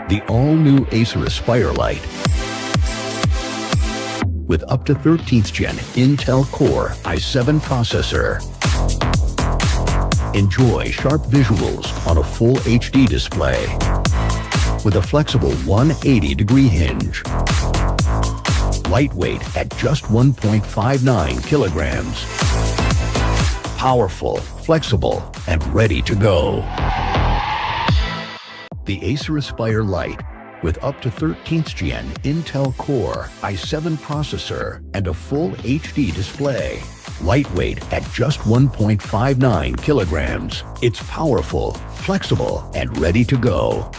The all-new Acer Aspire Lite with up to 13th Gen Intel Core i7 processor. Enjoy sharp visuals on a full HD display with a flexible 180-degree hinge. Lightweight at just 1.59 kilograms. Powerful, flexible, and ready to go. The Acer Aspire Lite with up to 13th Gen Intel Core i7 processor and a full HD display. Lightweight at just 1.59 kilograms. It's powerful, flexible, and ready to go.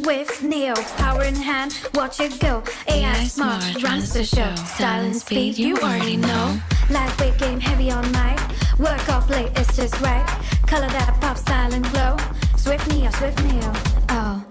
With Neo, power in hand, watch it go. AI smart, runs the show. Style and speed, you already know. Lightweight game, heavy on mic. Work off late, it's just right. Color that pop, style and glow. Swift Neo, oh,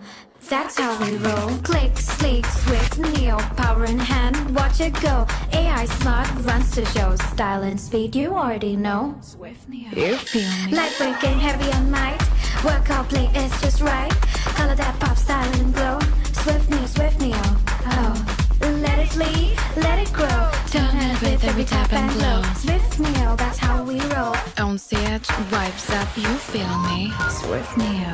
that's how we roll. Click, sleek, swift Neo, power in hand, watch it go. AI smart, runs the show. Style and speed, you already know. Swift Neo, you feel me. Lightweight game, heavy on mic. Work out, play, it's just right. Color that pop, style and glow. Swift Neo, oh. Let it lead, let it grow. Turn it with every tap and glow. Swift Neo, that's how we roll. On stage, vibes up, you feel me. Swift Neo.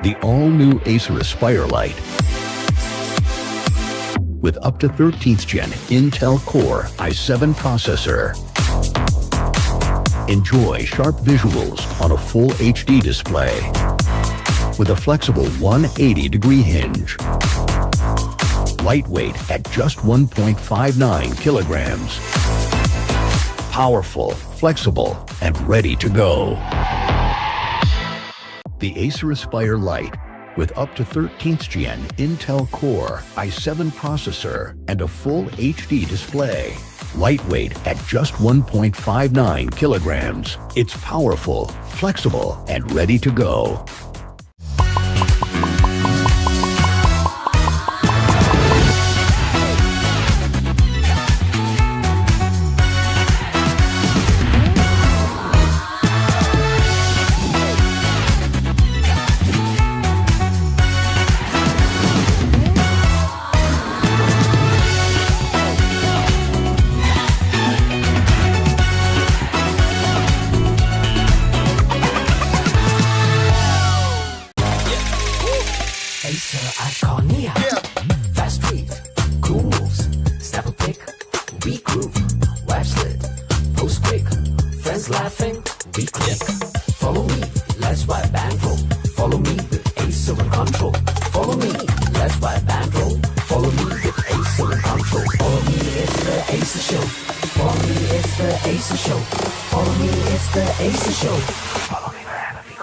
The all-new Acer Aspire Lite with up to 13th Gen Intel Core i7 processor. Enjoy sharp visuals on a full HD display with a flexible 180-degree hinge. Lightweight at just 1.59 kilograms. Powerful, flexible, and ready to go. The Acer Aspire Lite with up to 13th Gen Intel Core i7 processor and a full HD display. Lightweight at just 1.59 kilograms. It's powerful, flexible, and ready to go.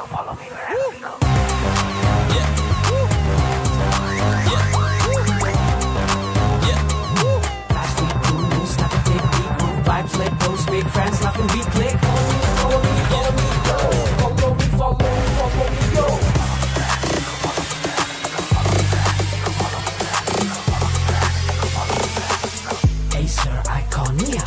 Follow me. Acer Iconia.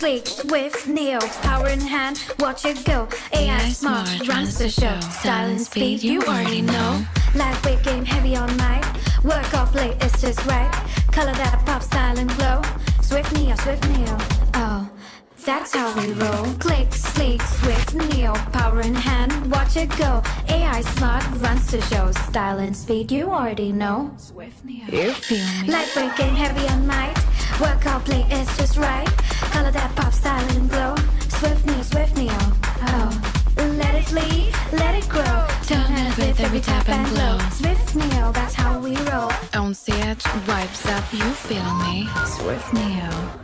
sleek, swift, neo, power in hand, watch it go. AI smart, runs the show. Style and speed, you already know. Lightweight game, heavy on mic. Work off late, it's just right. Color that pop, style and glow. Swift neo, oh, that's how we roll. Click, sleek, swift, neo, power in hand, watch it go. AI smart, runs the show. Style and speed, you already know. Swift Neo. You feel me? Lightweight game, heavy on mic. Work out, play, it's just right. Color that pop, style and glow. Swift neo, oh. Let it lead, let it grow. Turn it with every tap and glow. Swift neo, that's how we roll. On stage, vibes up, you feel me? Swift Neo.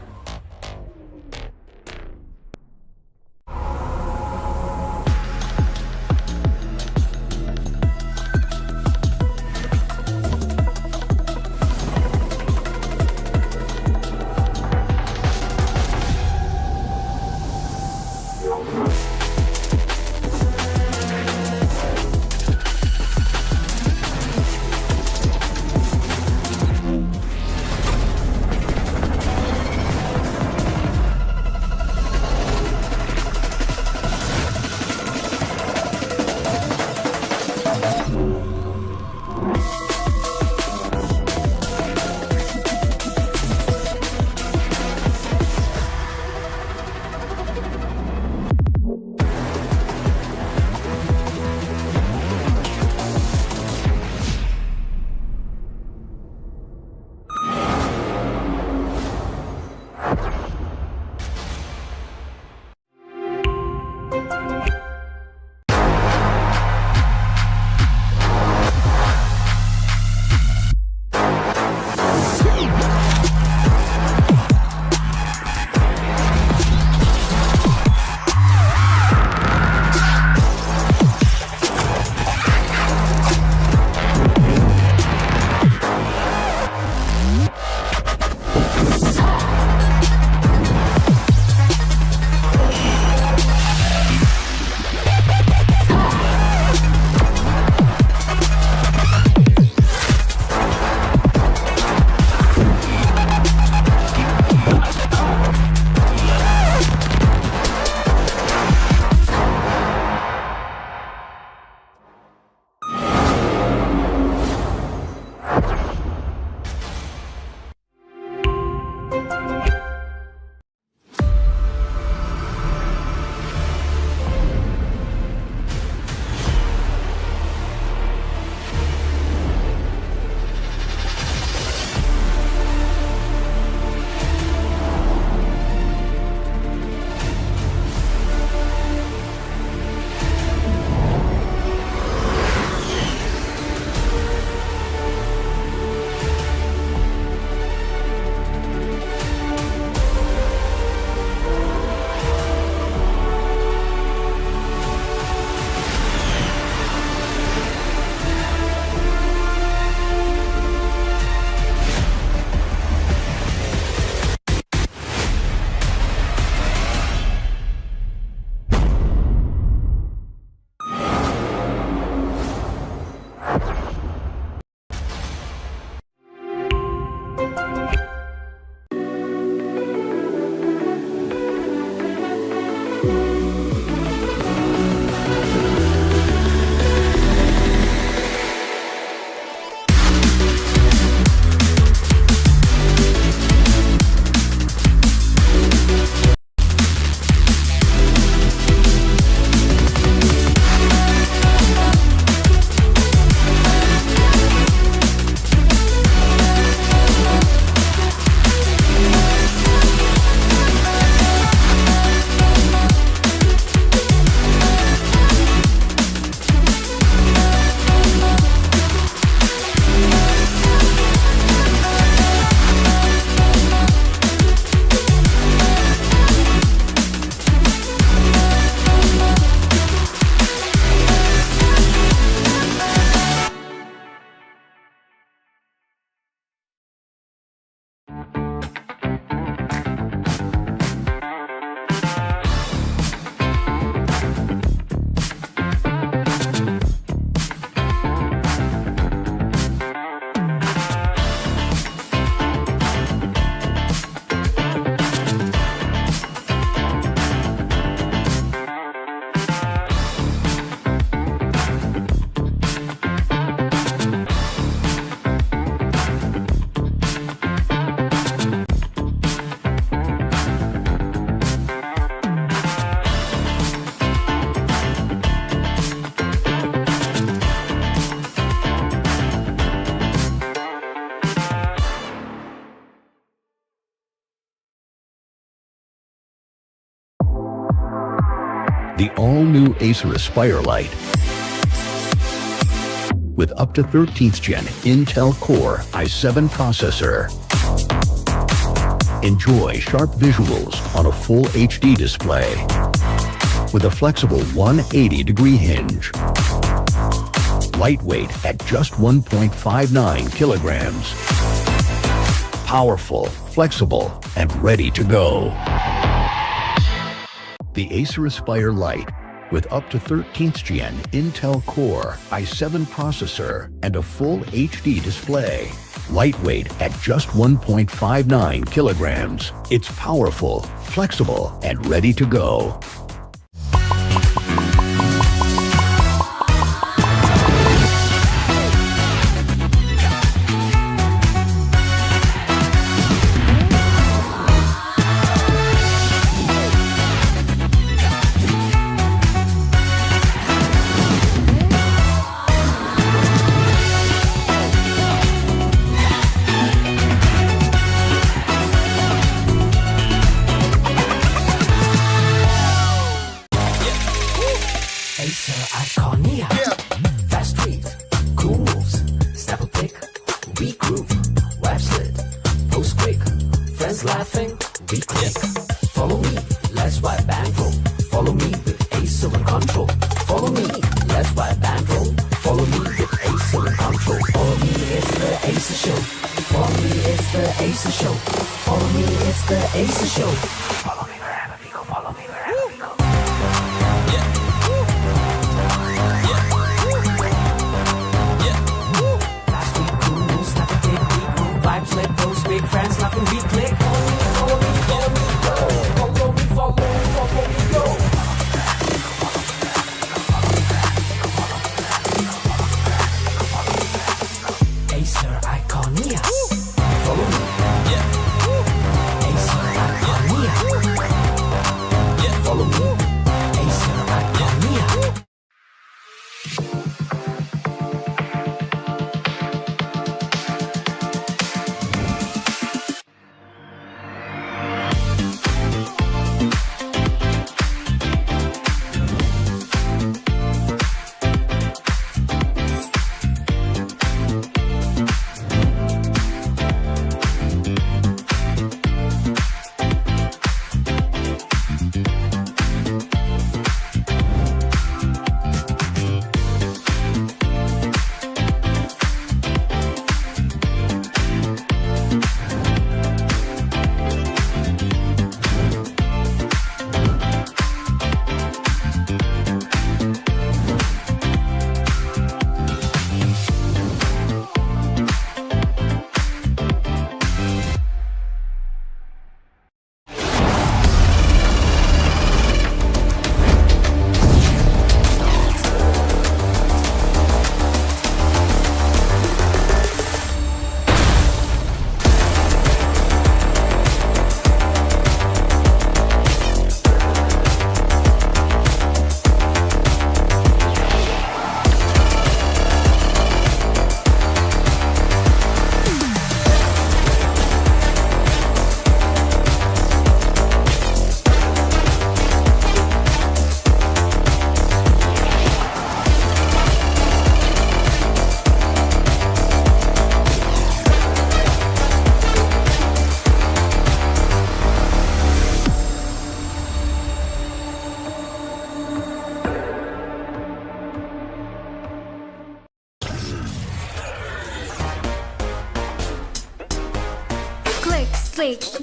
The all-new Acer Aspire Lite with up to 13th Gen Intel Core i7 processor. Enjoy sharp visuals on a full HD display with a flexible 180-degree hinge. Lightweight at just 1.59 kilograms. Powerful, flexible, and ready to go. The Acer Aspire Lite with up to 13th Gen Intel Core i7 processor and a full HD display. Lightweight at just 1.59 kilograms. It's powerful, flexible, and ready to go.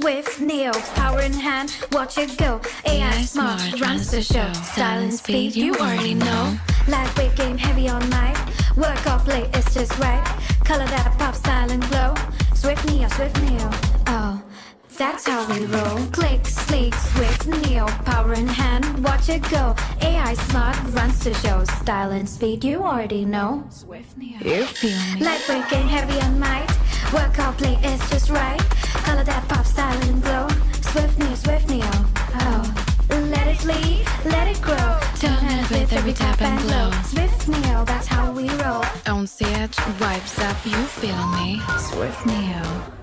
With Neo, power in hand, watch it go. AI smart, runs the show. Style and speed, you already know. Lightweight game, heavy on mic. Work off late, it's just right. Color that pop, style and glow. Swift Neo, oh, that's how we roll. Click, sleek, swift Neo, power in hand, watch it go. AI smart, runs the show. Style and speed, you already know. Swift Neo, you feel me? Lightweight game, heavy on mic. Work off late, it's just right. Color that pop, style and glow. Swift Neo, oh. Let it lead, let it grow. Turn it with every tap and glow. Swift Neo, that's how we roll. On the edge, vibes up, you feel me? Swift Neo.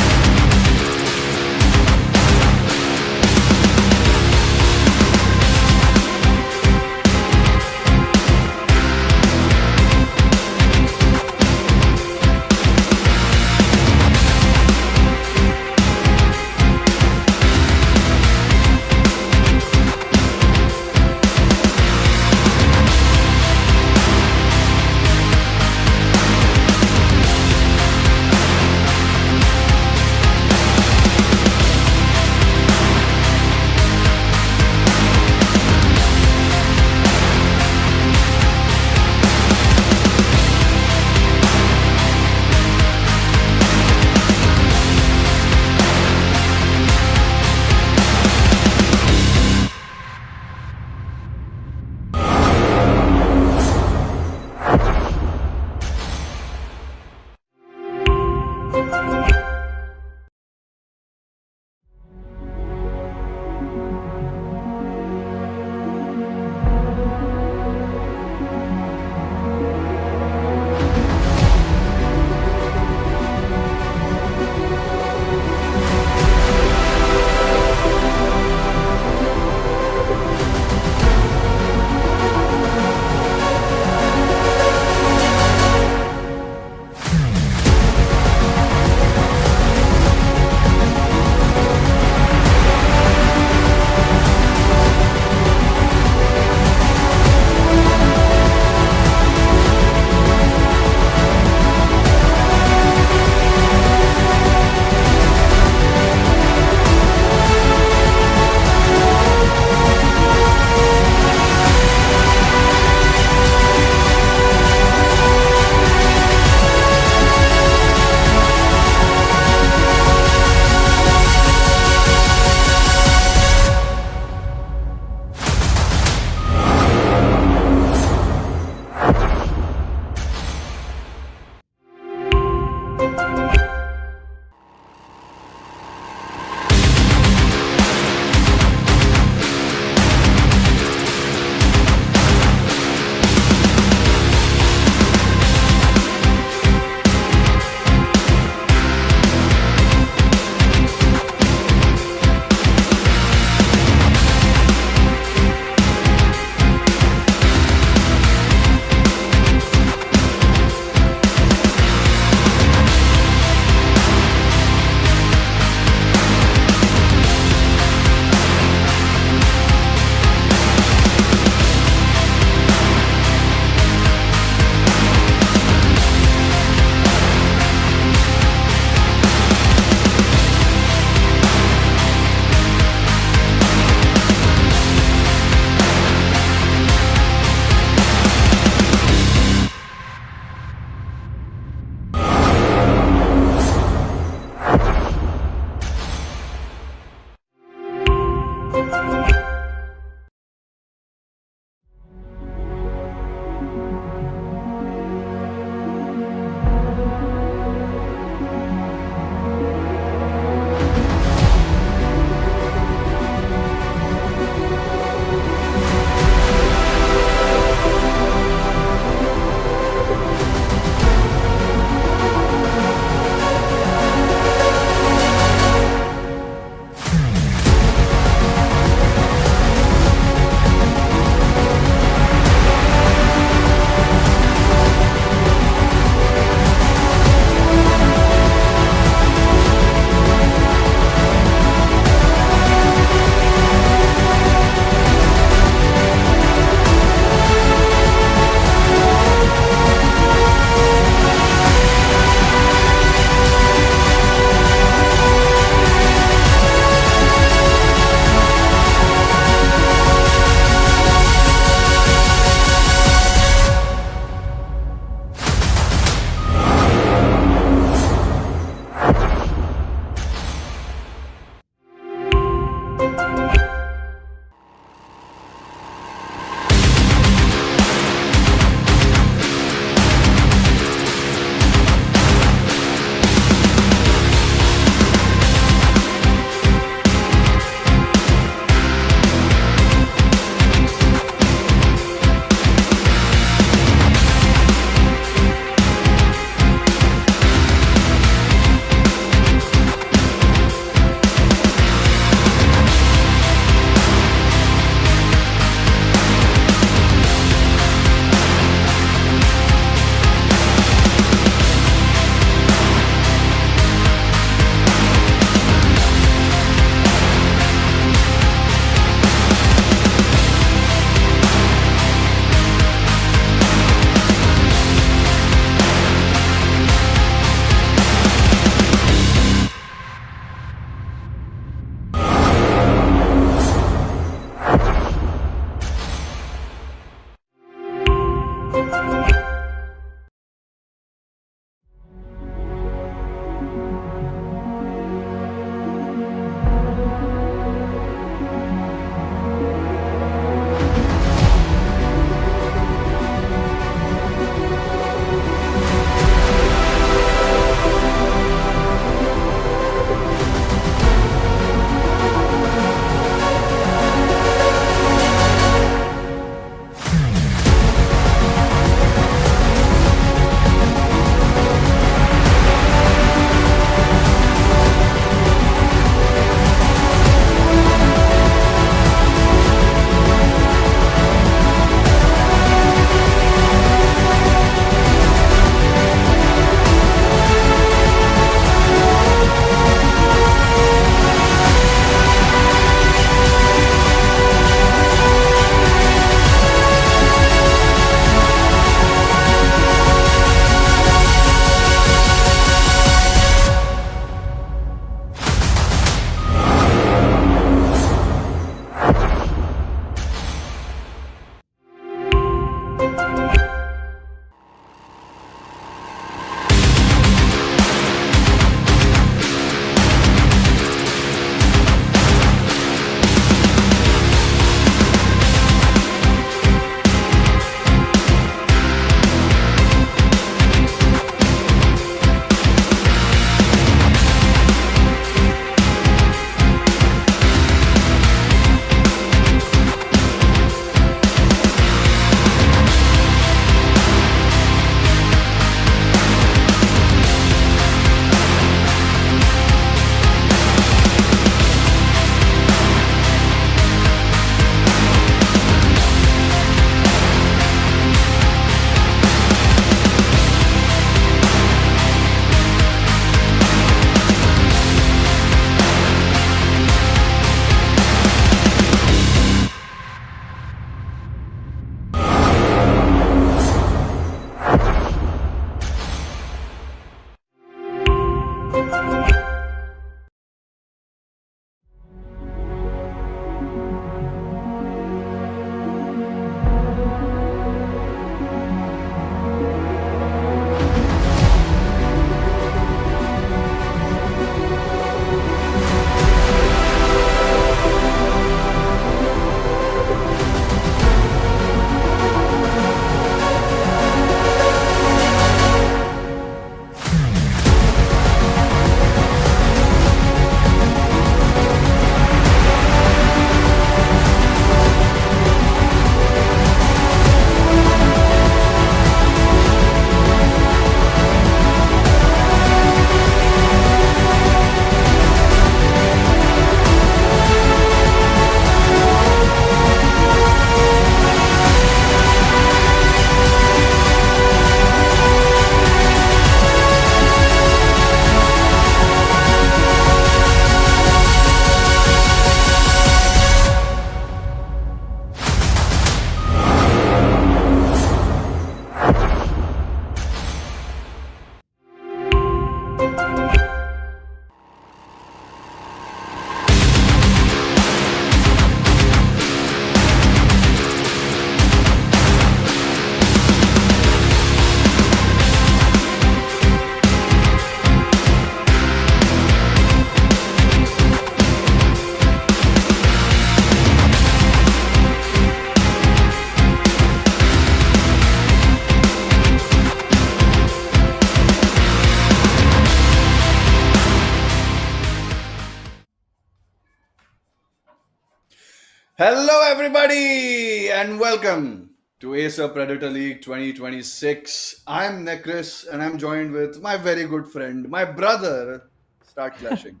Hello, everybody, and welcome to Acer Predator League 2026. I'm Nekris, and I'm joined with my very good friend, my brother, Start Clashing.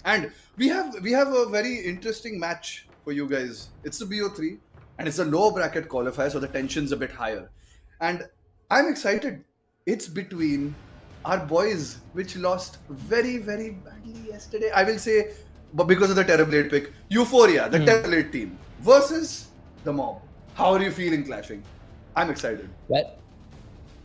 And we have a very interesting match for you guys. It's the BO3, and it's a low bracket qualifier, so the tension's a bit higher. And I'm excited. It's between our boys, which lost very, very badly yesterday. I will say, but because of the Terrorblade pick, Euphoria, the Terrorblade team, versus the Mob. How are you feeling, Clashing? I'm excited. Well,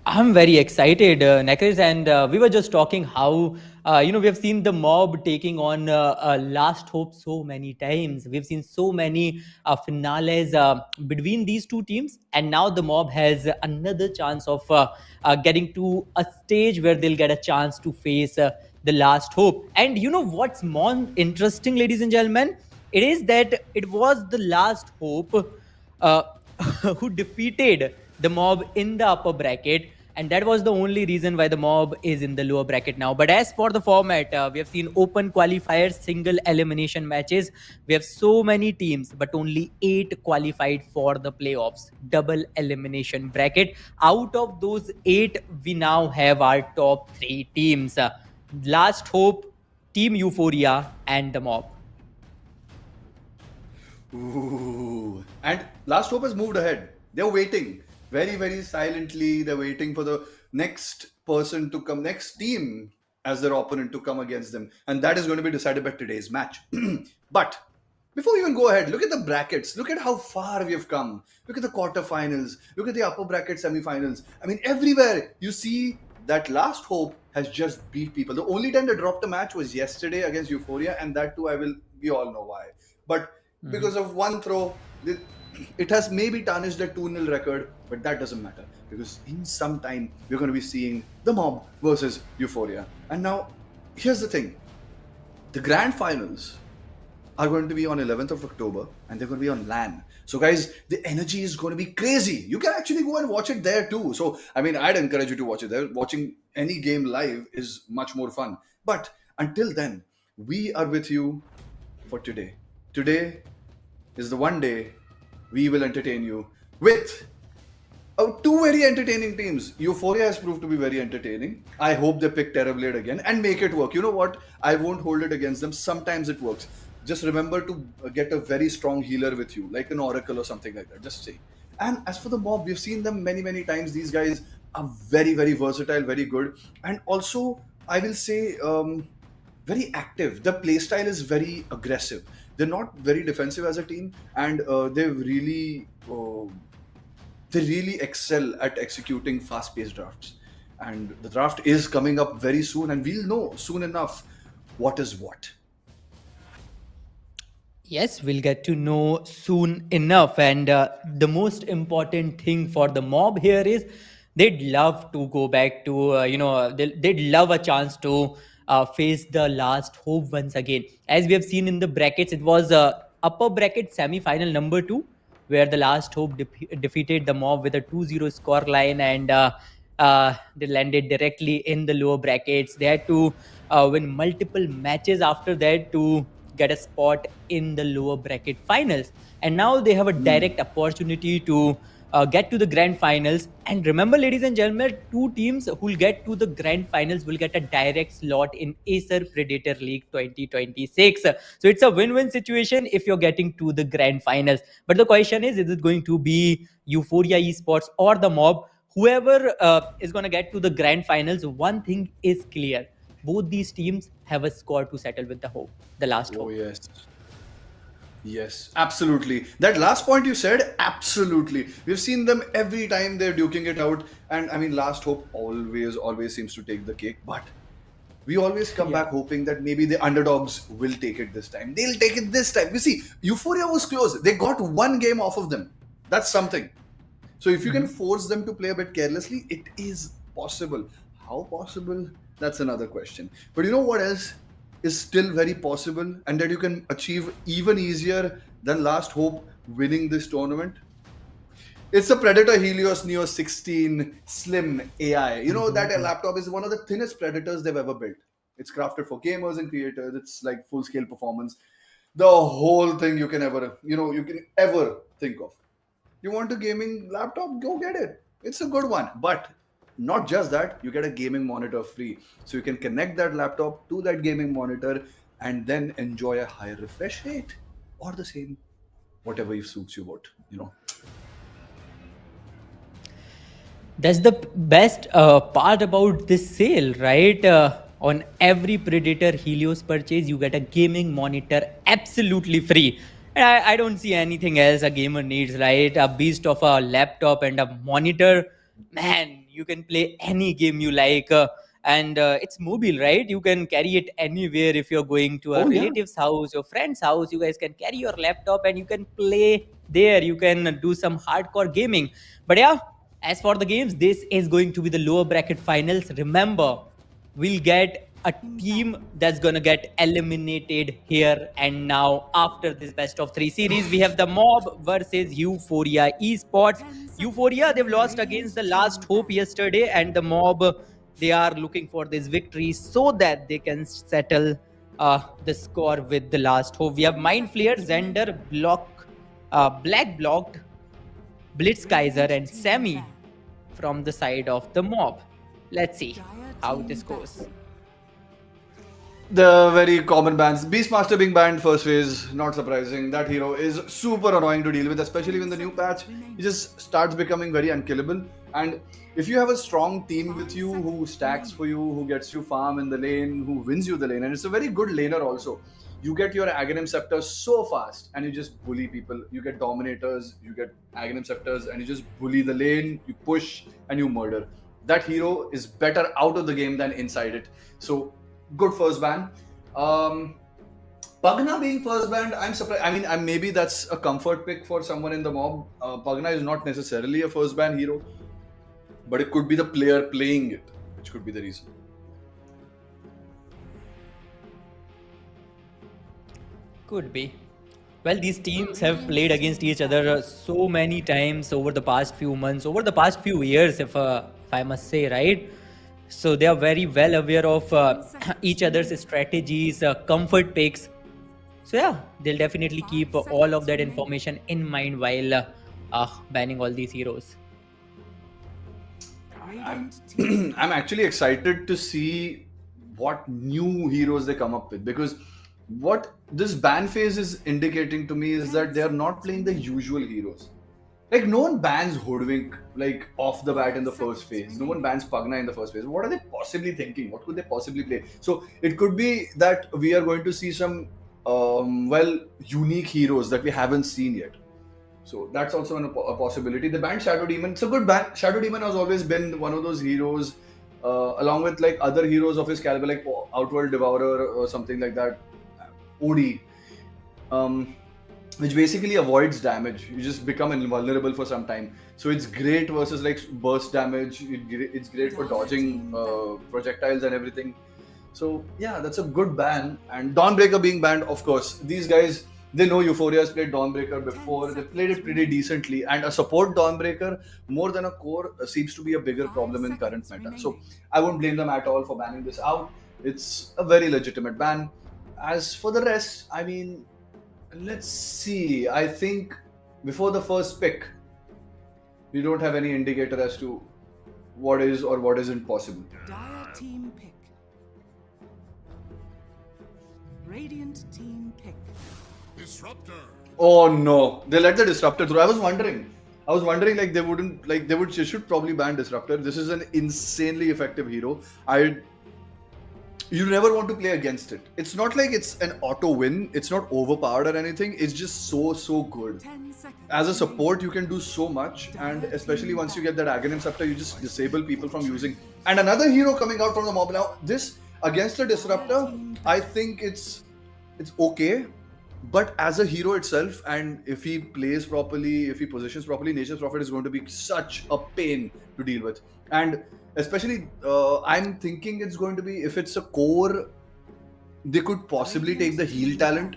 I'm very excited, Nekris, and we were just talking how we have seen the mob taking on Last Hope so many times. We've seen so many finales between these two teams, and now the mob has another chance of getting to a stage where they'll get a chance to face the Last Hope. And you know what's more interesting, ladies and gentlemen? It is that it was the Last Hope uh, who defeated the mob in the upper bracket, and that was the only reason why the mob is in the lower bracket now. But as for the format, we have seen open qualifiers, single elimination matches. We have so many teams, but only 8 qualified for the playoffs, double elimination bracket. Out of those 8, we now have our top 3 teams: Last Hope, Team Euphoria, and the mob. Ooh. And Last Hope has moved ahead. They're waiting very, very silently. They're waiting for the next person to come, next team as their opponent to come against them. And that is going to be decided by today's match. But before we even go ahead, look at the brackets. Look at how far we have come. Look at the quarterfinals. Look at the upper bracket semifinals. I mean, everywhere you see that Last Hope has just beat people. The only time they dropped a match was yesterday against Euphoria, and that too, we all know why. But because of one throw, it has maybe tarnished the 2-0 record, but that doesn't matter because in some time we're going to be seeing the mob versus Euphoria. And now, here's the thing: the grand finals are going to be on 11th of October, and they're going to be on LAN. So, guys, the energy is going to be crazy. You can actually go and watch it there too. So, I mean, I'd encourage you to watch it there. Watching any game live is much more fun. But until then, we are with you for today. Today is the one day we will entertain you with two very entertaining teams. Euphoria has proved to be very entertaining. I hope they pick Terrorblade again and make it work. You know what? I won't hold it against them. Sometimes it works. Just remember to get a very strong healer with you, like an Oracle or something like that. Just say. And as for the mob, we've seen them many, many times. These guys are very, very versatile, very good. And also, I will say, very active. The playstyle is very aggressive. They're not very defensive as a team, and they really excel at executing fast-paced drafts. And the draft is coming up very soon, and we'll know soon enough what is what. Yes, we'll get to know soon enough. And the most important thing for the mob here is they'd love to go back to, they'd love a chance to face the Last Hope once again. As we have seen in the brackets, it was upper bracket semi-final number 2, where the Last Hope defeated the mob with a 2-0 score line, and they landed directly in the lower brackets. They had to win multiple matches after that to get a spot in the lower bracket finals, and now they have a direct opportunity to get to the grand finals. And remember, ladies and gentlemen, 2 teams who will get to the grand finals will get a direct slot in Acer Predator League 2026. So it's a win-win situation if you're getting to the grand finals. But the question is it going to be Euphoria Esports or the mob? Whoever is going to get to the grand finals, one thing is clear: both these teams have a score to settle with the Last Oh, Hope. yes. Yes, absolutely. That last point you said, absolutely. We've seen them every time they're duking it out. And I mean, Last Hope always seems to take the cake. But we always come back hoping that maybe the underdogs will take it this time. They'll take it this time. You see, Euphoria was close. They got one game off of them. That's something. So if you can force them to play a bit carelessly, it is possible. How possible? That's another question. But you know what else is still very possible and that you can achieve even easier than Last Hope winning this tournament? It's a Predator Helios Neo 16 Slim AI. You know, that laptop is one of the thinnest Predators they've ever built. It's crafted for gamers and creators. It's like full scale performance. the whole thing you can ever think of. You want a gaming laptop? Go get it. It's a good one. But not just that, you get a gaming monitor free. So you can connect that laptop to that gaming monitor and then enjoy a higher refresh rate or the same, whatever suits you what. That's the best part about this sale, right? On every Predator Helios purchase, you get a gaming monitor absolutely free. And I don't see anything else a gamer needs, right? A beast of a laptop and a monitor. Man, you can play any game you like. And it's mobile, right? You can carry it anywhere. If you're going to a Oh, yeah. relative's house, your friend's house, you guys can carry your laptop and you can play there. You can do some hardcore gaming. But yeah, as for the games, this is going to be the lower bracket finals. Remember, we'll get a team that's gonna get eliminated here and now after this best of three series. We have the Mob versus Euphoria Esports. Euphoria, they've lost against the Last Hope yesterday, and the Mob, they are looking for this victory so that they can settle the score with the Last Hope. We have Mind Flayer, Xander, Black Blocked, Blitzkaiser, and Sammy from the side of the Mob. Let's see how this goes. The very common bans. Beastmaster being banned first phase, not surprising. That hero is super annoying to deal with, especially when the new patch, he just starts becoming very unkillable. And if you have a strong team with you who stacks for you, who gets you farm in the lane, who wins you the lane, and it's a very good laner also. You get your Aghanim Scepter so fast and you just bully people. You get Dominators, you get Aghanim Scepters, and you just bully the lane, you push and you murder. That hero is better out of the game than inside it. So good first ban. Pugna being first banned, I'm surprised. I mean, maybe that's a comfort pick for someone in the Mob. Pugna is not necessarily a first ban hero, but it could be the player playing it, which could be the reason. Could be. Well, these teams have played against each other so many times over the past few months, over the past few years, if I must say, right? So they are very well aware of each other's strategies, comfort picks. So yeah, they'll definitely keep all of that information in mind while banning all these heroes. I'm, I'm actually excited to see what new heroes they come up with, because what this ban phase is indicating to me is that they are not playing the usual heroes. Like, no one bans Hoodwink like off the bat in the first phase. No one bans Pugna in the first phase. What are they possibly thinking? What could they possibly play? So it could be that we are going to see some unique heroes that we haven't seen yet. So that's also a possibility. The band Shadow Demon, it's a good band. Shadow Demon has always been one of those heroes, along with like other heroes of his caliber, like Outworld Devourer or something like that, OD, which basically avoids damage. You just become invulnerable for some time. So it's great versus like burst damage. It's great for dodging projectiles and everything. So yeah, that's a good ban. And Dawnbreaker being banned, of course. These guys, they know Euphoria has played Dawnbreaker before. They played it pretty decently. And a support Dawnbreaker more than a core seems to be a bigger problem in current meta. So I won't blame them at all for banning this out. It's a very legitimate ban. As for the rest, I mean, let's see. I think before the first pick, we don't have any indicator as to what is or what isn't possible. Dire team pick. Radiant team pick. Disruptor. Oh no, they let the Disruptor through. I was wondering like they should probably ban Disruptor. This is an insanely effective hero. You never want to play against it. It's not like it's an auto win. It's not overpowered or anything. It's just so good. 10 seconds. As a support, you can do so much, and especially once you get that Aghanim Scepter, you just disable people from using. And another hero coming out from the mob now. This against a Disruptor, I think it's okay. But as a hero itself, and if he plays properly, if he positions properly, Nature's Prophet is going to be such a pain to deal with. And especially, I'm thinking it's going to be, if it's a core, they could possibly take the heal talent.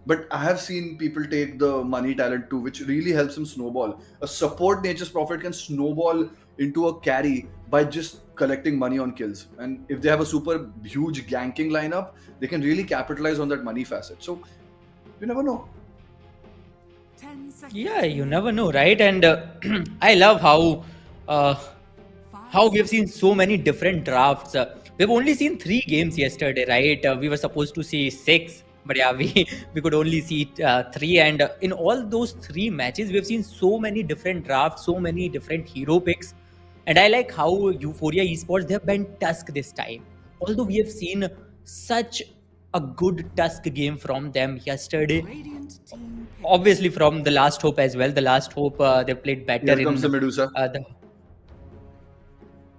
But I have seen people take the money talent too, which really helps him snowball. A support Nature's Prophet can snowball into a carry by just collecting money on kills. And if they have a super huge ganking lineup, they can really capitalize on that money facet. So You never know. 10 seconds. Yeah, you never know, right? And I love uh, how we have seen so many different drafts. We've only seen 3 games yesterday, right? We were supposed to see 6, but yeah, we could only see 3. And in all those 3 matches, we've seen so many different drafts, so many different hero picks. And I like how Euphoria Esports, they have been Tusk this time. Although we have seen such a good Tusk game from them yesterday, Radiant team pick. obviously from the Last Hope as well. The Last Hope, they played better Here comes the Medusa. the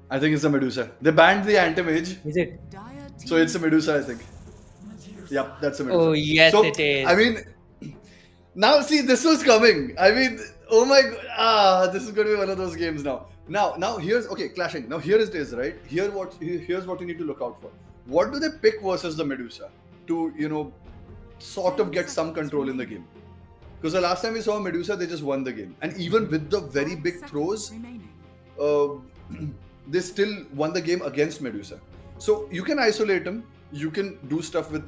I think it's the Medusa. They banned the anti-mage, is it? Dire team. so it's a Medusa, I think. Yep, that's a Medusa. Oh, yes, so, it is. I mean, now see, this was coming. I mean, oh my god, this is going to be one of those games now. Now here's okay, clashing. Now here it is, right? Here's what you need to look out for. What do they pick versus the Medusa to sort of get some control in the game? Because the last time we saw Medusa, they just won the game, and even with the very 5 big seconds throws, remaining. they still won the game against Medusa. So you can isolate them, you can do stuff with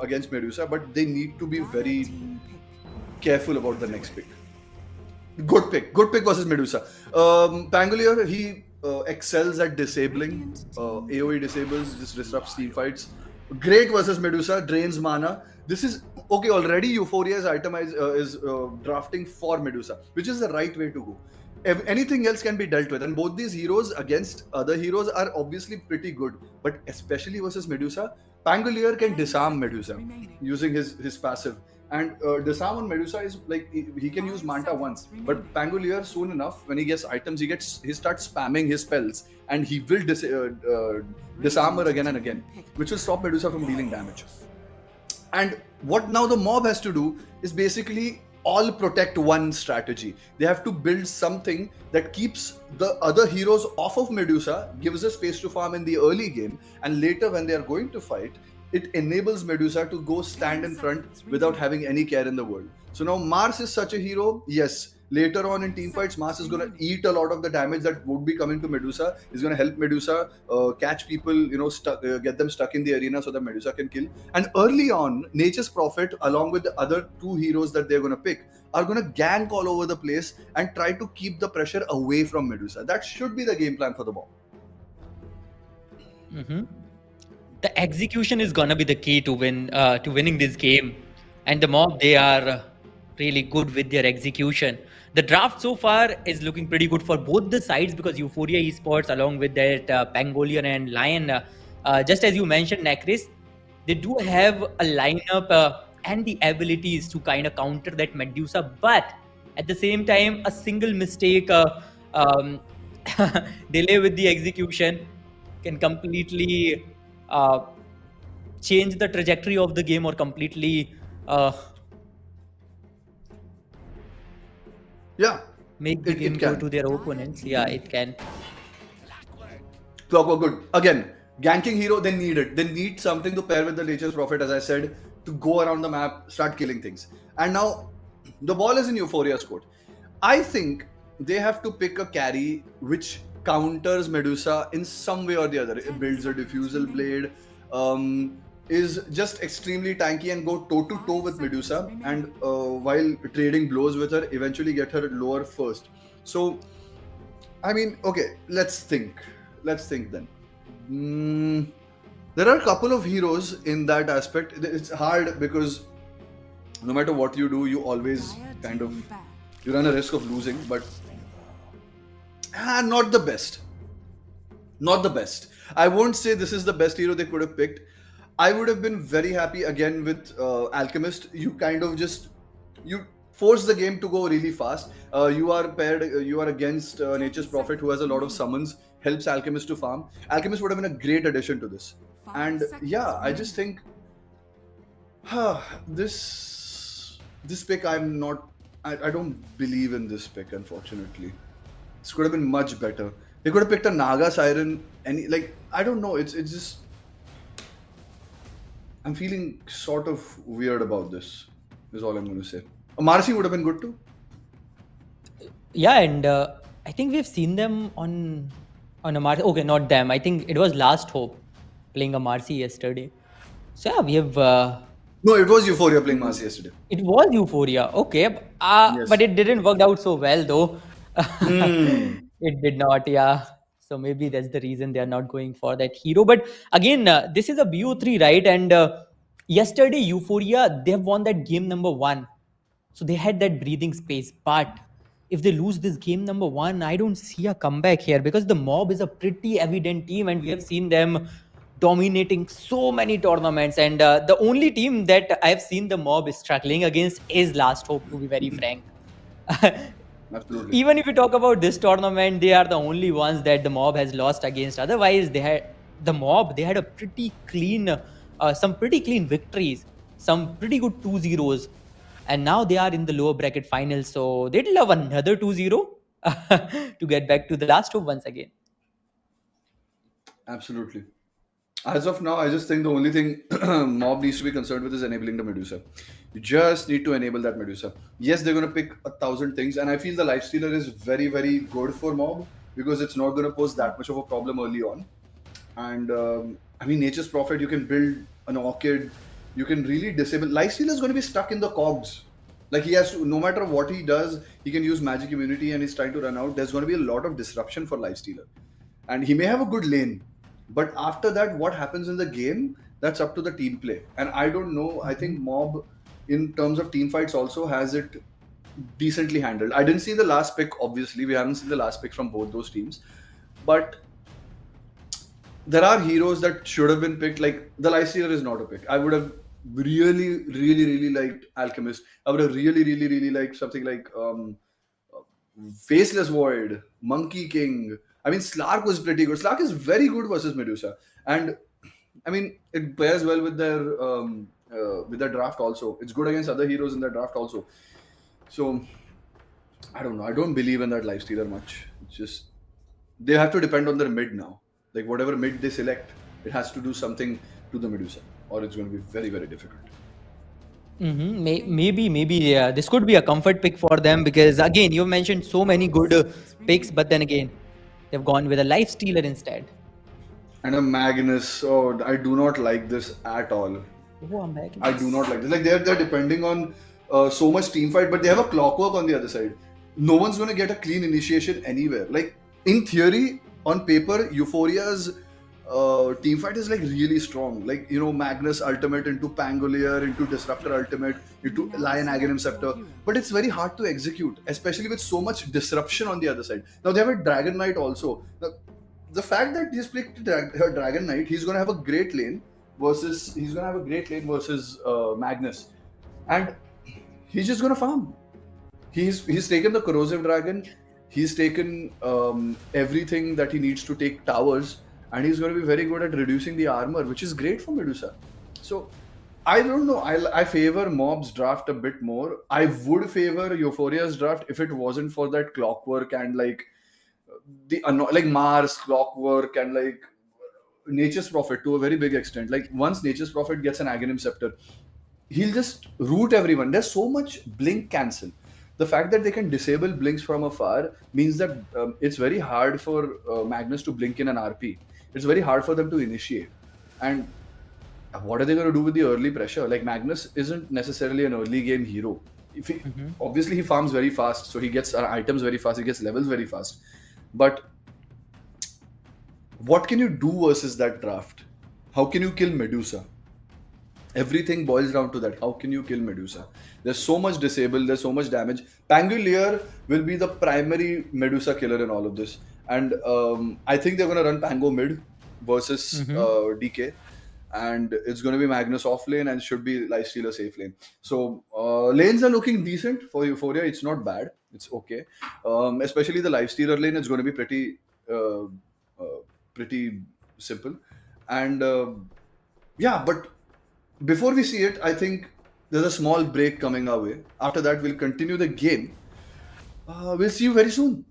against Medusa, but they need to be Dire very team pick. careful about the next pick. Good pick versus Medusa. Bangalore, he excels at disabling. AoE disables, just disrupts team fights. Great versus Medusa, drains mana. This is okay. Already Euphoria is drafting for Medusa, which is the right way to go. Anything else can be dealt with, and both these heroes against other heroes are obviously pretty good. But especially versus Medusa, Pangolier can disarm Medusa using his passive. And disarm on Medusa is like he can use Manta once, but Pangolier soon enough, when he gets items, he starts spamming his spells, and he will disarm her again and again, which will stop Medusa from dealing damage. And what now the mob has to do is basically all protect one strategy. They have to build something that keeps the other heroes off of Medusa, gives a space to farm in the early game, and later when they are going to fight, it enables Medusa to go stand in front without having any care in the world. So now Mars is such a hero. Yes, later on in team fights, Mars is going to eat a lot of the damage that would be coming to Medusa. He's going to help Medusa catch people, get them stuck in the arena so that Medusa can kill. And early on, Nature's Prophet, along with the other 2 heroes that they're going to pick, are going to gank all over the place and try to keep the pressure away from Medusa. That should be the game plan for the mob. Mm-hmm. The execution is gonna be the key to winning this game, and the mob, they are really good with their execution. The draft so far is looking pretty good for both the sides, because Euphoria Esports, along with that Pangolier and Lion, just as you mentioned, Nakris, they do have a lineup and the abilities to kind of counter that Medusa, but at the same time, a single mistake, delay with the execution can completely change the trajectory of the game, or completely make the game go to their opponents. Yeah, it can. Clockwork good. Again, ganking hero, they need it. They need something to pair with the Nature's Prophet, as I said, to go around the map, start killing things. And now, the ball is in Euphoria's court. I think they have to pick a carry which counters Medusa in some way or the other. It builds a diffusal blade, is just extremely tanky and go toe to toe with Medusa, and while trading blows with her, eventually get her lower first. So, I mean, okay, let's think then. There are a couple of heroes in that aspect. It's hard because no matter what you do, you always kind of you run a risk of losing, but not the best. Not the best. I won't say this is the best hero they could have picked. I would have been very happy again with Alchemist. You kind of you force the game to go really fast. You are against Nature's Prophet, who has a lot of summons, helps Alchemist to farm. Alchemist would have been a great addition to this. And yeah, I just think this pick, I don't believe in this pick, unfortunately. This could have been much better. They could have picked a Naga Siren, I don't know, it's just I'm feeling sort of weird about this, is all I'm going to say. A Marcy would have been good too. Yeah, and I think we've seen them on a Marcy. Okay, not them. I think it was Last Hope playing a Marcy yesterday. So yeah, No, it was Euphoria playing Mars yesterday. It was Euphoria. Okay. But Yes. it didn't work out so well, though. Hmm. It did not, yeah. So maybe that's the reason they are not going for that hero. But again, this is a BO3, right? And yesterday, Euphoria, they have won that game number 1. So they had that breathing space. But if they lose this game number 1, I don't see a comeback here because the Mob is a pretty evident team and we have seen them dominating so many tournaments. And the only team that I've seen the Mob struggling against is Last Hope, to be very frank. Absolutely. Even if you talk about this tournament, they are the only ones that the Mob has lost against. Otherwise, they had a pretty clean, some pretty clean victories, some pretty good 2-0s, and now they are in the lower bracket finals. So they'd love another 2-0 to get back to the Last Hope once again. Absolutely. As of now, I just think the only thing Mob needs to be concerned with is enabling the Medusa. You just need to enable that Medusa. Yes, they're going to pick 1,000 things, and I feel the Lifestealer is very, very good for Mob because it's not going to pose that much of a problem early on. And I mean, Nature's Prophet, you can build an Orchid, you can really disable. Lifestealer is going to be stuck in the cogs. Like he has to, no matter what he does, he can use Magic Immunity and he's trying to run out. There's going to be a lot of disruption for Lifestealer. And he may have a good lane, but after that, what happens in the game, that's up to the team play. And I don't know, I think Mob, in terms of team fights, also has it decently handled. I didn't see the last pick, obviously. We haven't seen the last pick from both those teams. But there are heroes that should have been picked. Like the Lifestealer is not a pick. I would have really liked Alchemist. I would have really liked something like Faceless Void, Monkey King. I mean, Slark was pretty good. Slark is very good versus Medusa, and I mean, it pairs well with their draft also. It's good against other heroes in their draft also. So I don't know. I don't believe in that Lifestealer much. It's just they have to depend on their mid now. Like whatever mid they select, it has to do something to the Medusa, or it's going to be very difficult. Maybe this could be a comfort pick for them because again, you mentioned so many good picks, but then again, they've gone with a Lifestealer instead. And a Magnus. Oh, I do not like this at all. Oh, a Magnus. I do not like this. Like they're depending on so much team fight, but they have a clockwork on the other side. No one's going to get a clean initiation anywhere. Like in theory, on paper, Euphoria's team fight is like really strong. Like Magnus ultimate into Pangolier, into Disruptor ultimate, into Lion Aghanim Scepter. But it's very hard to execute, especially with so much disruption on the other side. Now they have a Dragon Knight also. Now, the fact that he's picked her Dragon Knight, he's gonna have a great lane versus Magnus, and he's just gonna farm. He's taken the Corrosive Dragon, he's taken everything that he needs to take towers, and he's going to be very good at reducing the armor, which is great for Medusa. So I don't know. I favor Mob's draft a bit more. I would favor Euphoria's draft if it wasn't for that clockwork and like like Mars clockwork and like Nature's Prophet to a very big extent. Like once Nature's Prophet gets an Aghanim Scepter, he'll just root everyone. There's so much blink cancel. The fact that they can disable blinks from afar means that it's very hard for Magnus to blink in an RP. It's very hard for them to initiate. And what are they going to do with the early pressure? Like Magnus isn't necessarily an early game hero. Obviously he farms very fast, so he gets items very fast, he gets levels very fast. But what can you do versus that draft? How can you kill Medusa? Everything boils down to that. How can you kill Medusa? There's so much disable, there's so much damage. Pangolier will be the primary Medusa killer in all of this. And I think they're going to run Pango mid versus DK. And it's going to be Magnus off lane and should be Lifestealer safe lane. So lanes are looking decent for Euphoria. It's not bad. It's okay. Especially the Lifestealer lane is going to be pretty simple. And yeah, but before we see it, I think there's a small break coming our way. After that, we'll continue the game. We'll see you very soon.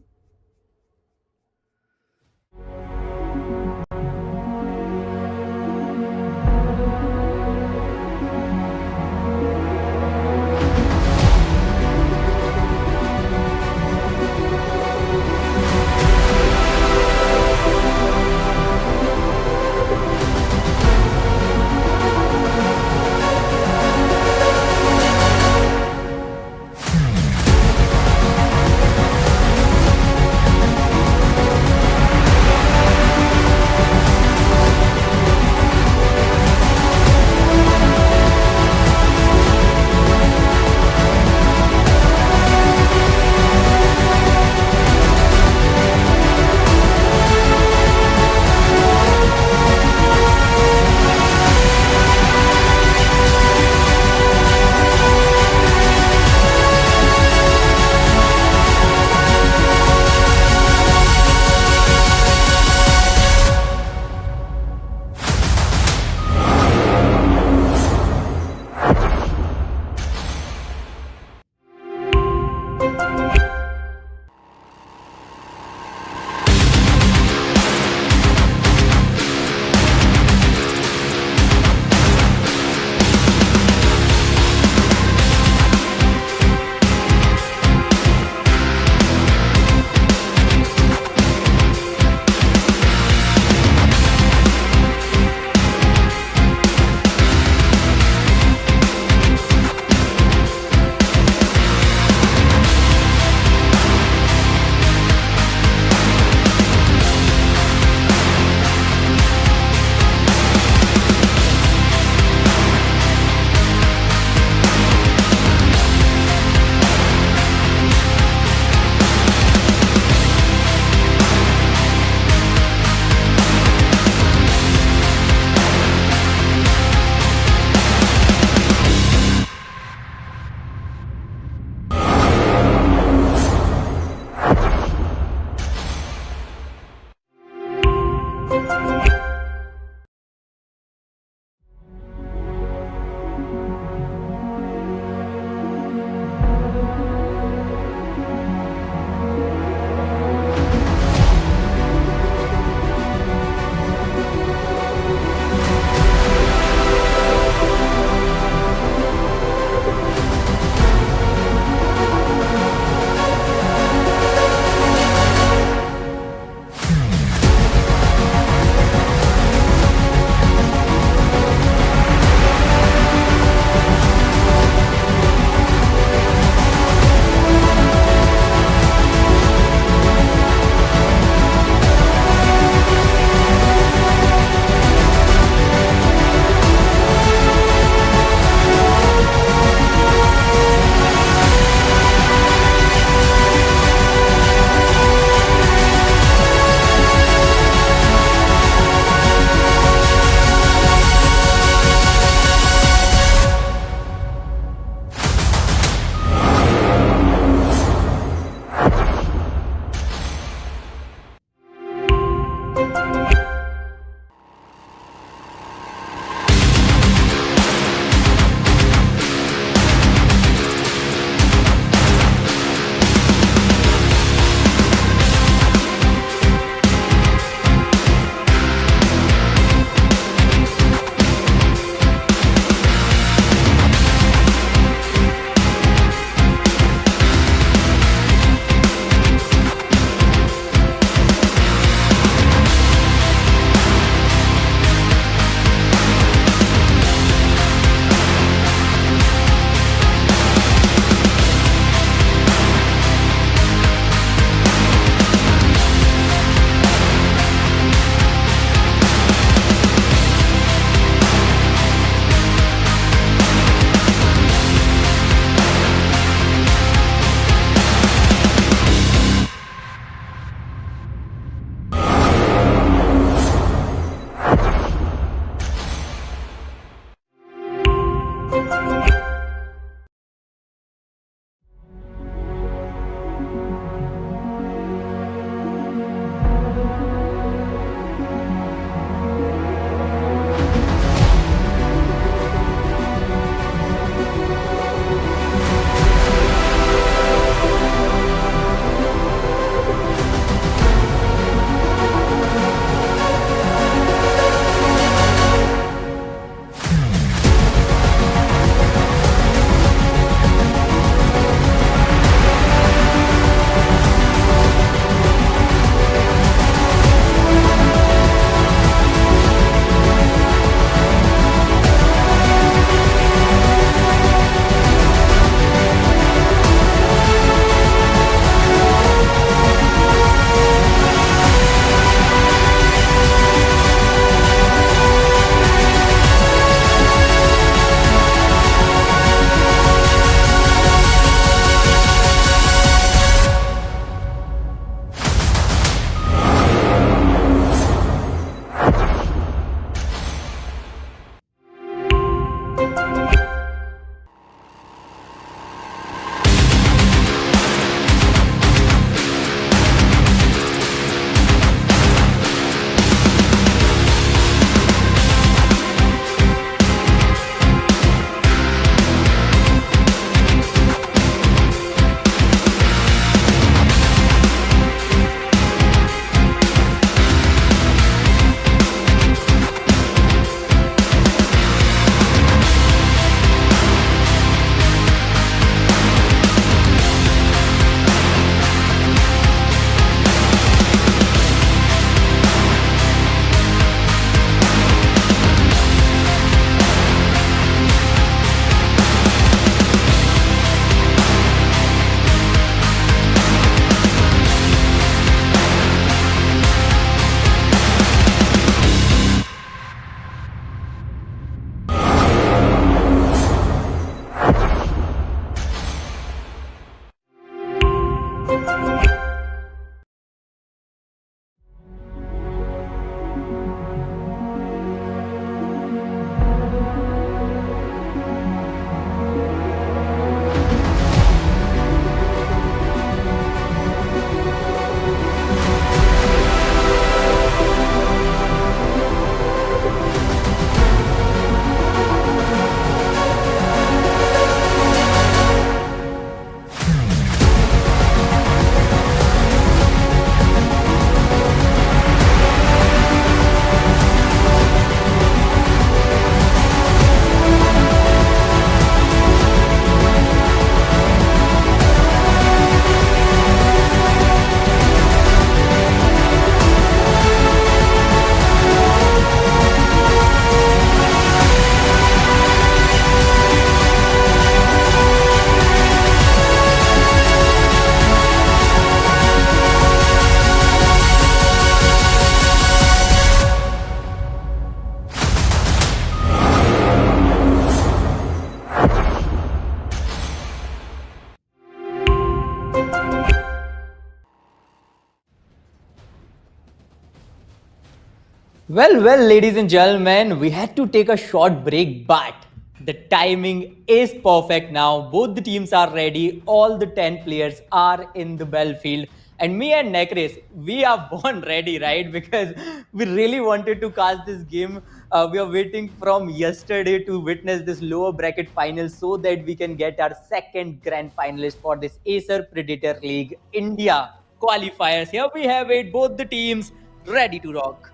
Well, ladies and gentlemen, we had to take a short break, but the timing is perfect now. Both the teams are ready. All the 10 players are in the battlefield. And me and Nekris, we are born ready, right? Because we really wanted to cast this game. We are waiting from yesterday to witness this lower bracket final so that we can get our second grand finalist for this Acer Predator League India Qualifiers. Here we have it, both the teams ready to rock.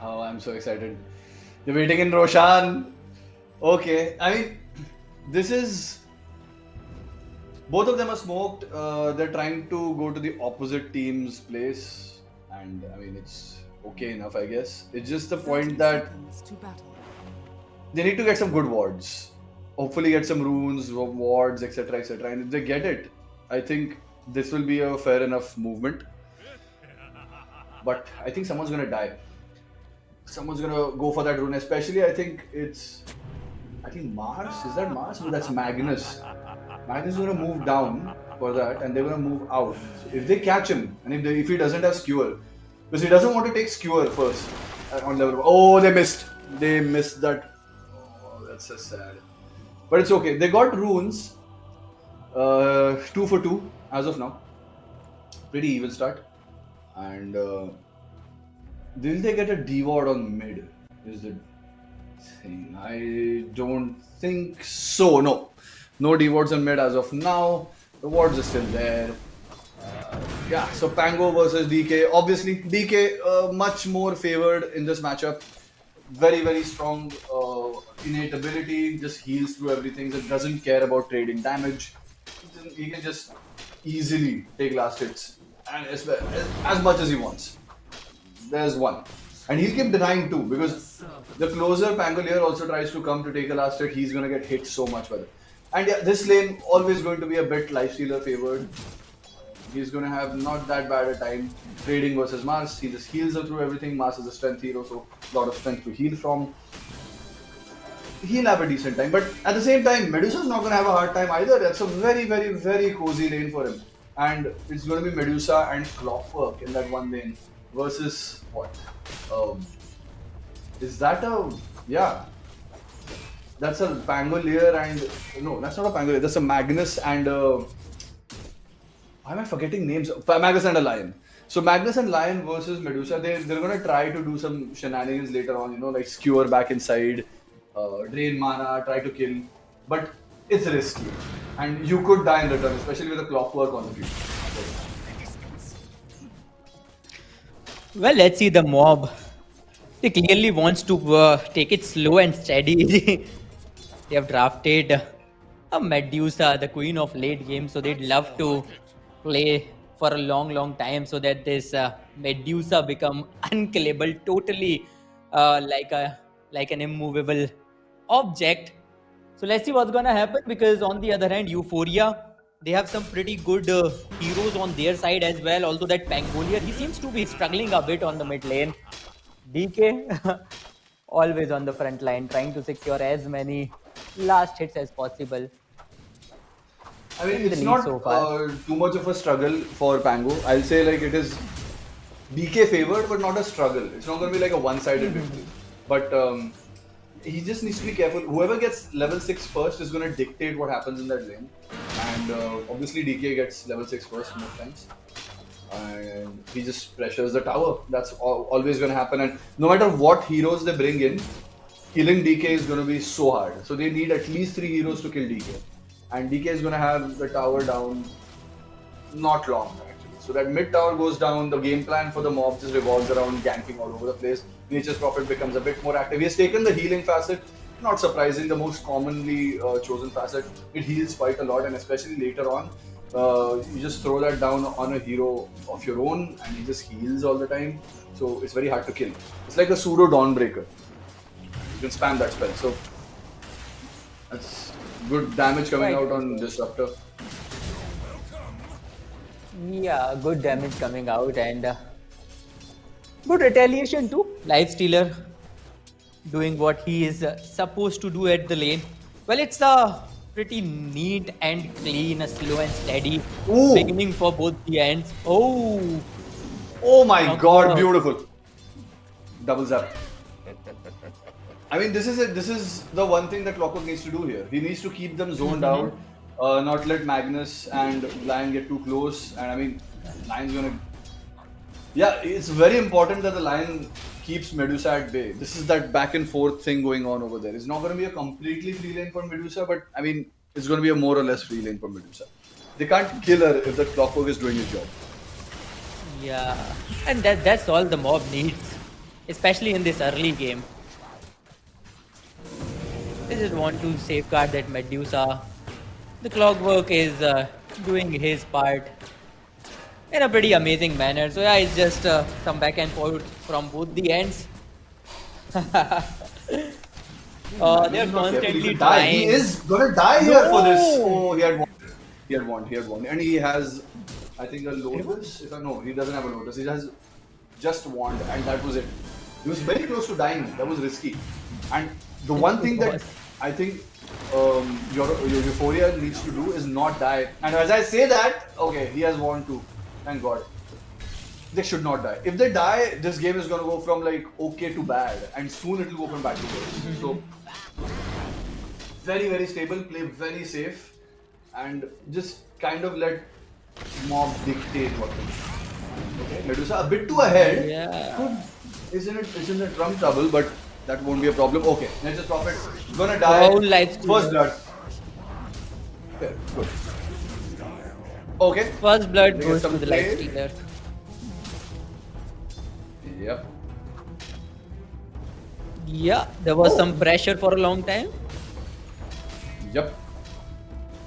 Oh, I'm so excited. You're waiting in Roshan. Okay, I mean, this is. Both of them are smoked. They're trying to go to the opposite team's place. And I mean, it's okay enough, I guess. It's just the 30 point that seconds to battle. they need to get some good wards. Hopefully, get some runes, wards, etc. etc. And if they get it, I think this will be a fair enough movement. But I think someone's gonna die. Someone's gonna go for that rune, especially I think Mars. Is that Mars? No, that's Magnus. Magnus is gonna move down for that, and they're gonna move out. So if they catch him, and if he doesn't have skewer, because he doesn't want to take skewer first on level. Oh, they missed. They missed that. Oh, that's so sad. But it's okay. They got runes. 2 for 2 as of now. Pretty even start. And will they get a D-ward on mid? Is the thing. I don't think so. No D-wards on mid as of now. The wards are still there. Yeah, so Pango versus DK. Obviously, DK much more favored in this matchup. Very, very strong innate ability. Just heals through everything. Just doesn't care about trading damage. He can just easily take last hits and as much as he wants. There's one. And he'll keep denying too, because the closer Pangolier also tries to come to take a last hit, he's gonna get hit so much better. And yeah, this lane always going to be a bit lifestealer favored. He's gonna have not that bad a time trading versus Mars. He just heals her through everything. Mars is a strength hero, so a lot of strength to heal from. He'll have a decent time, but at the same time, Medusa's not gonna have a hard time either. That's a very, very, very cozy lane for him. And it's gonna be Medusa and Clockwork in that one lane versus what? Is that a yeah? That's a Pangolier and no, that's not a Pangolier. That's a Magnus and why am I forgetting names? Magnus and a Lion. So Magnus and Lion versus Medusa. They're gonna try to do some shenanigans later on. You know, like skewer back inside, drain mana, try to kill, but it's risky, and you could die in return, especially with a Clockwork on the field. Well, let's see the mob. They clearly wants to take it slow and steady. They have drafted a Medusa, the queen of late game, so they'd love to play for a long time so that this Medusa become unkillable, totally like an immovable object. So let's see what's gonna happen, because on the other hand, Euphoria, they have some pretty good heroes on their side as well. Although that Pangolier, he seems to be struggling a bit on the mid lane. DK, always on the front line, trying to secure as many last hits as possible. I mean, In the it's lead not so far. too much of a struggle for Pango. I'll say like it is DK favored, but not a struggle. It's not going to be like a one-sided victory. But he just needs to be careful. Whoever gets level 6 first is going to dictate what happens in that lane. And obviously DK gets level 6 first most times. And he just pressures the tower. That's always going to happen. And no matter what heroes they bring in, killing DK is going to be so hard. So they need at least 3 heroes to kill DK. And DK is going to have the tower down not long actually. So that mid tower goes down, the game plan for the mob just revolves around ganking all over the place. Nature's Prophet becomes a bit more active. He has taken the healing facet, not surprising, the most commonly chosen facet. It heals quite a lot, and especially later on, you just throw that down on a hero of your own and he just heals all the time. So it's very hard to kill. It's like a pseudo Dawnbreaker. You can spam that spell. So that's good damage coming out on Disruptor. Yeah, good damage coming out, and good retaliation too. Lifestealer doing what he is supposed to do at the lane. Well, it's a pretty neat and clean, a slow and steady Ooh. beginning for both the ends. Oh, Oh my Oh, god, God. beautiful. Double zap. I mean, this is it. This is the one thing that Clockwork needs to do here. He needs to keep them zoned out, not let Magnus and Lion get too close. And I mean, Lion's gonna. Yeah, it's very important that the Lion keeps Medusa at bay. This is that back and forth thing going on over there. It's not going to be a completely free lane for Medusa, but I mean, it's going to be a more or less free lane for Medusa. They can't kill her if the Clockwork is doing his job. Yeah, and that's all the mob needs, especially in this early game. They just want to safeguard that Medusa. The Clockwork is doing his part in a pretty amazing manner. So yeah, it's just some back and forth from both the ends. They're He's not careful, he constantly could die. He trying. is gonna die here for this. No! Oh, he had won, and he has, I think, a Lotus. No, he doesn't have a Lotus. He has just wand, and that was it. He was very close to dying. That was risky. And the one thing that I think your Euphoria needs to do is not die. And as I say that, okay, he has wand too. Thank God. They should not die. If they die, this game is gonna go from like okay to bad, and soon it will go from bad to worse. So very, very stable, play very safe, and just kind of let mob dictate what to do. Okay, Medusa a bit too ahead. Yeah. Isn't it drum trouble, but that won't be a problem. Okay, let's just profit. Gonna die. Oh, life First blood. Okay, good. Okay. First blood They get goes to some the play. life stealer. Yep. Yeah, there was some pressure for a long time. Yep.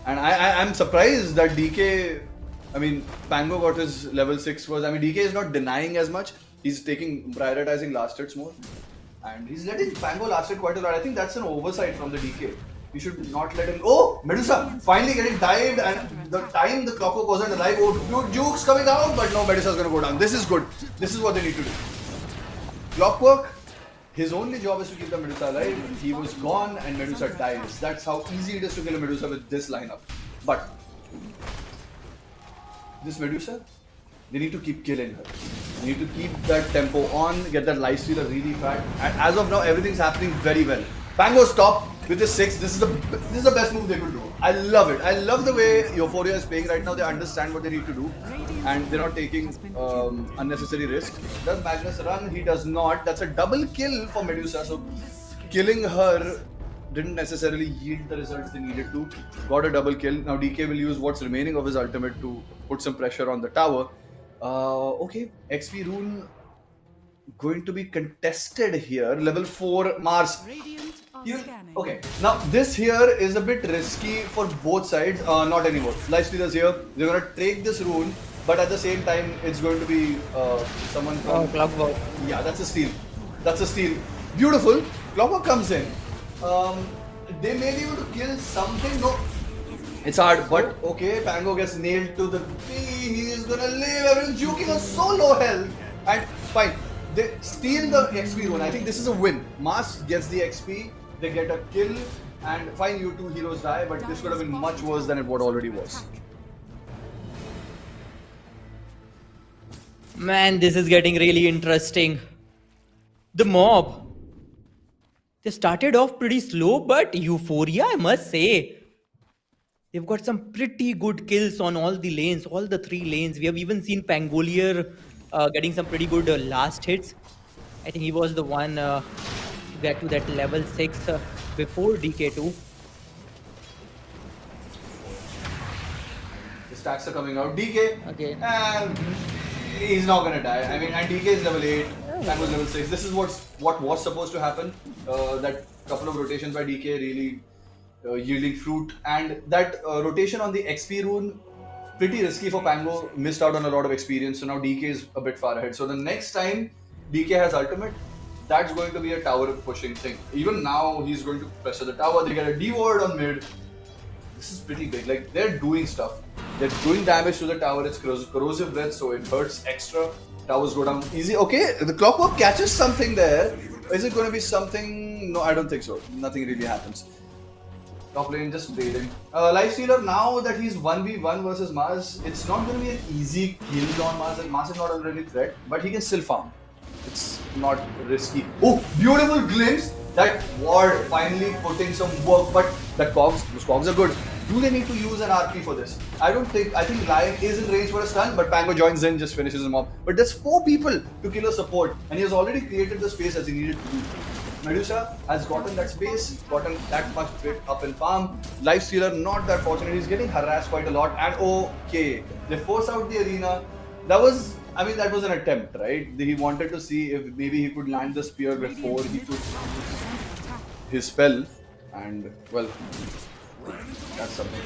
And I'm surprised that DK, I mean, Pango got his level 6 first. I mean, DK is not denying as much. He's prioritizing last hits more. And he's letting Pango last hit quite a lot. I think that's an oversight from the DK. You should not let him. Oh, Medusa finally getting dived, and the time the Clockwork wasn't alive. Oh, Duke's coming out, but no, Medusa's gonna go down. This is good. This is what they need to do. Clockwork, his only job is to keep the Medusa alive. He was gone and Medusa dies. That's how easy it is to kill a Medusa with this lineup. But this Medusa, they need to keep killing her. They need to keep that tempo on, get that lifestealer really fat. And as of now, everything's happening very well. Pango's top with the 6. This is the best move they could do. I love it. I love the way Euphoria is playing right now. They understand what they need to do, and they're not taking unnecessary risks. Does Magnus run? He does not. That's a double kill for Medusa. So killing her didn't necessarily yield the results they needed to. Got a double kill. Now DK will use what's remaining of his ultimate to put some pressure on the tower. Okay, XP rune going to be contested here. Level 4 Mars. Okay, now this here is a bit risky for both sides. Not anymore. Lifestealers here. They're gonna take this rune, but at the same time, it's going to be someone from. Clockwork. Yeah, that's a steal. That's a steal. Beautiful. Clockwork comes in. They may be able to kill something. No, it's hard, but okay. Pango gets nailed to the tree. He is gonna live. Everyone's juking on so low health, and fine. They steal the XP rune. I think this is a win. Mars gets the XP. They get a kill, and fine, you two heroes die, but this could have been much worse than it what already was. Man, this is getting really interesting. The mob. They started off pretty slow, but Euphoria, I must say, they've got some pretty good kills on all the lanes, all the 3 lanes. We have even seen Pangolier getting some pretty good last hits. I think he was the one to get to that level 6 before DK2. The stacks are coming out. DK, Okay. he's not gonna die. I mean, and DK is level 8, Pango's level 6. This is what was supposed to happen. That couple of rotations by DK really yielding fruit, and that rotation on the XP rune, pretty risky for Pango. Missed out on a lot of experience, so now DK is a bit far ahead. So the next time DK has ultimate, that's going to be a tower pushing thing. Even now, he's going to pressure the tower. They get a D-ward on mid. This is pretty big. Like, they're doing stuff. They're doing damage to the tower. It's corrosive breath, so it hurts extra. Towers go down easy. Okay, the Clockwork catches something there. Is it going to be something? No, I don't think so. Nothing really happens. Top lane just trading. Lifestealer, now that he's 1v1 versus Mars, it's not going to be an easy kill on Mars. Mars is not a really threat, but he can still farm. It's not risky. Oh, beautiful glimpse! That ward finally putting some work, but those cogs are good. Do they need to use an RP for this? I think Lion is in range for a stun, but Pango joins in, just finishes him off. But there's 4 people to kill a support, and he has already created the space as he needed to do. Medusa has gotten that space, gotten that much bit up in farm. Lifestealer not that fortunate, he's getting harassed quite a lot, and okay, they force out the arena. That was an attempt, right? He wanted to see if maybe he could land the spear before he could use his spell, and well, that's something.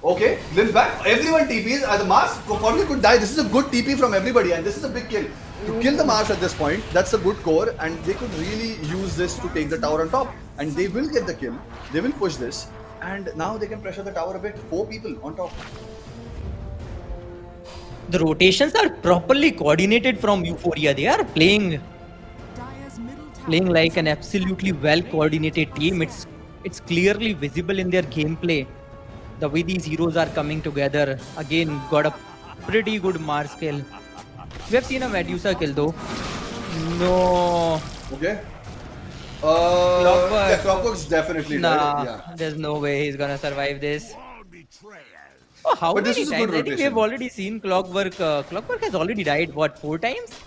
Okay, glimpse back. Everyone TPs. The Mars probably could die. This is a good TP from everybody, and this is a big kill. To kill the Mars at this point, that's a good core, and they could really use this to take the tower on top. And they will get the kill. They will push this, and now they can pressure the tower a bit. 4 people on top. The rotations are properly coordinated from Euphoria. They are playing like an absolutely well coordinated team. It's clearly visible in their gameplay. The way these heroes are coming together. Again, got a pretty good Mars kill. We have seen a Medusa kill though. No. Okay. Clockwork. Yeah, Clockwork's definitely Nah, dead. Yeah. there's no way he's gonna survive this. Oh, how But this many is a times? good I think we have rotation. already seen Clockwork. Clockwork has already died, what, 4 times?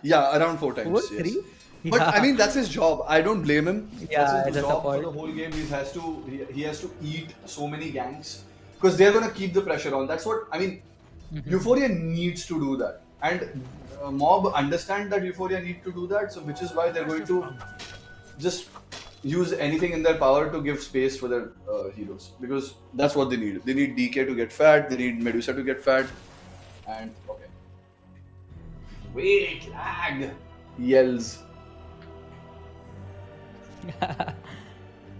Yeah, around 4 times. 4, yes. 3? But Yeah. I mean, that's his job. I don't blame him. Yeah, that's his that's a job for point. the whole game. He has to eat so many ganks because they're gonna keep the pressure on. That's what I mean. Euphoria needs to do that, and Mob understand that Euphoria need to do that. So which is why they're going to just use anything in their power to give space for their heroes, because that's what they need. They need DK to get fat. They need Medusa to get fat, and okay. Wait, lag! Yells.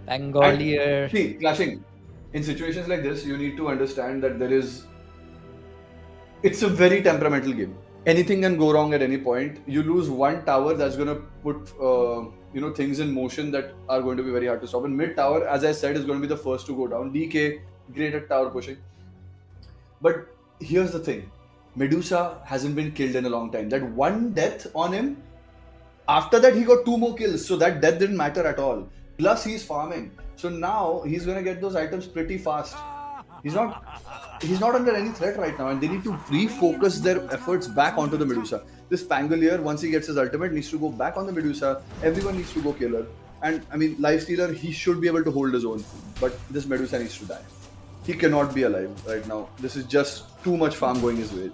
Bangalore. See, clashing. In situations like this, you need to understand that it's a very temperamental game. Anything can go wrong at any point. You lose one tower, that's going to put things in motion that are going to be very hard to stop. And mid tower, as I said, is going to be the first to go down. DK, great at tower pushing. But here's the thing. Medusa hasn't been killed in a long time. That one death on him, after that he got 2 more kills, so that death didn't matter at all. Plus he's farming, so now he's gonna get those items pretty fast. He's not under any threat right now, and they need to refocus their efforts back onto the Medusa. This Pangolier, once he gets his ultimate, needs to go back on the Medusa. Everyone needs to go kill her. And I mean, Lifestealer, he should be able to hold his own, but this Medusa needs to die. He cannot be alive right now. This is just too much farm going his way.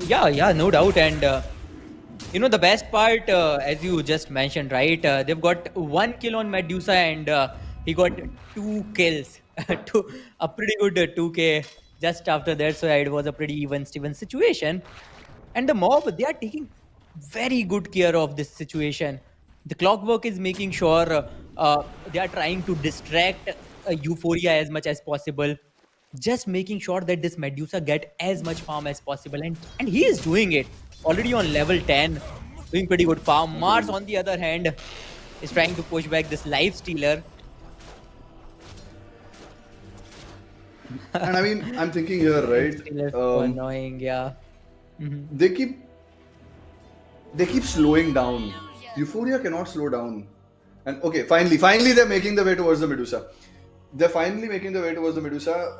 Yeah, no doubt. And the best part, as you just mentioned, right? They've got 1 kill on Medusa, and he got 2 kills. A pretty good 2k just after that. So it was a pretty even Steven situation. And the Mob, they are taking very good care of this situation. The Clockwork is making sure they are trying to distract Euphoria as much as possible. Just making sure that this Medusa get as much farm as possible, and he is doing it already on level 10, doing pretty good farm. Mars, on the other hand, is trying to push back this Lifestealer. And I mean, I'm thinking here, right? Lifestealer so annoying, yeah. They keep slowing down. Euphoria cannot slow down. And okay, finally they're making the way towards the Medusa. They're finally making the way towards the Medusa.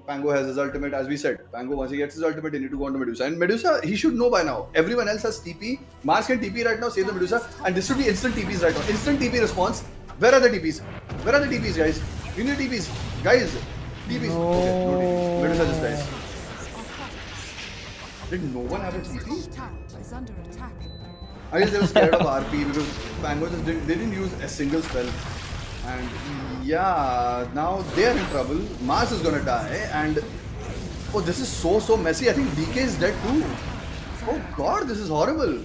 Pango has his ultimate, as we said. Pango, once he gets his ultimate, he need to go on to Medusa. And Medusa, he should know by now. Everyone else has TP. Mars can TP right now, save the Medusa. And this should be instant TPs right now. Instant TP response. Where are the TPs? Where are the TPs, guys? We need TPs. Guys, TPs. No. Okay, no TPs. Medusa just dies. Did no one have a TP? Tower is under attack. I guess they were scared of RP because Pango just didn't use a single spell. And yeah, now they are in trouble. Mars is gonna die, and oh, this is so messy. I think DK is dead too. Oh god, this is horrible.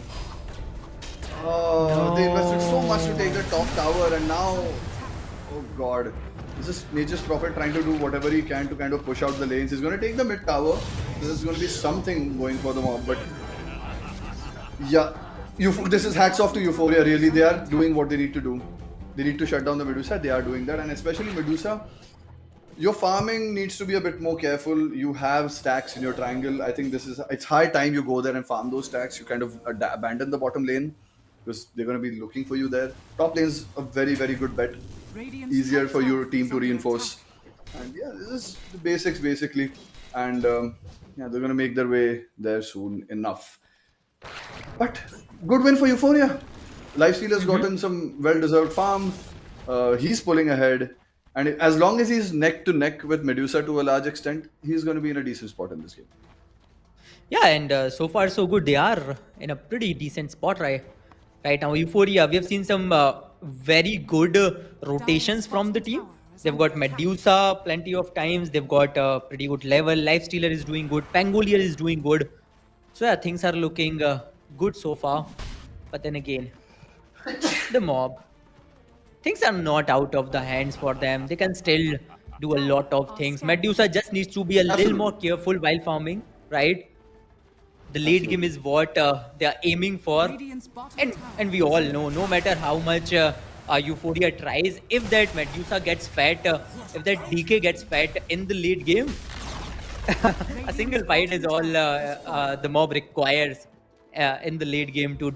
They invested so much to take the top tower, and now, oh god, this is Nature's Prophet trying to do whatever he can to kind of push out the lanes. He's gonna take the mid tower. This is gonna be something going for the Mob, but yeah, this is hats off to Euphoria. Really, they are doing what they need to do. They need to shut down the Medusa. They are doing that, and especially Medusa. Your farming needs to be a bit more careful. You have stacks in your triangle. I think it's high time you go there and farm those stacks. You kind of abandon the bottom lane because they're going to be looking for you there. Top lane's a very, very good bet. Radiant's Easier top for your tower team is to under reinforce. attack. And yeah, this is the basics basically. And yeah, they're going to make their way there soon enough. But good win for Euphoria. Lifestealer's gotten some well-deserved farm. He's pulling ahead, and as long as he's neck to neck with Medusa to a large extent, he's going to be in a decent spot in this game. Yeah, and so far so good. They are in a pretty decent spot right now. Euphoria, we have seen some very good rotations from the team. They've got Medusa plenty of times. They've got pretty good level. Lifestealer is doing good. Pangolier is doing good. So yeah, things are looking good so far. But then again, the mob, things are not out of the hands for them. They can still do a lot of things. Medusa just needs to be a little more Absolutely. careful while farming, right? The late game Absolutely. is what they are aiming for, Radiant's bottom and tower we all know, no matter how much Euphoria tries, if that Medusa gets fat, if that DK gets fat in the late game, a single fight is all the mob requires in the late game to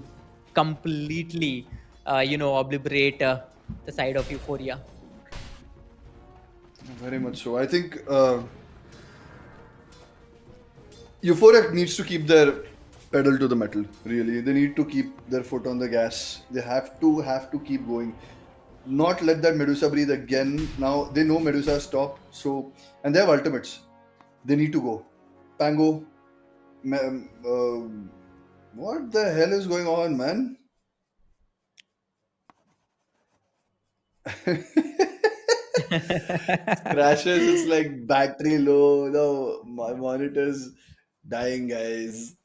completely obliterate the side of Euphoria. Very much so. I think Euphoria needs to keep their pedal to the metal. Really, they need to keep their foot on the gas. They have to keep going. Not let that Medusa breathe again. Now they know Medusa stop. So and they have ultimates. They need to go. Pango. What the hell is going on, man? Crashes. It's like battery low. No, my monitor's dying, guys.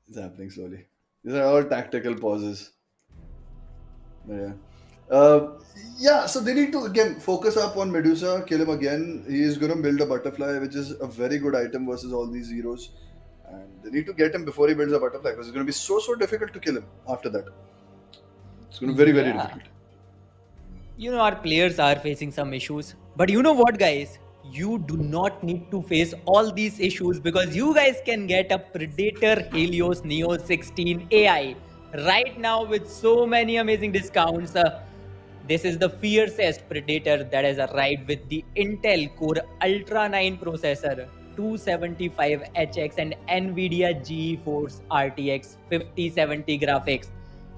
It's happening slowly. These are all tactical pauses. But yeah. Yeah, so they need to again focus up on Medusa, kill him again. He is going to build a butterfly, which is a very good item versus all these heroes. And they need to get him before he builds a butterfly because it's going to be so difficult to kill him after that. It's going to be very Yeah. difficult. Our players are facing some issues, but you know what, guys, you do not need to face all these issues because you guys can get a Predator Helios Neo 16 AI right now with so many amazing discounts. This is the fiercest Predator that has arrived with the Intel Core Ultra 9 processor, 275HX and NVIDIA GeForce RTX 5070 graphics.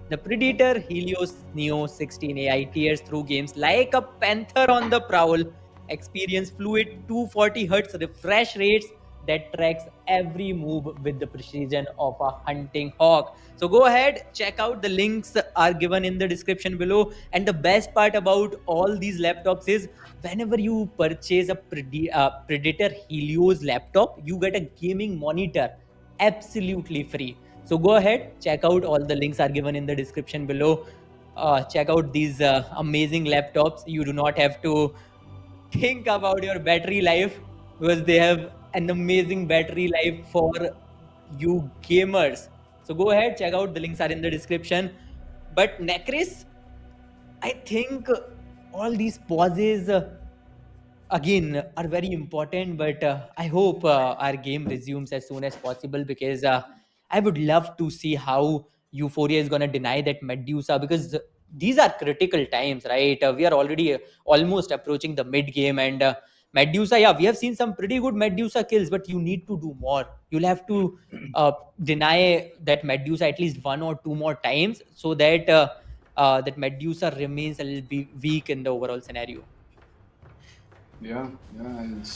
The Predator Helios Neo 16 AI tears through games like a panther on the prowl, experience fluid 240 Hz refresh rates that tracks every move with the precision of a hunting hawk. So go ahead, check out the links are given in the description below. And the best part about all these laptops is whenever you purchase a Predator Helios laptop, you get a gaming monitor absolutely free. So go ahead, check out, all the links are given in the description below. Check out these amazing laptops. You do not have to think about your battery life because they have an amazing battery life for you gamers. So go ahead, check out, the links are in the description. But Necris, I think all these pauses again are very important, but I hope our game resumes as soon as possible because I would love to see how Euphoria is going to deny that Medusa because these are critical times, right? We are already almost approaching the mid game, and Medusa, yeah, we have seen some pretty good Medusa kills, but you need to do more. You'll have to deny that Medusa at least one or two more times so that that Medusa remains a little bit weak in the overall scenario. Yeah, and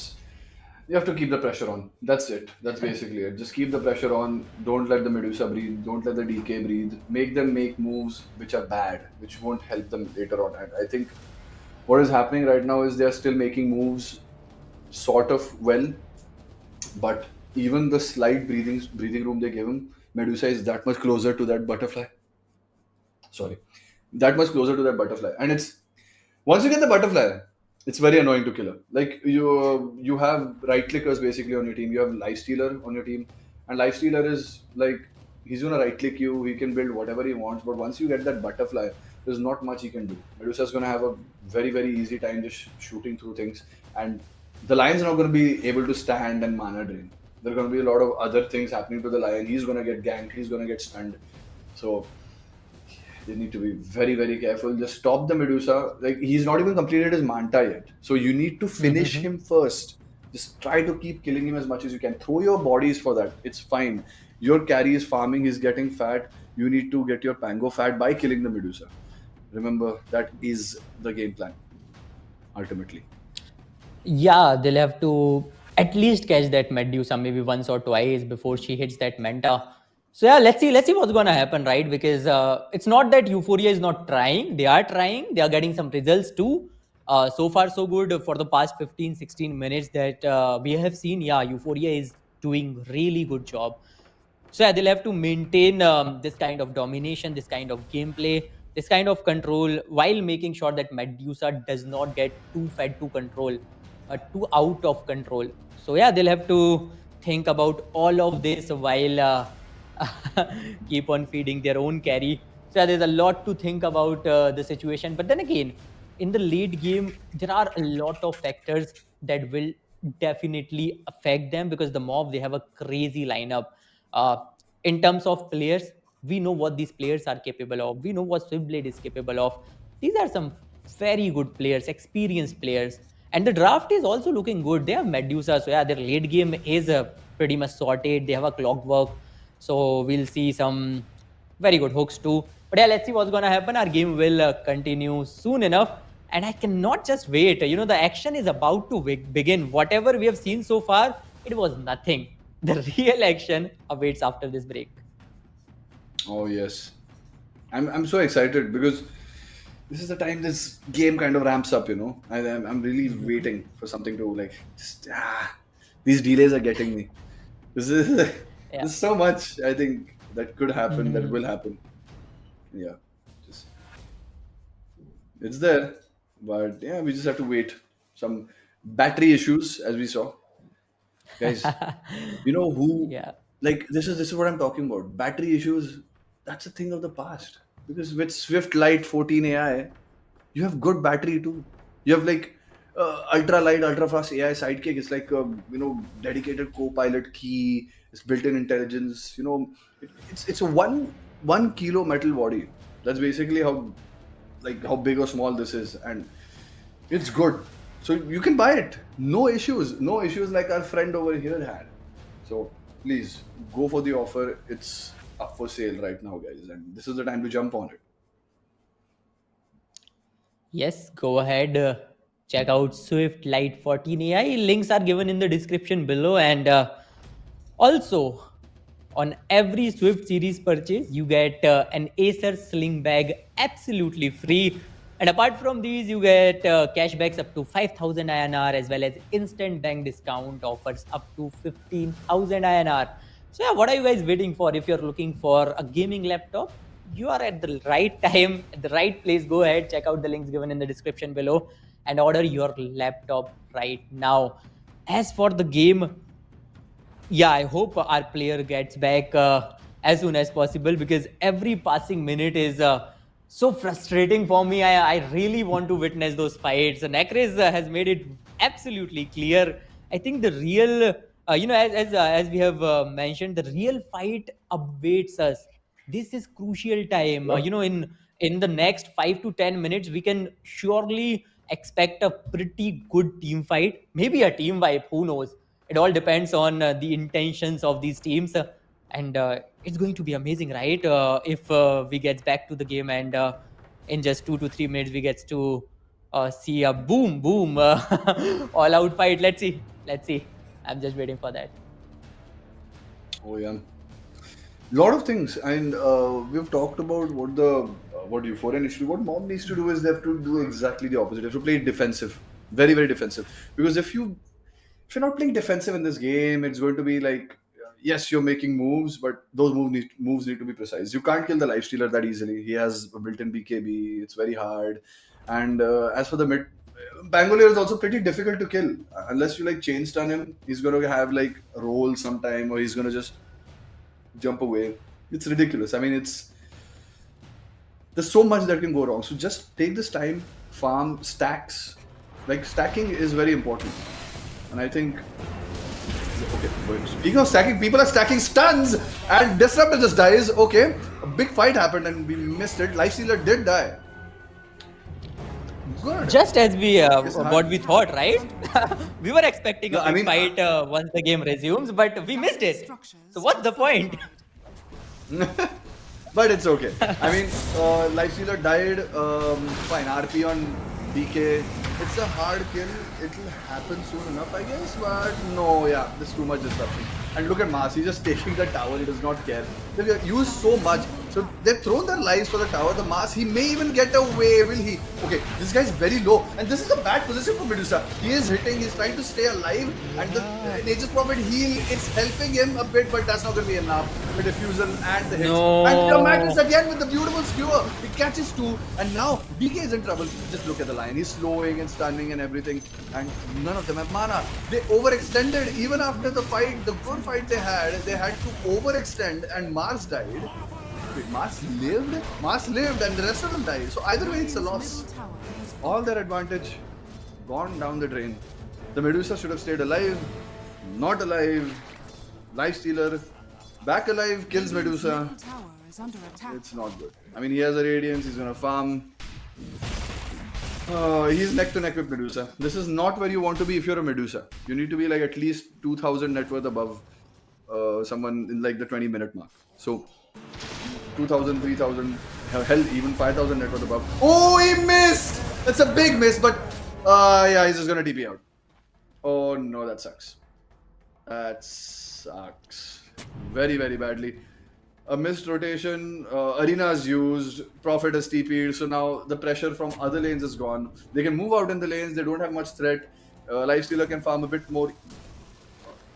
you have to keep the pressure on. That's it. That's basically it. Just keep the pressure on. Don't let the Medusa breathe. Don't let the DK breathe. Make them make moves which are bad, which won't help them later on. And I think what is happening right now is they're still making moves sort of well, but even the slight breathing room they give him, Medusa is that much closer to that butterfly. Sorry, that much closer to that butterfly, and it's once you get the butterfly, it's very annoying to kill her. Like you have right clickers basically on your team. You have life stealer on your team, and life stealer is like he's gonna right click you. He can build whatever he wants. But once you get that butterfly, there's not much he can do. Medusa's going to have a very, very easy time just shooting through things. And the Lion's not going to be able to stand and mana drain. There are going to be a lot of other things happening to the Lion. He's going to get ganked, he's going to get stunned. So they need to be very, very careful. Just stop the Medusa. Like, he's not even completed his Manta yet. So you need to finish him first. Just try to keep killing him as much as you can. Throw your bodies for that. It's fine. Your carry is farming, he's getting fat. You need to get your Pango fat by killing the Medusa. Remember, that is the game plan, ultimately. Yeah, they'll have to at least catch that Medusa maybe once or twice before she hits that Manta. So yeah, let's see what's gonna happen, right? Because it's not that Euphoria is not trying. They are trying. They are getting some results too. So far, so good for the past 15, 16 minutes that we have seen. Yeah, Euphoria is doing really good job. So yeah, they'll have to maintain this kind of domination, this kind of gameplay, this kind of control while making sure that Medusa does not get too fed to control, too out of control. So yeah, they'll have to think about all of this while keep on feeding their own carry. So yeah, there's a lot to think about the situation. But then again, in the late game, there are a lot of factors that will definitely affect them because the mob they have a crazy lineup. Uh, in terms of players, we know what these players are capable of. We know what Swiftblade is capable of. These are some very good players, experienced players. And the draft is also looking good. They have Medusa. So, yeah, their late game is pretty much sorted. They have a clockwork. So, we'll see some very good hooks too. But yeah, let's see what's going to happen. Our game will continue soon enough. And I cannot just wait. You know, the action is about to begin. Whatever we have seen so far, it was nothing. The real action awaits after this break. Oh, yes. I'm so excited because this is the time this game kind of ramps up, I'm really waiting for something to like just these delays are getting me. This is Yeah. there's so much I think that could happen, that Mhm. will happen. Yeah. Just it's there. But yeah, we just have to wait. Some battery issues as we saw. Guys, who Yeah. like this is what I'm talking about. Battery issues, that's a thing of the past. Because with Swift Lite 14 AI, you have good battery too. You have like ultra light, ultra fast AI sidekick. It's like dedicated co-pilot key. It's built-in intelligence. It's a one kilo metal body. That's basically how big or small this is, and it's good. So you can buy it. No issues. No issues like our friend over here had. So please go for the offer. It's up for sale right now, guys, and this is the time to jump on it. Yes, go ahead. Check out Swift Lite 14 AI. Links are given in the description below. And also, on every Swift series purchase, you get an Acer Sling Bag absolutely free. And apart from these, you get cashbacks up to 5,000 INR as well as instant bank discount offers up to 15,000 INR. So, yeah, what are you guys waiting for? If you're looking for a gaming laptop, you are at the right time, at the right place. Go ahead, check out the links given in the description below and order your laptop right now. As for the game, yeah, I hope our player gets back as soon as possible because every passing minute is so frustrating for me. I really want to witness those fights. Necres has made it absolutely clear. I think the real, as we have mentioned, the real fight awaits us. This is crucial time. Yep. In the next 5 to 10 minutes, we can surely expect a pretty good team fight. Maybe a team wipe. Who knows? It all depends on the intentions of these teams, and it's going to be amazing, right? If we get back to the game and in just 2 to 3 minutes we get to see a boom, boom, all out fight. Let's see. I'm just waiting for that. Oh yeah, lot of things, and we've talked about what Euphoria needs to do. What Mob needs to do is they have to do exactly the opposite. They have to play defensive, very very defensive. Because if you're not playing defensive in this game, it's going to be like yes, you're making moves, but those moves need to be precise. You can't kill the lifestealer that easily. He has a built-in BKB. It's very hard. And as for the mid, Bangalore is also pretty difficult to kill unless you like chain stun him. He's gonna have like a roll sometime, or he's gonna just jump away. It's ridiculous. I mean, there's so much that can go wrong. So just take this time, farm, stacks. Like stacking is very important. And I think, okay, speaking of stacking, people are stacking stuns and Disruptor just dies. Okay, a big fight happened and we missed it. Lifestealer did die. Good. Just as we It's what hard. we thought, right? We were expecting a No, I big mean, fight once the game resumes, but we missed it. So what's the point? But it's okay. I mean, Lifestealer died. Fine. RP on DK. It's a hard kill. It'll happen soon enough, I guess. But no, yeah, there's too much disruption. And look at Mars. He's just taking the tower. He does not care. They've used so much. So they've thrown their lives for the tower. The Mars. He may even get away. Will he? Okay, this guy's very low. And this is a bad position for Medusa. He is hitting. He's trying to stay alive. And the Nature's Prophet heal. It's helping him a bit, but that's not going to be enough. The diffusion and the hits. No. And the Magnus again with the beautiful skewer. He catches two. And now DK is in trouble. Just look at the line. He's slowing and stunning and everything. And none of them have mana. They overextended even after the fight, the good fight they had to overextend and Mars died. Wait, Mars lived? Mars lived and the rest of them died. So either way it's a loss. All their advantage gone down the drain. The Medusa should have stayed alive. Not alive. Lifestealer back alive, kills Medusa. It's not good. I mean, he has a Radiance, he's gonna farm. He's neck to neck with Medusa. This is not where you want to be if you're a Medusa. You need to be like at least 2,000 net worth above someone in like the 20-minute mark. So 2,000, 3,000, hell, even 5,000 net worth above. Oh, he missed! That's a big miss, but yeah, he's just gonna TP out. Oh no, that sucks. That sucks. Very, very badly. A missed rotation, Arena is used, Prophet has TP'd, so now the pressure from other lanes is gone. They can move out in the lanes, they don't have much threat. Lifestealer can farm a bit more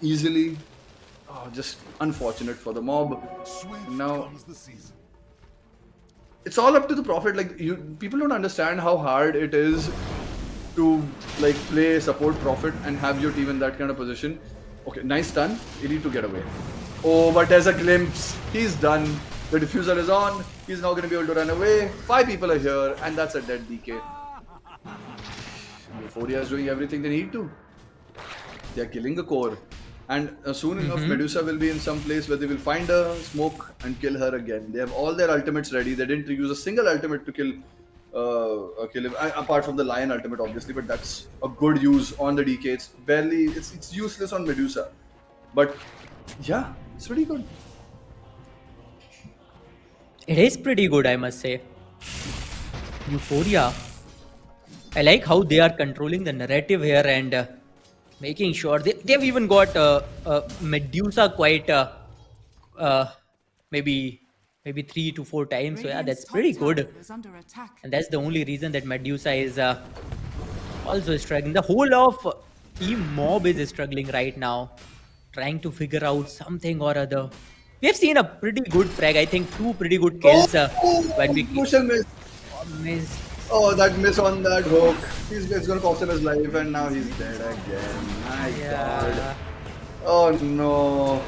easily. Oh, just unfortunate for the mob. Now, it's all up to the Prophet. Like, people don't understand how hard it is to like play support Prophet and have your team in that kind of position. Okay, nice stun. You need to get away. Oh, but there's a glimpse. He's done. The diffuser is on. He's now going to be able to run away. 5 people are here, and that's a dead DK. Euphoria is doing everything they need to. They are killing the core. And soon enough, Medusa will be in some place where they will find a smoke and kill her again. They have all their ultimates ready. They didn't use a single ultimate to kill him, apart from the Lion ultimate, obviously, but that's a good use on the DK. It's barely, it's useless on Medusa. But yeah, it's pretty good. It is pretty good, I must say. Euphoria. I like how they are controlling the narrative here and making sure they've even got Medusa quite maybe 3 to 4 times. So yeah, that's pretty good. And that's the only reason that Medusa is also struggling. The whole of team mob is struggling right now, trying to figure out something or other. We have seen a pretty good frag. I think 2 pretty good kills when we Crucial miss. missed. Oh, that miss on that hook. It's going to cost him his life, and now he's dead again. My God. Oh no.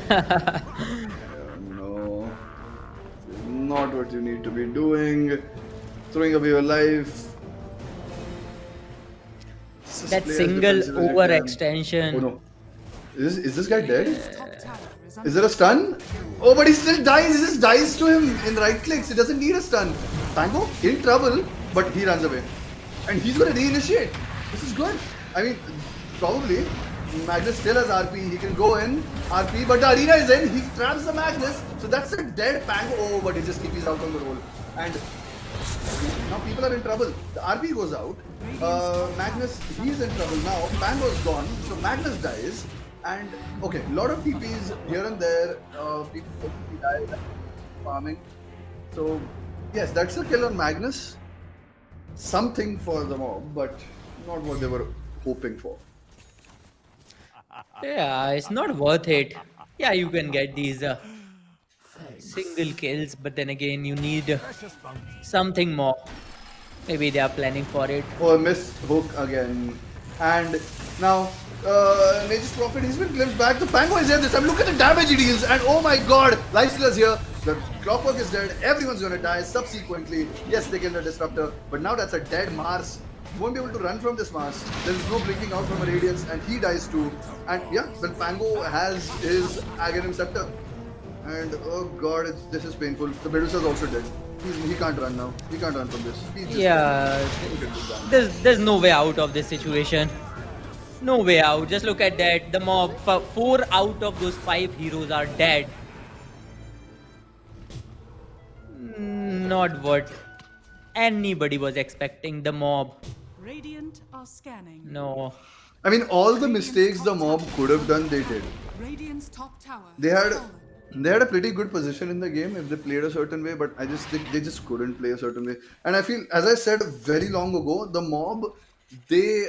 Oh, no. This is not what you need to be doing. Throwing away your life. Just That play as single defensive as you can. overextension. Oh no. Is this guy dead? Is there a stun? Oh, but he still dies. He just dies to him in right clicks. He doesn't need a stun. Tango in trouble, but he runs away. And he's going to reinitiate. This is good. I mean, probably Magnus still has RP. He can go in RP, but the arena is in. He traps the Magnus. So that's a dead Pango. Oh, but he just keeps out on the roll. And now people are in trouble. The RP goes out. Magnus, he's in trouble now. Pango's gone. So Magnus dies. And okay, a lot of TPs here and there. People die farming. So yes, that's a kill on Magnus. Something for the mob, but not what they were hoping for. Yeah, it's not worth it. Yeah, you can get these single kills, but then again, you need something more. Maybe they are planning for it. Oh, missed hook again. And now Nature's Prophet, he's been glimpsed back. The Pango is here this time. Look at the damage he deals. And oh my god, Lifestealer's here. The Clockwork is dead. Everyone's gonna die subsequently. Yes, they kill the Disruptor. But now that's a dead Mars. You won't be able to run from this Mars. There is no blinking out from a Radiance. And he dies too. And yeah, then Pango has his Aghanim Scepter. And oh god, this is painful. The Medusa's also dead. He can't run now. He can't run from this. He's just there's no way out of this situation. No way out. Just look at that. The mob, 4 out of those 5 heroes are dead. Not what anybody was expecting. The mob. Radiant are scanning. No. I mean, all the mistakes the mob could have done, they did. Radiant's top tower. They had a pretty good position in the game if they played a certain way, but I just think they just couldn't play a certain way. And I feel, as I said very long ago, the mob, they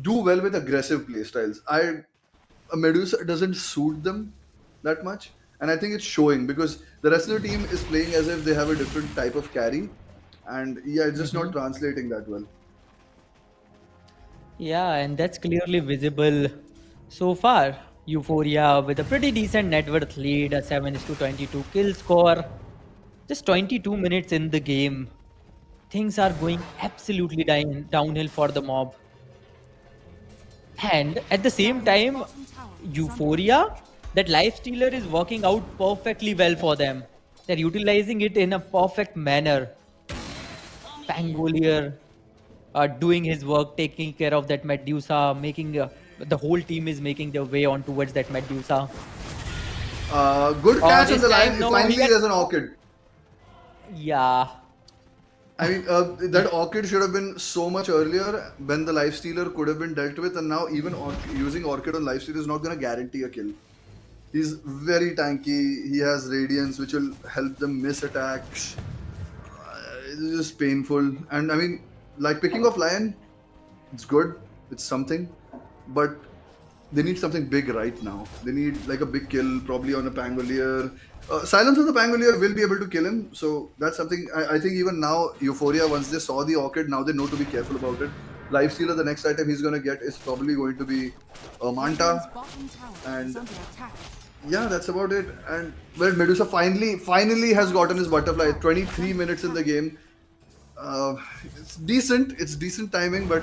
do well with aggressive playstyles. A Medusa doesn't suit them that much, and I think it's showing because the rest of the team is playing as if they have a different type of carry, and yeah, it's just not translating that well. Yeah, and that's clearly visible so far. Euphoria with a pretty decent net worth lead, a 7-22 kill score. Just 22 minutes in the game. Things are going absolutely downhill for the mob. And at the same time, Euphoria, that Lifestealer is working out perfectly well for them. They're utilizing it in a perfect manner. Pangolier doing his work, taking care of that Medusa, making the whole team is making their way on towards that Medusa. Good catch on this the line. time, no, Finally, he had- there's an Orchid. Yeah. I mean, that Orchid should have been so much earlier when the Lifestealer could have been dealt with, and now even using Orchid on Lifestealer is not going to guarantee a kill. He's very tanky. He has Radiance, which will help them miss attacks. It's just painful. And I mean, like picking off Lion, it's good. It's something. But they need something big right now. They need like a big kill, probably on a Pangolier. Silence on the Pangolier will be able to kill him. So that's something I think even now, Euphoria, once they saw the Orchid, now they know to be careful about it. Lifestealer, the next item he's going to get is probably going to be Manta. And yeah, that's about it. And well, Medusa finally has gotten his butterfly. 23 minutes in the game. It's decent. It's decent timing, but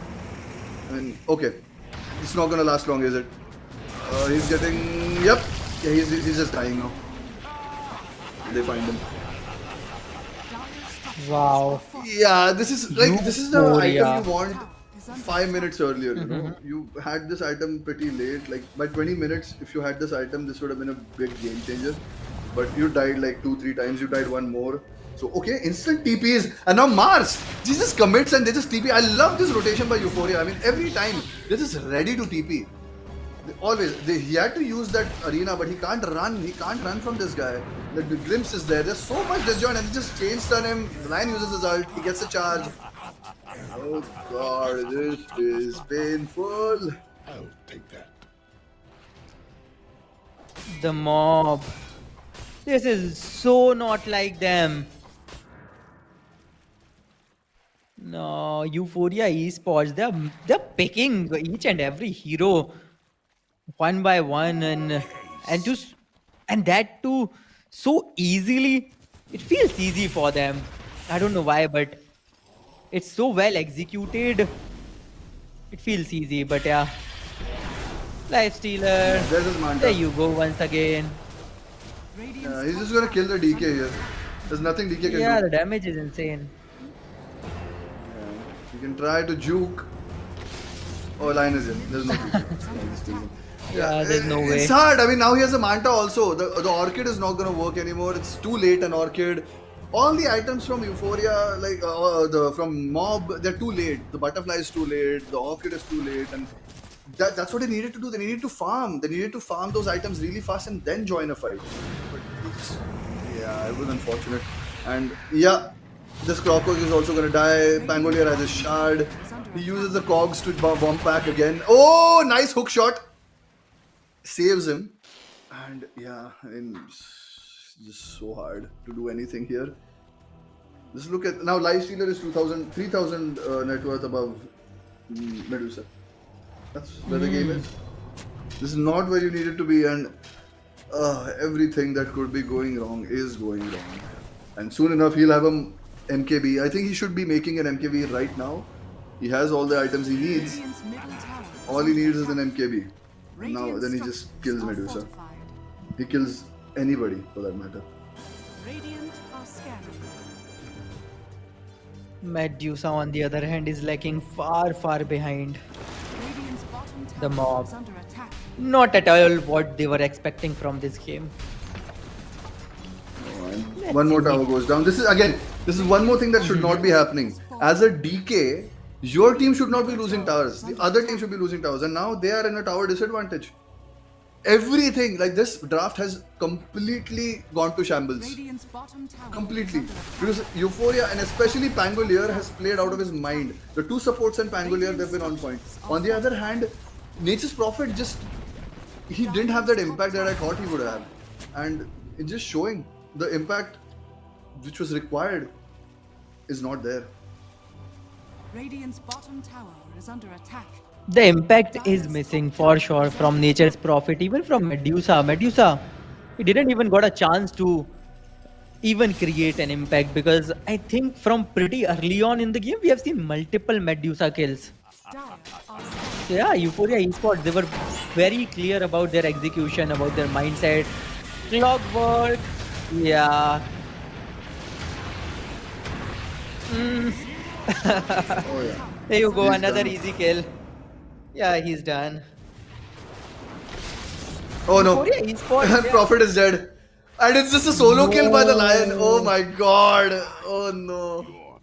I mean, okay. It's not gonna last long, is it? He's getting... Yep. Yeah, he's just dying now. They find him. Wow. Yeah, this is the Euphoria. item you want 5 minutes earlier, you know. You had this item pretty late. Like, by 20 minutes, if you had this item, this would have been a big game changer. But you died like 2-3 times. You died one more. So, okay, instant TPs. And now Mars. Jesus commits and they just TP. I love this rotation by Euphoria. I mean, every time, they're just ready to TP. He had to use that arena, but he can't run. He can't run from this guy. The glimpse is there. There's so much disjoint, and he just chain stun him. The Lion uses his ult. He gets a charge. Oh god, this is painful. I'll take that. The mob. This is so not like them. No, Euphoria Esports, they're picking each and every hero one by one and that too so easily. It feels easy for them. I don't know why, but it's so well executed. It feels easy, but yeah. Lifestealer. There's his Manta. There you go once again. He's just gonna kill the DK here. There's nothing DK can Yeah, do. the damage is insane. You can try to juke. Oh, Lion is in. There's no juke. Yeah, there's no way. It's hard. I mean, now he has a Manta also. The Orchid is not going to work anymore. It's too late, an Orchid. All the items from Euphoria, like from Mob, they're too late. The Butterfly is too late. The Orchid is too late. And that's what they needed to do. They needed to farm. They needed to farm those items really fast and then join a fight. But yeah, it was unfortunate. And yeah, this Clockwork is also going to die. Pangolier has his shard. He uses the cogs to bomb pack again. Oh, nice hook shot. Saves him. And yeah, I mean, it's just so hard to do anything here. Just look at now. Lifestealer is 3,000 net worth above Medusa. That's where the game is. This is not where you need it to be, and everything that could be going wrong is going wrong. And soon enough, he'll have a MKB. I think he should be making an MKB right now. He has all the items he needs. Radiant's middle tower All he needs is an MKB. Now, Radiant then he just structures kills are Medusa. fortified. He kills anybody for that matter. Radiant are scanning. Medusa, on the other hand, is lagging far, far behind. Radiant's bottom tower The mob. is under attack. Not at all what they were expecting from this game. And one more tower goes down. This is one more thing that should not be happening. As a DK, your team should not be losing towers. The other team should be losing towers, and now they are in a tower disadvantage. Everything like this draft has completely gone to shambles. Radiant's bottom tower Completely. is under attack. Because Euphoria and especially Pangolier has played out of his mind. The two supports and Pangolier, they've been on point. On the other hand, Nature's Prophet he didn't have that impact that I thought he would have. And it's just showing the impact which was required is not there. Radiant's bottom tower is under attack. The impact is missing for sure from Nature's Prophet, even from Medusa. Medusa, he didn't even got a chance to even create an impact, because I think from pretty early on in the game, we have seen multiple Medusa kills. Dire are scanning. So yeah, Euphoria Esports, they were very clear about their execution, about their mindset. Clockwork, yeah. Oh yeah. There you go, He's another done. easy kill. Yeah, he's done. Oh no. Euphoria Esports, And yeah. Prophet is dead. And it's just a solo kill by the Lion. Oh my god. Oh no.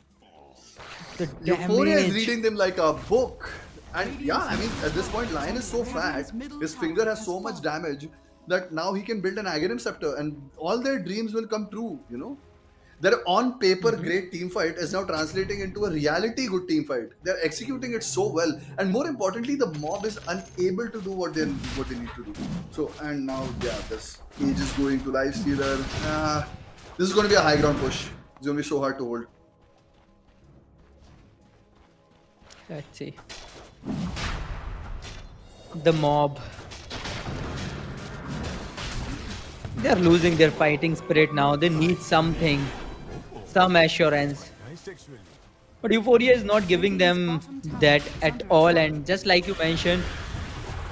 The Euphoria is damage. reading them like a book. And yeah, I mean, at this point, Lion is so fat, his finger has so much damage that now he can build an Aghanim Scepter and all their dreams will come true, you know? Their on paper great team fight is now translating into a reality good team fight. They're executing it so well. And more importantly, the mob is unable to do what they need to do. So, and now, yeah, this Age is going to Lifestealer. This is going to be a high ground push. It's going to be so hard to hold. Let's see. The mob. They are losing their fighting spirit now. They need something. Some assurance. But Euphoria is not giving them that at all. And just like you mentioned,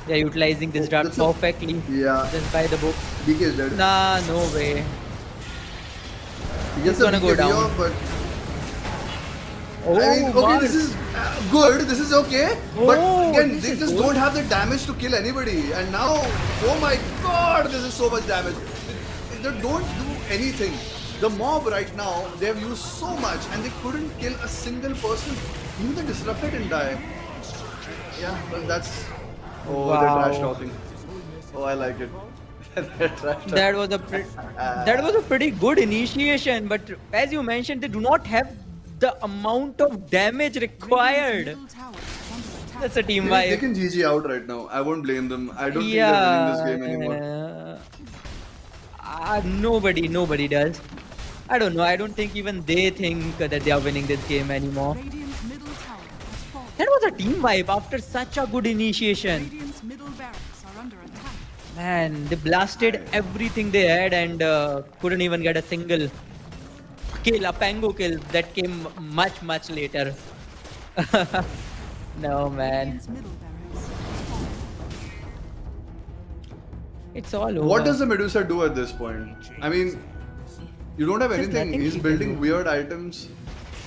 they are utilizing this draft that's a- perfectly. Yeah. Just by the book. DK is dead. Nah, no way. He gets It's a gonna go BKB down. off, but Oh, I mean, okay, Mars. this is good. This is okay. But Oh, again, this they is just good. don't have the damage to kill anybody. And now, oh my god, this is so much damage. They don't do anything. The mob right now, they have used so much and they couldn't kill a single person. Even the Disruptor didn't die. Yeah, well, that's... Oh, they're Wow. trash talking. Oh, I like it. They're trash talking. That was a pretty good initiation, but as you mentioned, they do not have the amount of damage required. Radiant's middle tower is under attack. That's a team They vibe. can GG out right now. I won't blame them. I don't think they're winning this game anymore. Nobody does. I don't know. I don't think even they think that they are winning this game anymore. Radiant's middle tower has fallen. That was a team vibe after such a good initiation. Radiant's middle barracks are under attack. Man, they blasted everything they had and couldn't even get a single kill, a Pango kill that came much later. No, man. Radiant's middle barracks has fallen. It's all over. What does the Medusa do at this point? I mean, you don't have There's anything. nothing He's she can building do. weird items.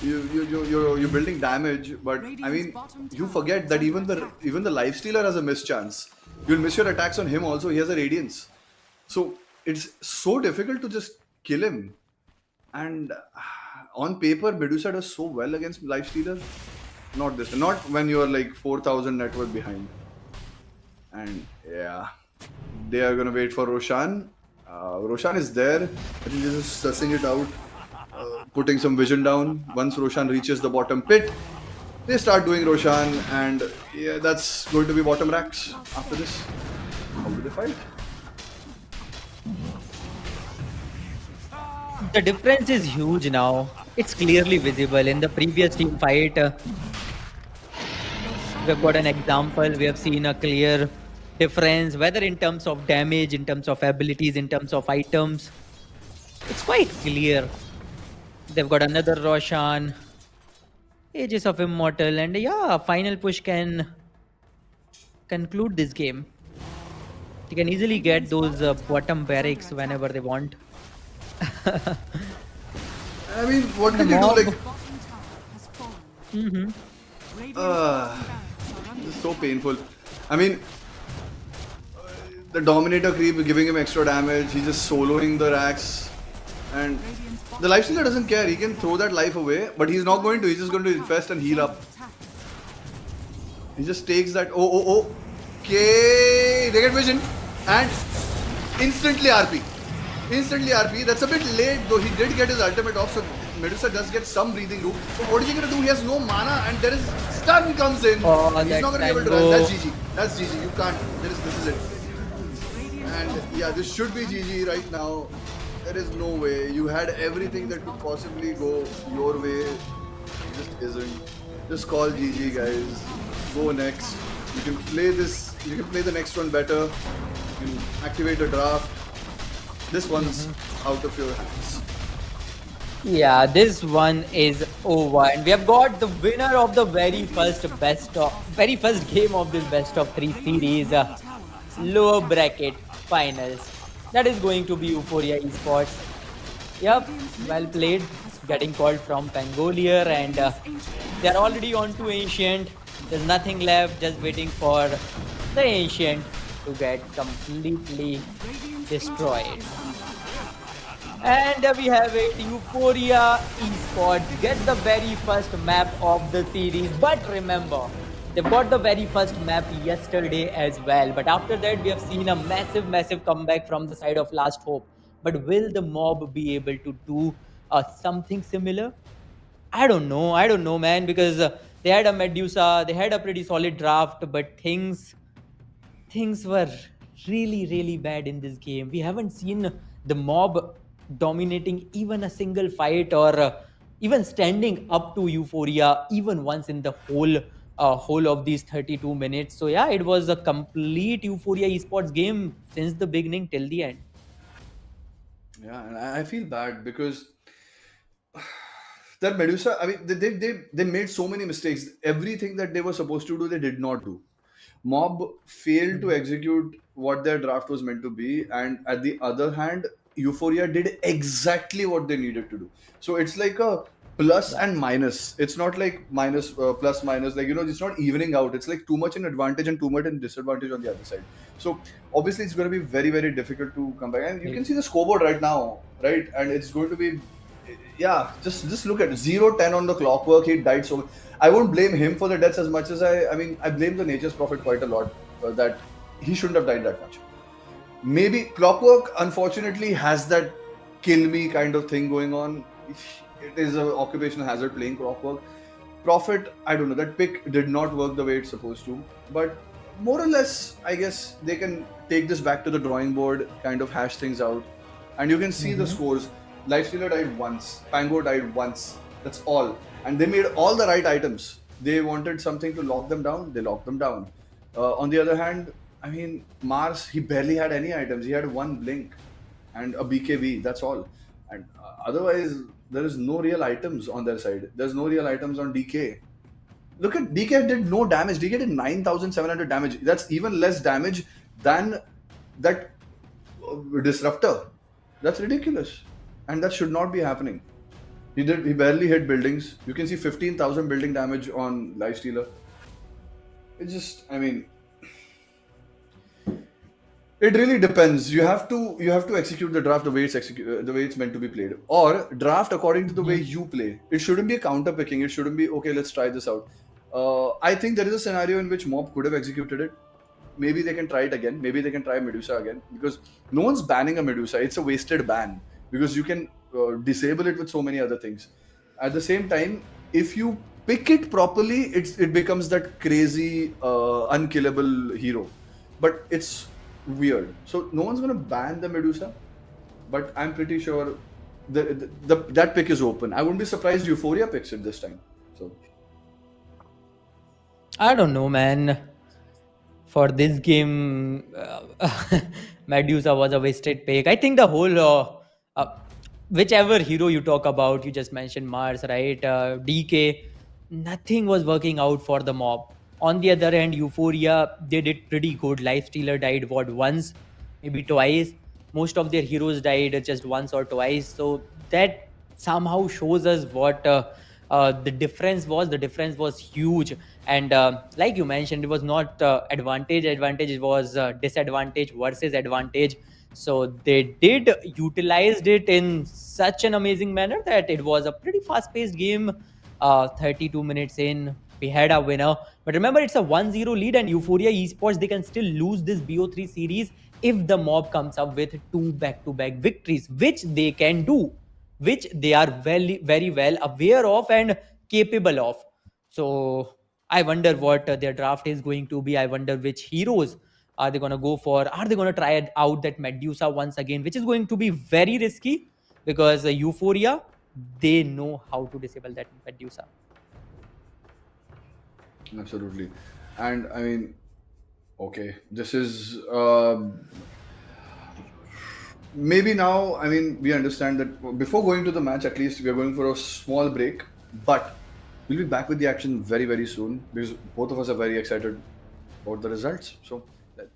You're building damage, but I mean, you forget that even the Lifestealer has a miss chance. You'll miss your attacks on him also. He has a Radiance, so it's so difficult to just kill him. And on paper, Medusa does so well against Lifestealer. Not when you're like 4,000 net worth behind. And yeah, they are gonna wait for Roshan. Roshan is there. I think they're just sussing it out, putting some vision down. Once Roshan reaches the bottom pit, they start doing Roshan, and yeah, that's going to be bottom racks after this. How do they fight? The difference is huge now. It's clearly visible. In the previous team fight, We've got an example. We have seen a clear difference, whether in terms of damage, in terms of abilities, in terms of items. It's quite clear. They've got another Roshan, Ages of Immortal, and yeah, final push can conclude this game. They can easily get those bottom barracks whenever they want. I mean, what The can you do? mob. Like, Bottom tower has fallen. Mhm. Radiant's uh, bottom barracks are under it's so painful. I mean, the Dominator creep giving him extra damage. He's just soloing the racks, and the Lifestealer doesn't care. He can throw that life away, but he's not going to. He's just going to infest and heal up. attack. He just takes that. Oh. Okay, they get vision and instantly RP. Instantly RP. That's a bit late though. He did get his ultimate off, so Medusa does get some breathing room. But what is he gonna do? He has no mana, and there is stun comes in. Oh, He's that not gonna be able to tango. run. That's GG. That's GG. You can't. This is it. And yeah, this should be GG right now. There is no way. You had everything that could possibly go your way. It just isn't. Just call GG, guys. Go next. You can play this. You can play the next one better. You can activate a draft. This one's out of your hands. Yeah, this one is over, and we have got the winner of the very first game of this best of 3 series, lower bracket finals. That is going to be Euphoria Esports. Yep, well played. Getting called from Pangolier, and they are already on to Ancient. There's nothing left, just waiting for the Ancient to get completely destroyed. And we have it, Euphoria Esports get the very first map of the series. But remember, they've got the very first map yesterday as well. But after that, we have seen a massive comeback from the side of Last Hope. But will the mob be able to do something similar? I don't know, man, because they had a Medusa, they had a pretty solid draft, but things were really bad in this game. We haven't seen the mob dominating even a single fight, or even standing up to Euphoria even once in the whole of these 32 minutes. So yeah, it was a complete Euphoria Esports game since the beginning till the end. Yeah, and I feel bad because that Medusa, I mean, they made so many mistakes. Everything that they were supposed to do, they did not do. Mob failed to execute what their draft was meant to be, and at the other hand, Euphoria did exactly what they needed to do. So it's like a plus and minus. It's not like minus plus minus. Like, it's not evening out. It's like too much in advantage and too much in disadvantage on the other side. So obviously it's going to be very difficult to come back. And you can see the scoreboard right now, right? And it's going to be, yeah, just look at 0-10 on the clockwork. He died so. I won't blame him for the deaths as much as I mean, I blame the Nature's Prophet quite a lot, that he shouldn't have died that much. Maybe Clockwork, unfortunately, has that kill me kind of thing going on. It is an occupational hazard playing Clockwork. Prophet, I don't know, that pick did not work the way it's supposed to. But more or less, I guess they can take this back to the drawing board, kind of hash things out. And you can see the scores. Lifestealer died once, Pango died once. That's all. And they made all the right items. They wanted something to lock them down, they locked them down. On the other hand, I mean, Mars, he barely had any items. He had one blink and a BKB, that's all. And otherwise, there is no real items on their side. There's no real items on DK. Look at DK did no damage. DK did 9,700 damage. That's even less damage than that Disruptor. That's ridiculous. And that should not be happening. He barely hit buildings. You can see 15,000 building damage on Lifestealer. It's just, I mean, it really depends. You have to execute the draft the way it's meant to be played, or draft according to the way you play. It shouldn't be a counter picking. It shouldn't be, okay, let's try this out. I think there is a scenario in which Mob could have executed it. Maybe they can try it again. Maybe they can try Medusa again, because no one's banning a Medusa. It's a wasted ban because you can disable it with so many other things. At the same time, if you pick it properly, it becomes that crazy unkillable hero. But it's weird. So no one's gonna ban the Medusa, but I'm pretty sure that pick is open. I wouldn't be surprised Euphoria picks it this time. So I don't know, man. For this game, Medusa was a wasted pick. I think the whole, whichever hero you talk about, you just mentioned Mars, right? DK, nothing was working out for the mob. On the other hand, Euphoria, they did pretty good. Lifestealer died, what, once, maybe twice. Most of their heroes died just once or twice. So that somehow shows us what the difference was. The difference was huge. And like you mentioned, it was not advantage, it was disadvantage versus advantage. So they did utilized it in such an amazing manner that it was a pretty fast paced game. 32 minutes in, we had a winner. But remember, it's a 1-0 lead, and Euphoria Esports, they can still lose this BO3 series if the mob comes up with 2 back-to-back victories, which they can do, which they are very well aware of and capable of. So I wonder what their draft is going to be. I wonder which heroes are they going to go for. Are they going to try it out that Medusa once again, which is going to be very risky, because Euphoria, they know how to disable that Medusa. Absolutely. And I mean, okay, this is maybe now, I mean, we understand that before going to the match, at least we are going for a small break, but we'll be back with the action very, very soon because both of us are very excited about the results. So, let-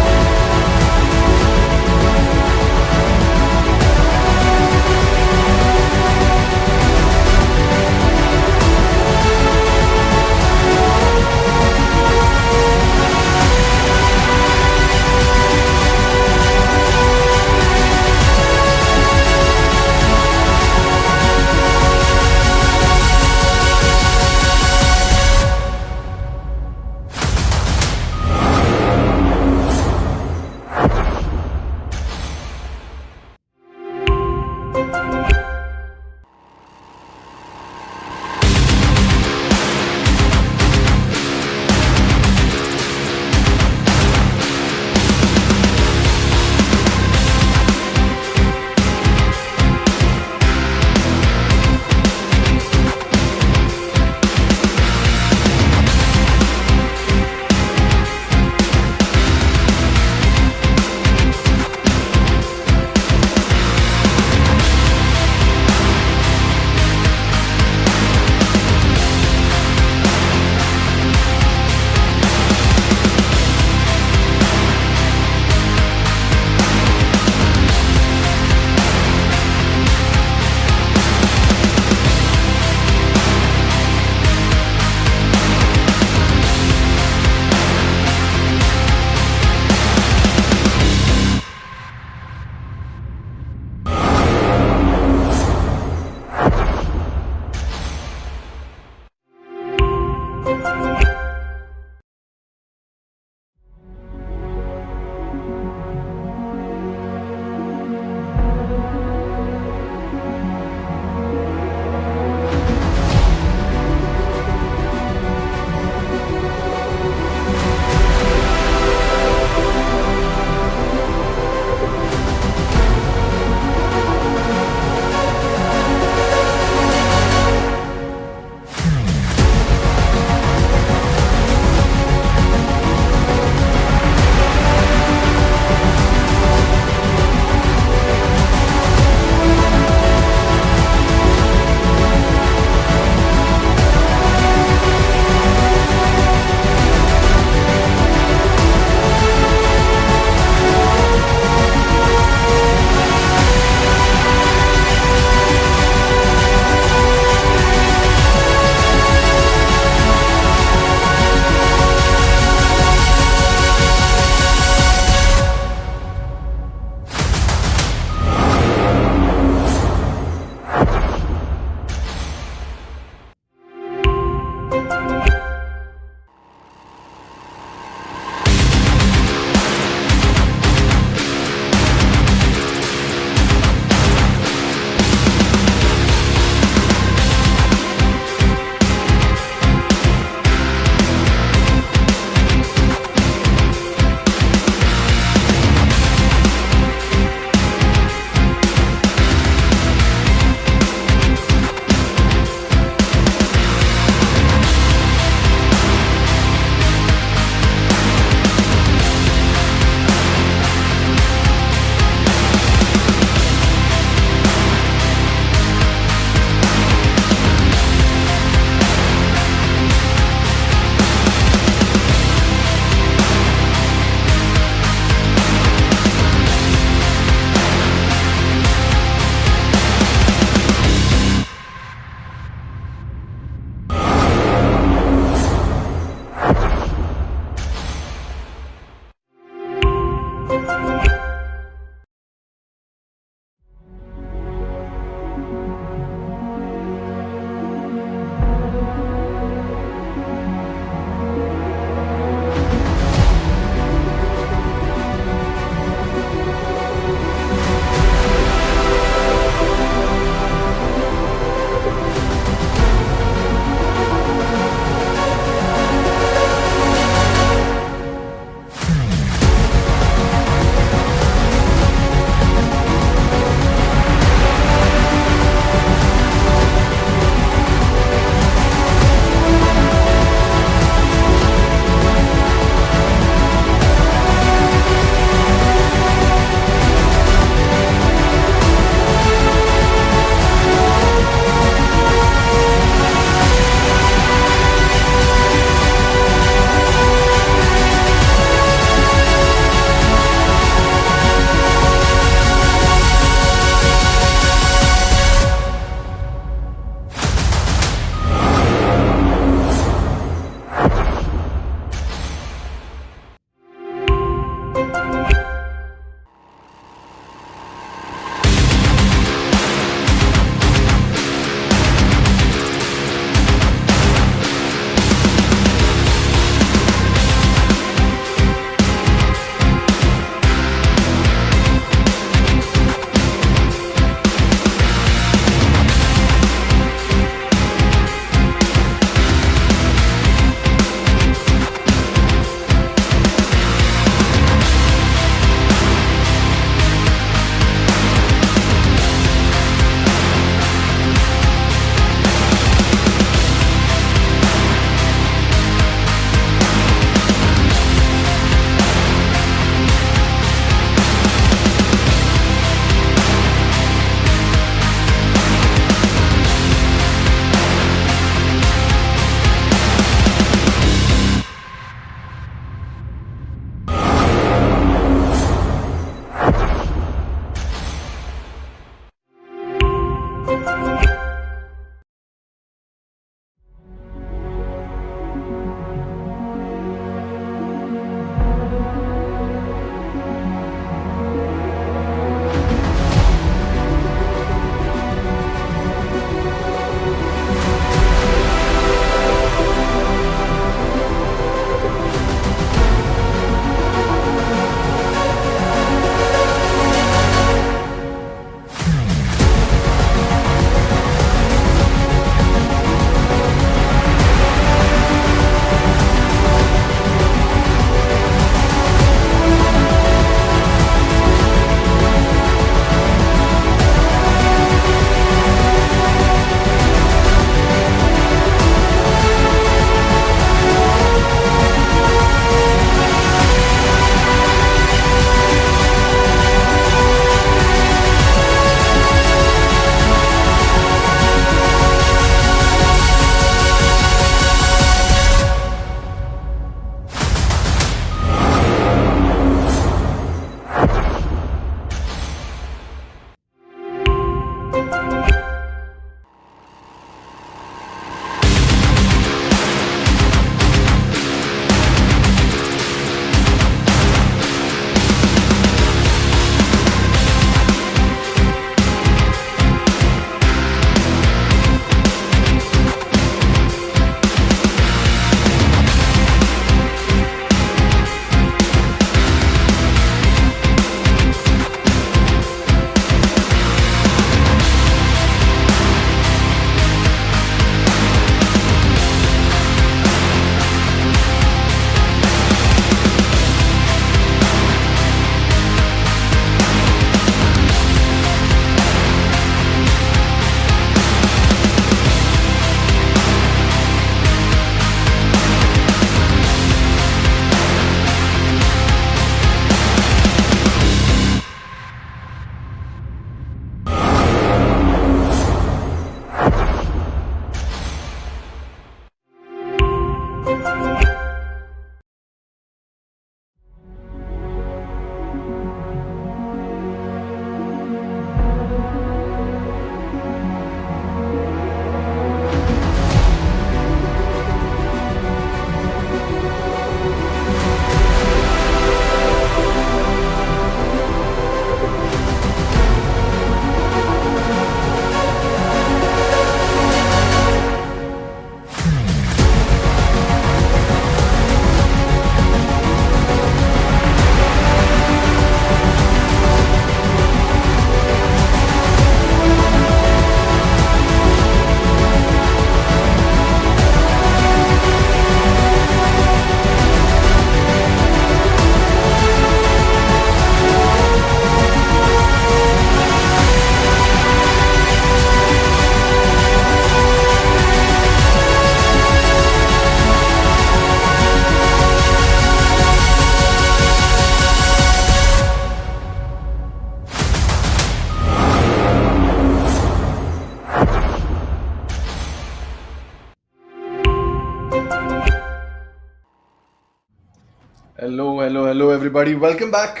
Hello, everybody. Welcome back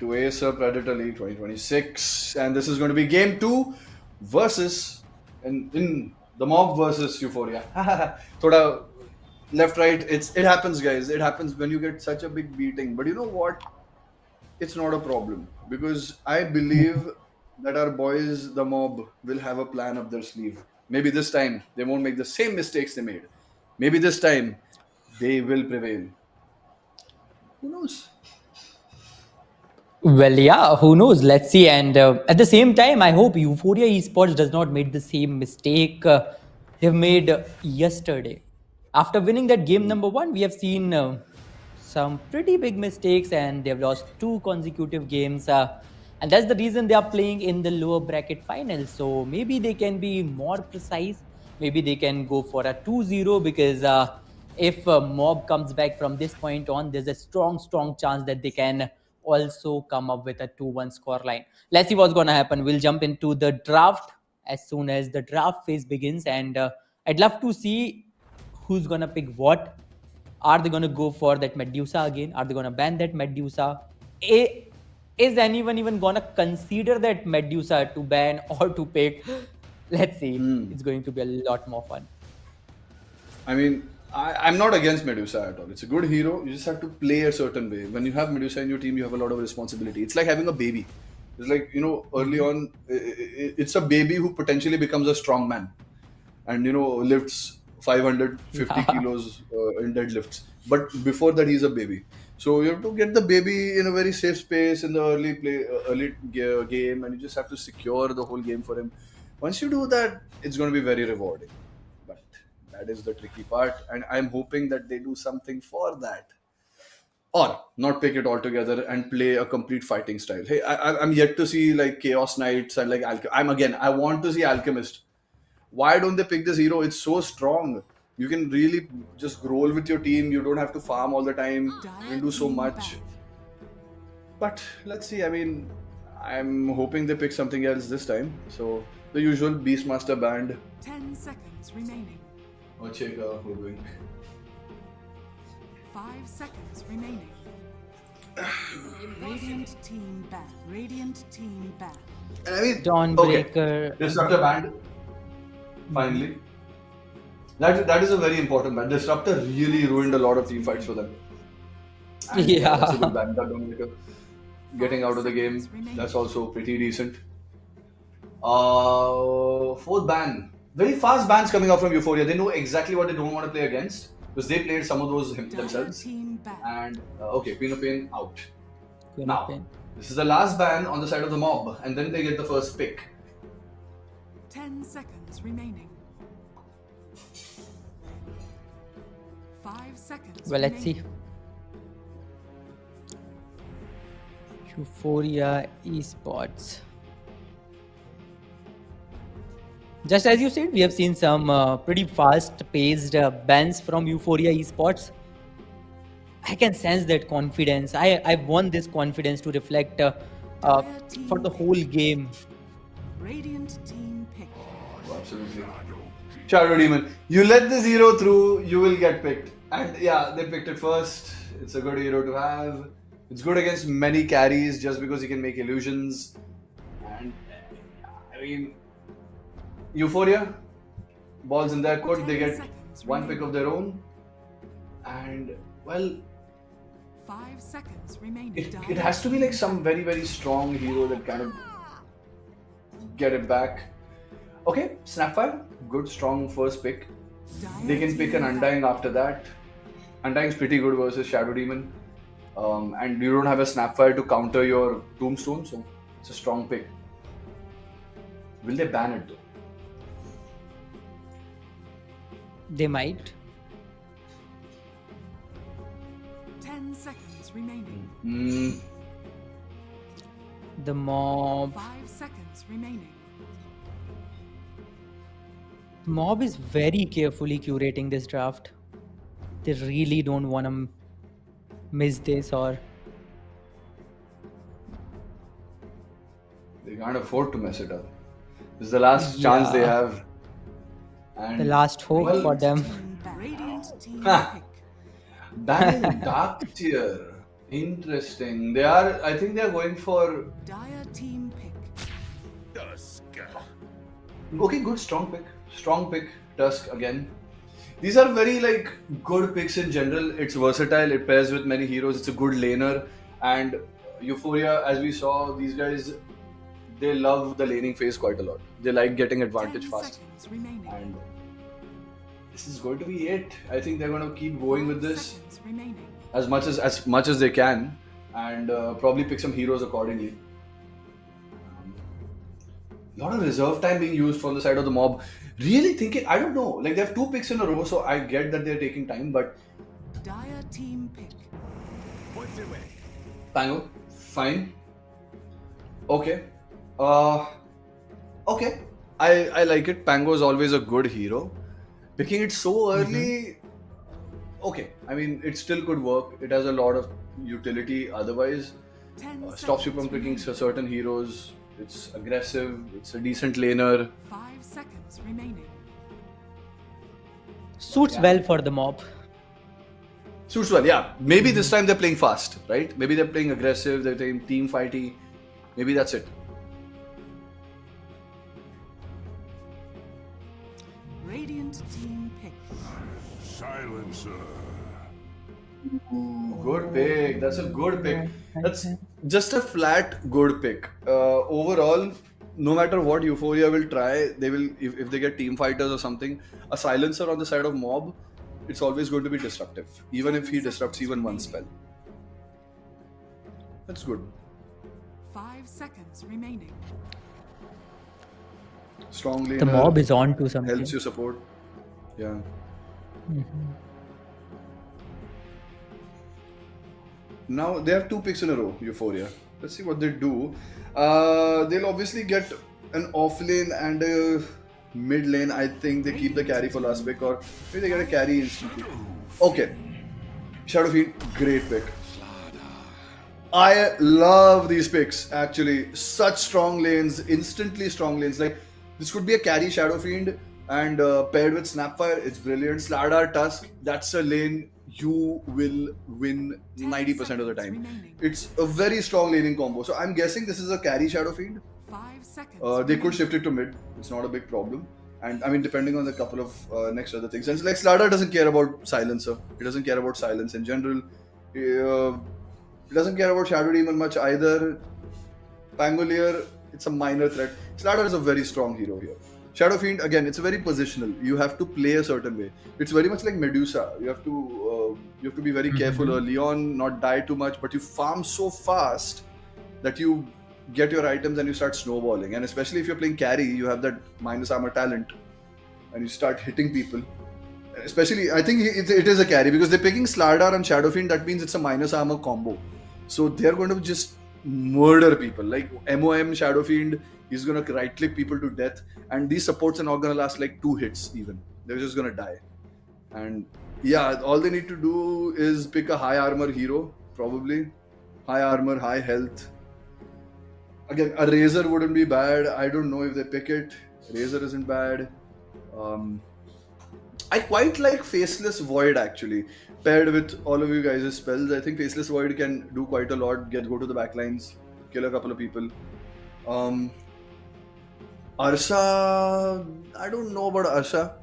to Acer Predator League 2026. And this is going to be game 2 versus in the mob versus Euphoria. Thoda left, right. It happens, guys. It happens when you get such a big beating. But you know what? It's not a problem because I believe that our boys, the mob, will have a plan up their sleeve. Maybe this time they won't make the same mistakes they made. Maybe this time they will prevail. Who knows? Well, yeah, who knows? Let's see. And at the same time, I hope Euphoria Esports does not make the same mistake they've made yesterday. After winning that game number 1, we have seen some pretty big mistakes, and they've lost 2 consecutive games. And that's the reason they are playing in the lower bracket finals. So maybe they can be more precise. Maybe they can go for a 2-0 because if Mob comes back from this point on, there's a strong chance that they can also come up with a 2-1 scoreline. Let's see what's going to happen. We'll jump into the draft as soon as the draft phase begins. And I'd love to see who's going to pick what. Are they going to go for that Medusa again? Are they going to ban that Medusa? Is anyone even going to consider that Medusa to ban or to pick? Let's see. It's going to be a lot more fun. I mean, I'm not against Medusa at all. It's a good hero. You just have to play a certain way. When you have Medusa in your team, you have a lot of responsibility. It's like having a baby. It's like, early on, it's a baby who potentially becomes a strong man and, lifts 550 kilos in deadlifts. But before that, he's a baby. So you have to get the baby in a very safe space in the game, and you just have to secure the whole game for him. Once you do that, it's going to be very rewarding. But that is the tricky part, and I'm hoping that they do something for that, or not pick it all together and play a complete fighting style. Hey, I'm yet to see like Chaos Knights and like I want to see Alchemist. Why don't they pick this hero? It's so strong. You can really just roll with your team. You don't have to farm all the time. You can do so much. But let's see. I mean, I'm hoping they pick something else this time. So the usual Beastmaster band. 10 seconds remaining. Ocheka Hoodwink. 5 seconds remaining. Radiant team back. Radiant team back. And I mean, Dawnbreaker. Disruptor band. Finally. That is a very important band. Disruptor really ruined a lot of team fights for them. And, Yeah. That's a good band. Dawnbreaker. Getting out of the game. That's also pretty decent. Fourth ban. Very fast bans coming out from Euphoria. They know exactly what they don't want to play against because they played some of those themselves. Team back. And Queen of Pain out. Queen Now, of Pain. this is the last ban on the side of the mob, and then they get the first pick. 10 seconds remaining. 5 seconds. Well, let's see. remaining. Euphoria Esports. Just as you said, we have seen some pretty fast-paced bans from Euphoria Esports. I can sense that confidence. I want this confidence to reflect for the whole game. Radiant team pick. Absolutely. Shadow Demon. You let this hero through, you will get picked. And yeah, they picked it first. It's a good hero to have. It's good against many carries just because he can make illusions. And I mean, Euphoria, balls in their court, they get one pick of their own. And well, 5 seconds remaining. it has to be like some very, very strong hero that kind of get it back. Okay, Snapfire, good strong first pick. They can pick an Undying after that. Undying's pretty good versus Shadow Demon. And you don't have a Snapfire to counter your Tombstone, so it's a strong pick. Will they ban it though? They might. 10 seconds remaining. The mob. 5 seconds remaining. Mob is very carefully curating this draft. They really don't want to miss this or. They can't afford to mess it up. This is the last chance they have. And The last hope for them. Team back. Radiant team Ha. pick. Banning Dark Tier. Interesting. I think they are going for. Dire team pick. Okay, good, strong pick. Strong pick, Tusk again. These are very like good picks in general. It's versatile, it pairs with many heroes, it's a good laner. And Euphoria, as we saw, these guys, they love the laning phase quite a lot. They like getting 10 advantage fast. seconds remaining. And this is going to be it. I think they're going to keep going with 5 this seconds remaining. as much as they can, and probably pick some heroes accordingly. A lot of reserve time being used from the side of the mob. Really thinking, I don't know, like they have 2 picks in a row, so I get that they're taking time, but Dire team pick. Pango, fine. Okay. Okay. I like it. Pango is always a good hero. Picking it so early, okay. I mean, it still could work. It has a lot of utility. Otherwise, 10 stops you from seconds picking remaining. certain heroes. It's aggressive. It's a decent laner. 5 seconds remaining. Suits well for the mob. Suits well, yeah. Maybe this time they're playing fast, right? Maybe they're playing aggressive. They're playing team fighty. Maybe that's it. Radiant team pick. Silencer. Good pick. That's a good pick. That's just a flat good pick. Overall, no matter what Euphoria will try, they will if they get team fighters or something, a silencer on the side of mob, it's always going to be disruptive. Even if he disrupts even one spell. That's good. 5 seconds remaining. Strong laner. The mob is on to something. Helps you support. Yeah. Now they have 2 picks in a row, Euphoria. Let's see what they do. They'll obviously get an off lane and a mid lane. I think they keep the carry for last pick, or maybe they get a carry instantly. Okay. Shadowfiend, great pick. I love these picks actually. Such strong lanes, instantly strong lanes. Like this could be a carry Shadowfiend and paired with Snapfire, it's brilliant. Slardar Tusk, that's a lane you will win 90% of the time. It's a very strong laning combo. So I'm guessing this is a carry Shadowfiend. 5 seconds. They could shift it to mid. It's not a big problem. And I mean, depending on the couple of next other things. And like Slardar doesn't care about silencer. He doesn't care about silence in general. He doesn't care about Shadow Demon much either. Pangolier, it's a minor threat. Slardar is a very strong hero here. Shadowfiend, again, it's very positional. You have to play a certain way. It's very much like Medusa. You have to be very careful early on, not die too much, but you farm so fast that you get your items and you start snowballing. And especially if you're playing carry, you have that minus armor talent and you start hitting people. Especially, I think it is a carry because they're picking Slardar and Shadowfiend. That means it's a minus armor combo. So they're going to just murder people. Like MOM Shadowfiend, he's going to right click people to death. And these supports are not going to last like 2 hits even. They're just going to die. And yeah, all they need to do is pick a high armor hero, probably. High armor, high health. Again, a Razor wouldn't be bad. I don't know if they pick it. Razor isn't bad. I quite like Faceless Void actually. Paired with all of you guys' spells, I think Faceless Void can do quite a lot. Go to the backlines, kill a couple of people. Ursa, I don't know about Ursa.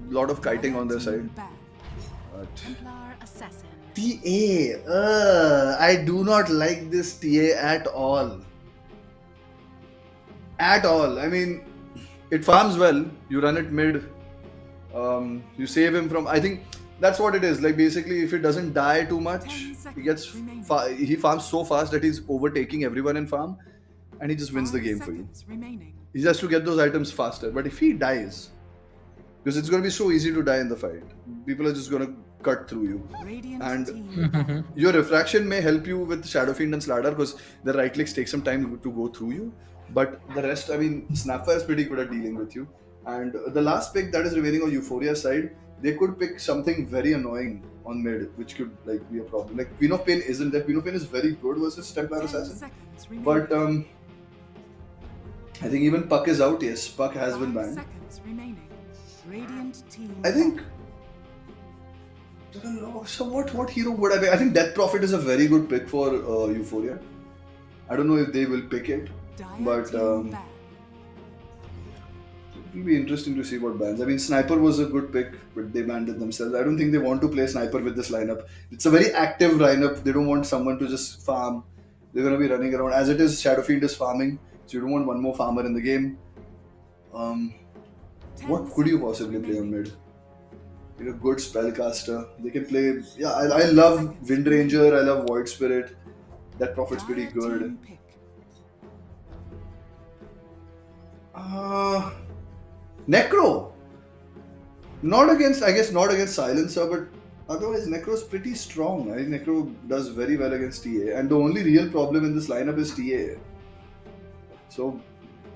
A lot of kiting on their side. But Templar Assassin. TA, I do not like this TA at all. At all. I mean, it farms well. You run it mid. You save him from. I think that's what it is. Like basically, if it doesn't die too much, he farms so fast that he's overtaking everyone in farm, and he just wins the game for you. He has to get those items faster. But if he dies, because it's going to be so easy to die in the fight, people are just going to cut through you. And your refraction may help you with Shadowfiend and Slardar because the right clicks take some time to go through you. But the rest, I mean, Snapfire is pretty good at dealing with you. And the last pick that is remaining on Euphoria's side, they could pick something very annoying on mid, which could like be a problem. Like Queen of Pain isn't there. Queen of Pain is very good versus Templar Assassin. But I think even Puck is out. Yes, Puck has been banned. I think So what hero would I pick? I think Death Prophet is a very good pick for Euphoria. I don't know if they will pick it, but Dire team ban. it will be interesting to see what bans. I mean, Sniper was a good pick, but they banned it themselves. I don't think they want to play Sniper with this lineup. It's a very active lineup. They don't want someone to just farm. They're going to be running around. As it is, Shadowfield is farming, so you don't want one more farmer in the game. 10 What could you seconds possibly play on remaining. mid? You're a good spellcaster. They can play. Yeah, I love Wind Ranger. I love Void Spirit. That Prophet's pretty Dire good. team pick. Necro. Not against, I guess, not against Silencer, but otherwise Necro's pretty strong. I think Necro does very well against TA, and the only real problem in this lineup is TA. So,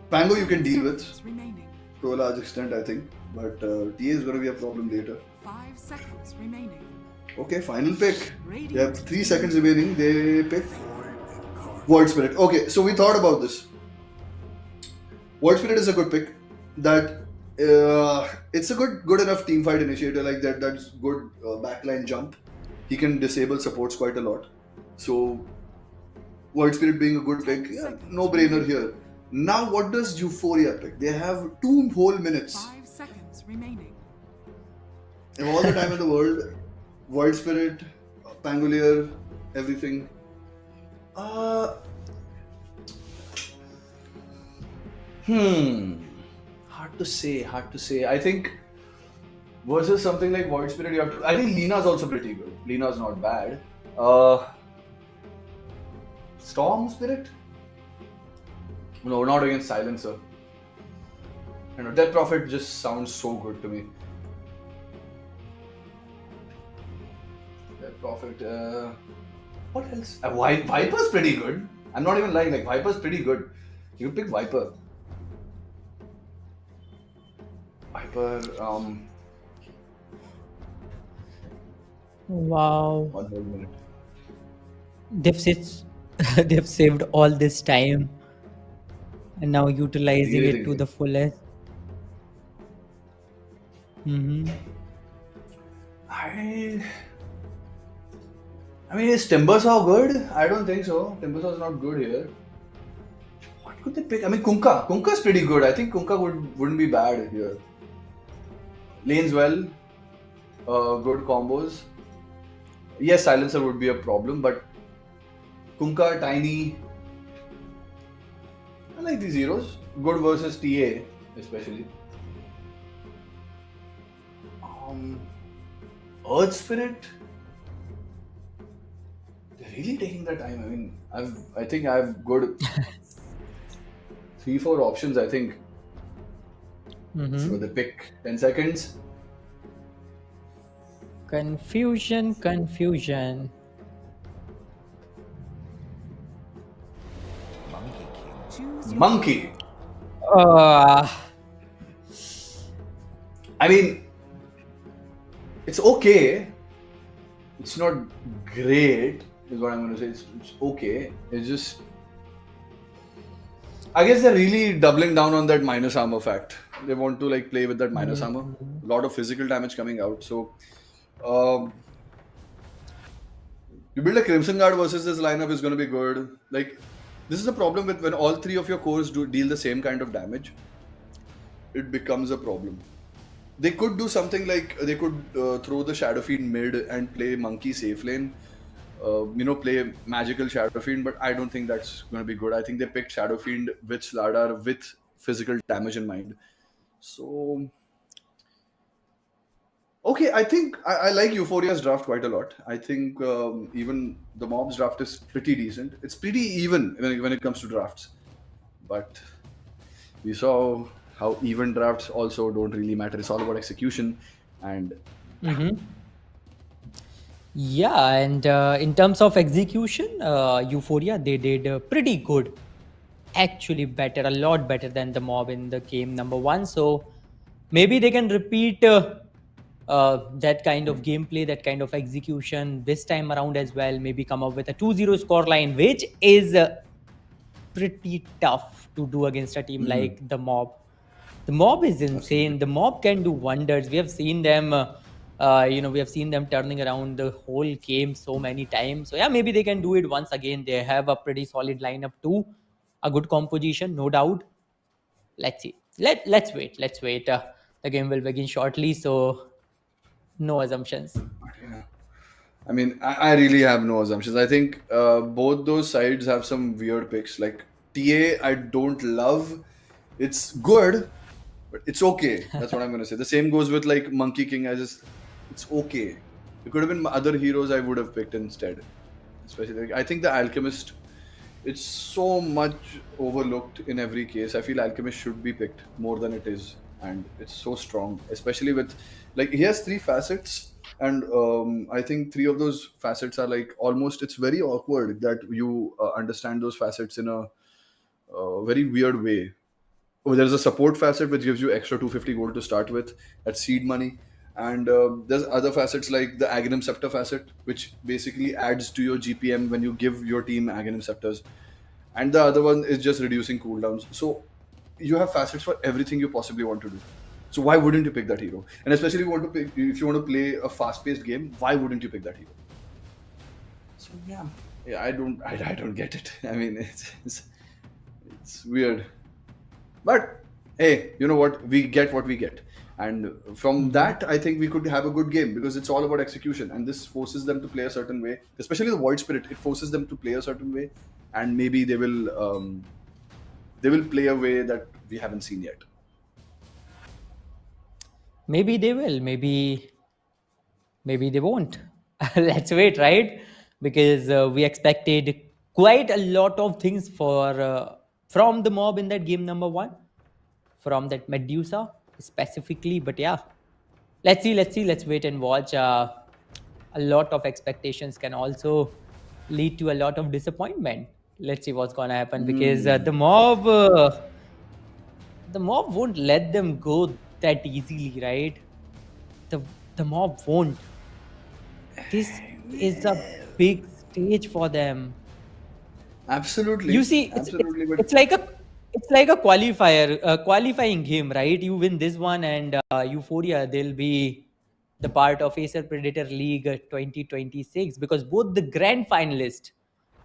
Pango you can deal with Seconds remaining. to a large extent, I think, but TA is going to be a problem later. 5 seconds remaining. Okay, final pick. They have Radiant 3 seconds remaining. They pick Void Spirit. Okay, so we thought about this. Void Spirit is a good pick. That it's a good enough team fight initiator like that. That's good backline jump. He can disable supports quite a lot. So Void Spirit being a good pick, yeah, no brainer here. Now what does Euphoria pick? They have 2 whole minutes. 5 seconds remaining. They have all the time in the world. Void Spirit, Pangolier, everything. Hard to say. I think versus something like Void Spirit, you have to. I think Lina's also pretty good. Lina's not bad. Storm Spirit? No, not against Silencer. You know, Death Prophet just sounds so good to me. Death Prophet. What else? Viper's pretty good. I'm not even lying. Like Viper's pretty good. You can pick Viper. Viper. Wow. 1 whole minute. They've saved all this time and now utilizing it to the fullest. I mean, is Timbersaw good? I don't think so. Timbersaw's not good here. What could they pick? I mean, Kunkka. Kunkka's pretty good. I think Kunkka wouldn't be bad here. Lanes well. Good combos. Yes, Silencer would be a problem, but Kunkka, Tiny. I like these heroes. Good versus TA, especially. Earth Spirit. They're really taking their time. I mean, I think I have good 3-4 options. I think. So they pick 10 seconds. Confusion. Choose your Monkey. I mean, it's okay. It's not great, is what I'm going to say. It's okay. It's just. I guess they're really doubling down on that minus armor fact. They want to like play with that minus armor. A lot of physical damage coming out. So, you build a Crimson Guard versus this lineup is going to be good. Like, this is the problem with when all 3 of your cores deal the same kind of damage. It becomes a problem. They could do something like they could throw the Shadow Fiend mid and play Monkey safe lane. Play magical Shadow Fiend, but I don't think that's going to be good. I think they picked Shadow Fiend with Slardar with physical damage in mind. So, okay, I think I like Euphoria's draft quite a lot. I think even the Mob's draft is pretty decent. It's pretty even when it comes to drafts. But we saw how even drafts also don't really matter. It's all about execution. And Yeah, and in terms of execution, Euphoria, they did pretty good. Actually better, a lot better than the Mob in the game number 1. So maybe they can repeat that kind of gameplay, that kind of execution this time around as well. Maybe come up with a 2-0 scoreline, which is pretty tough to do against a team like the Mob. The Mob is insane. The Mob can do wonders. We have seen them We have seen them turning around the whole game so many times. So yeah, maybe they can do it once again. They have a pretty solid lineup too, a good composition, no doubt. Let's see. Let's wait. Let's wait. The game will begin shortly, so no assumptions. I mean, I really have no assumptions. I think both those sides have some weird picks. Like TA, I don't love. It's good, but it's okay. That's what I'm gonna say. The same goes with like Monkey King. It's okay. It could have been other heroes I would have picked instead. Especially, like, I think the Alchemist. It's so much overlooked in every case. I feel Alchemist should be picked more than it is, and it's so strong, especially with like he has three facets, and I think three of those facets are like almost. It's very awkward that you understand those facets in a very weird way. Oh, there's a support facet which gives you extra 250 gold to start with. That's seed money. And there's other facets like the Aghanim Scepter facet, which basically adds to your GPM when you give your team Aghanim Scepters. And the other one is just reducing cooldowns. So you have facets for everything you possibly want to do. So why wouldn't you pick that hero? And especially if you want to play a fast-paced game, why wouldn't you pick that hero? So yeah, I don't get it. I mean, it's weird. But hey, you know what? We get what we get. And from that, I think we could have a good game because it's all about execution. And this forces them to play a certain way, especially the Void Spirit. It forces them to play a certain way, and maybe they will play a way that we haven't seen yet. Maybe they will. Maybe they won't. Let's wait, right? Because we expected quite a lot of things from the mob in that game number one, from that Medusa specifically. But yeah, let's wait and watch. A lot of expectations can also lead to a lot of disappointment. Let's see what's gonna happen because the mob won't let them go that easily, right? The the mob won't. This is a big stage for them. Absolutely, You see, absolutely. But it's like a qualifying game, right? You win this one, and Euphoria they'll be the part of Acer Predator League 2026 because both the grand finalists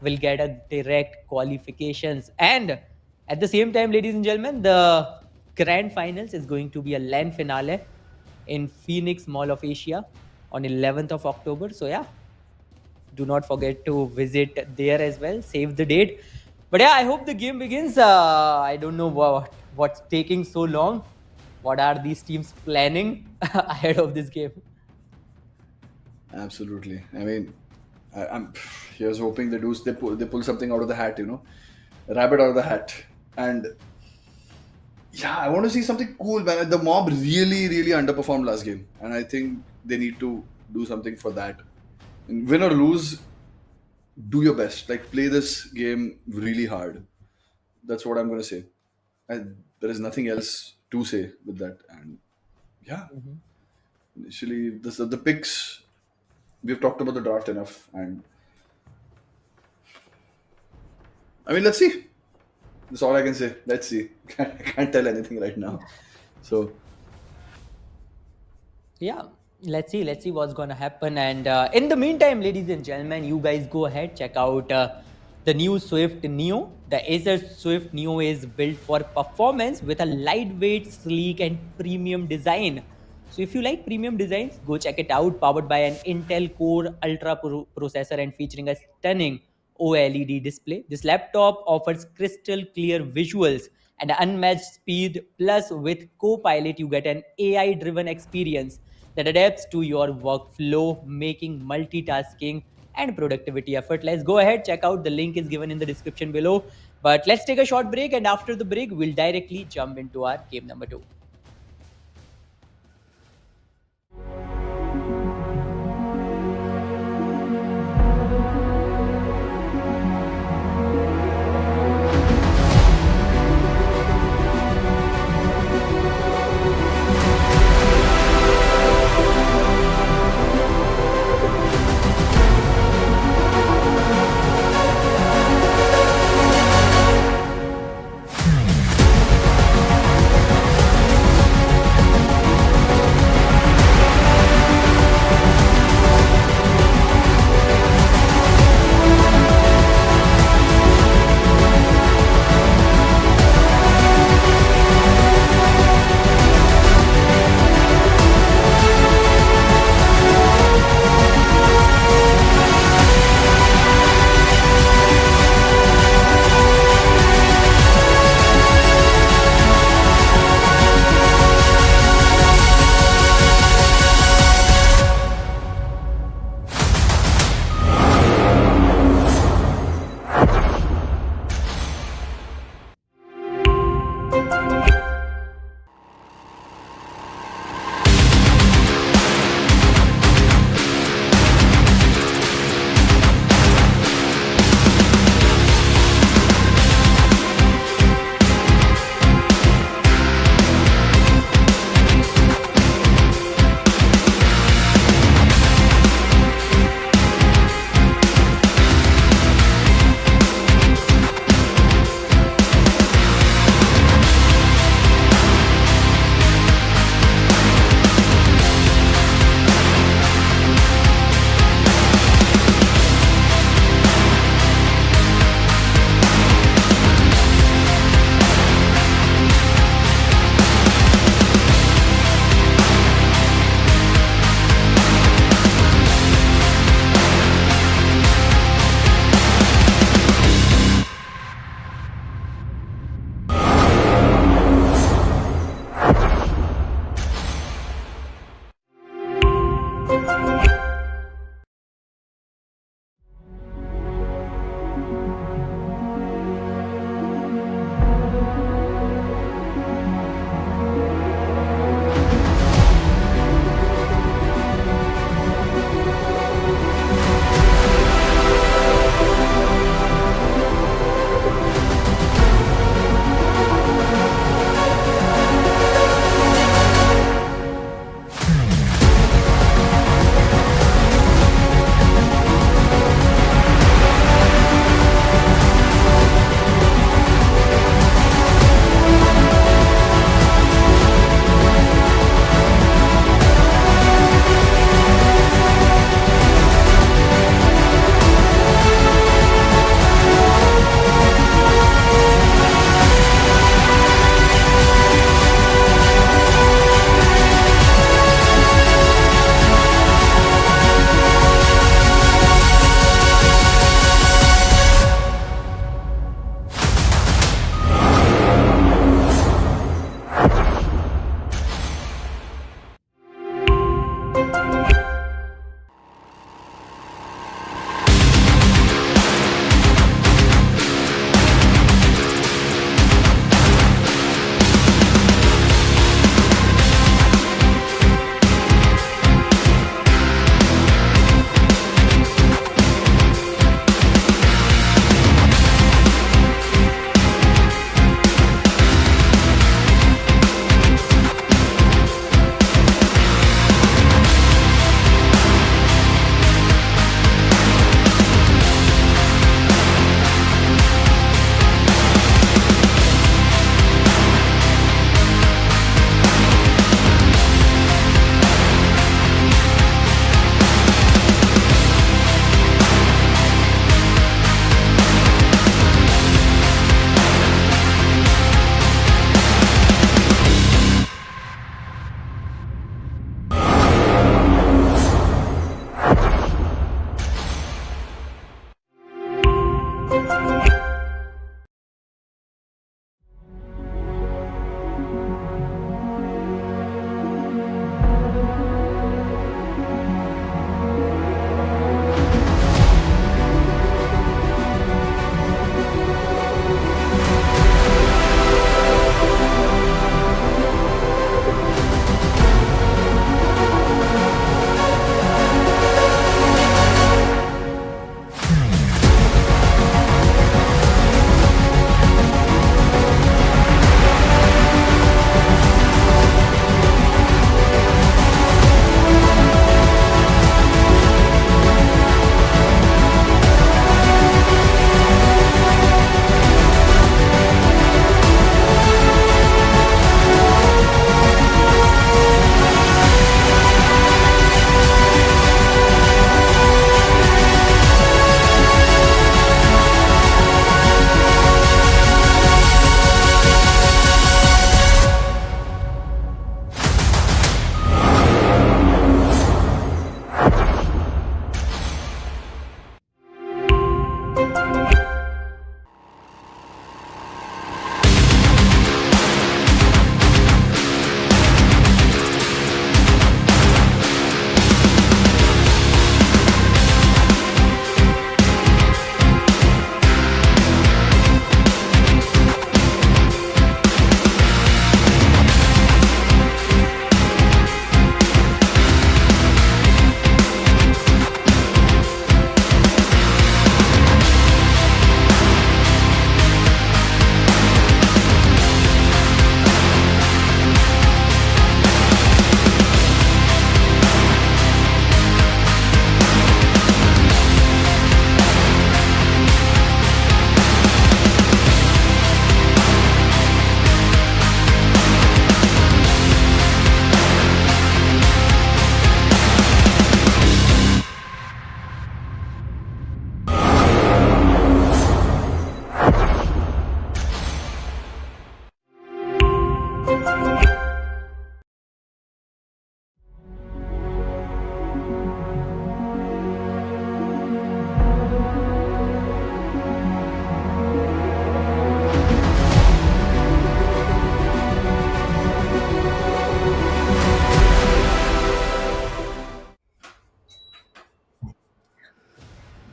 will get a direct qualifications, and at the same time, ladies and gentlemen, the grand finals is going to be a LAN finale in Phoenix Mall of Asia on 11th of October. So yeah, do not forget to visit there as well. Save the date. But yeah, I hope the game begins. I don't know what's taking so long. What are these teams planning ahead of this game? absolutely. I mean, I'm here's hoping they pull something out of the hat. A rabbit out of the hat. And yeah, I want to see something cool, man. The mob really, really underperformed last game, and I think they need to do something for that. And win or lose, do your best. Like play this game really hard. That's what I'm gonna say. And there is nothing else to say with that. And yeah, initially the picks. We've talked about the draft enough, and I mean, let's see. That's all I can say. Let's see. I can't tell anything right now. So Yeah, let's see what's gonna happen. And in the meantime, ladies and gentlemen, you guys go ahead, check out the new Swift Neo. The Acer Swift Neo is built for performance with a lightweight, sleek, and premium design. So if you like premium designs, go check it out. Powered by an Intel Core Ultra processor and featuring a stunning OLED display, this laptop offers crystal clear visuals and unmatched speed. Plus, with Copilot, you get an AI-driven experience that adapts to your workflow, making multitasking and productivity effortless. Go ahead, check out. The link is given in the description below. But let's take a short break, and after the break, we'll directly jump into our game number 2.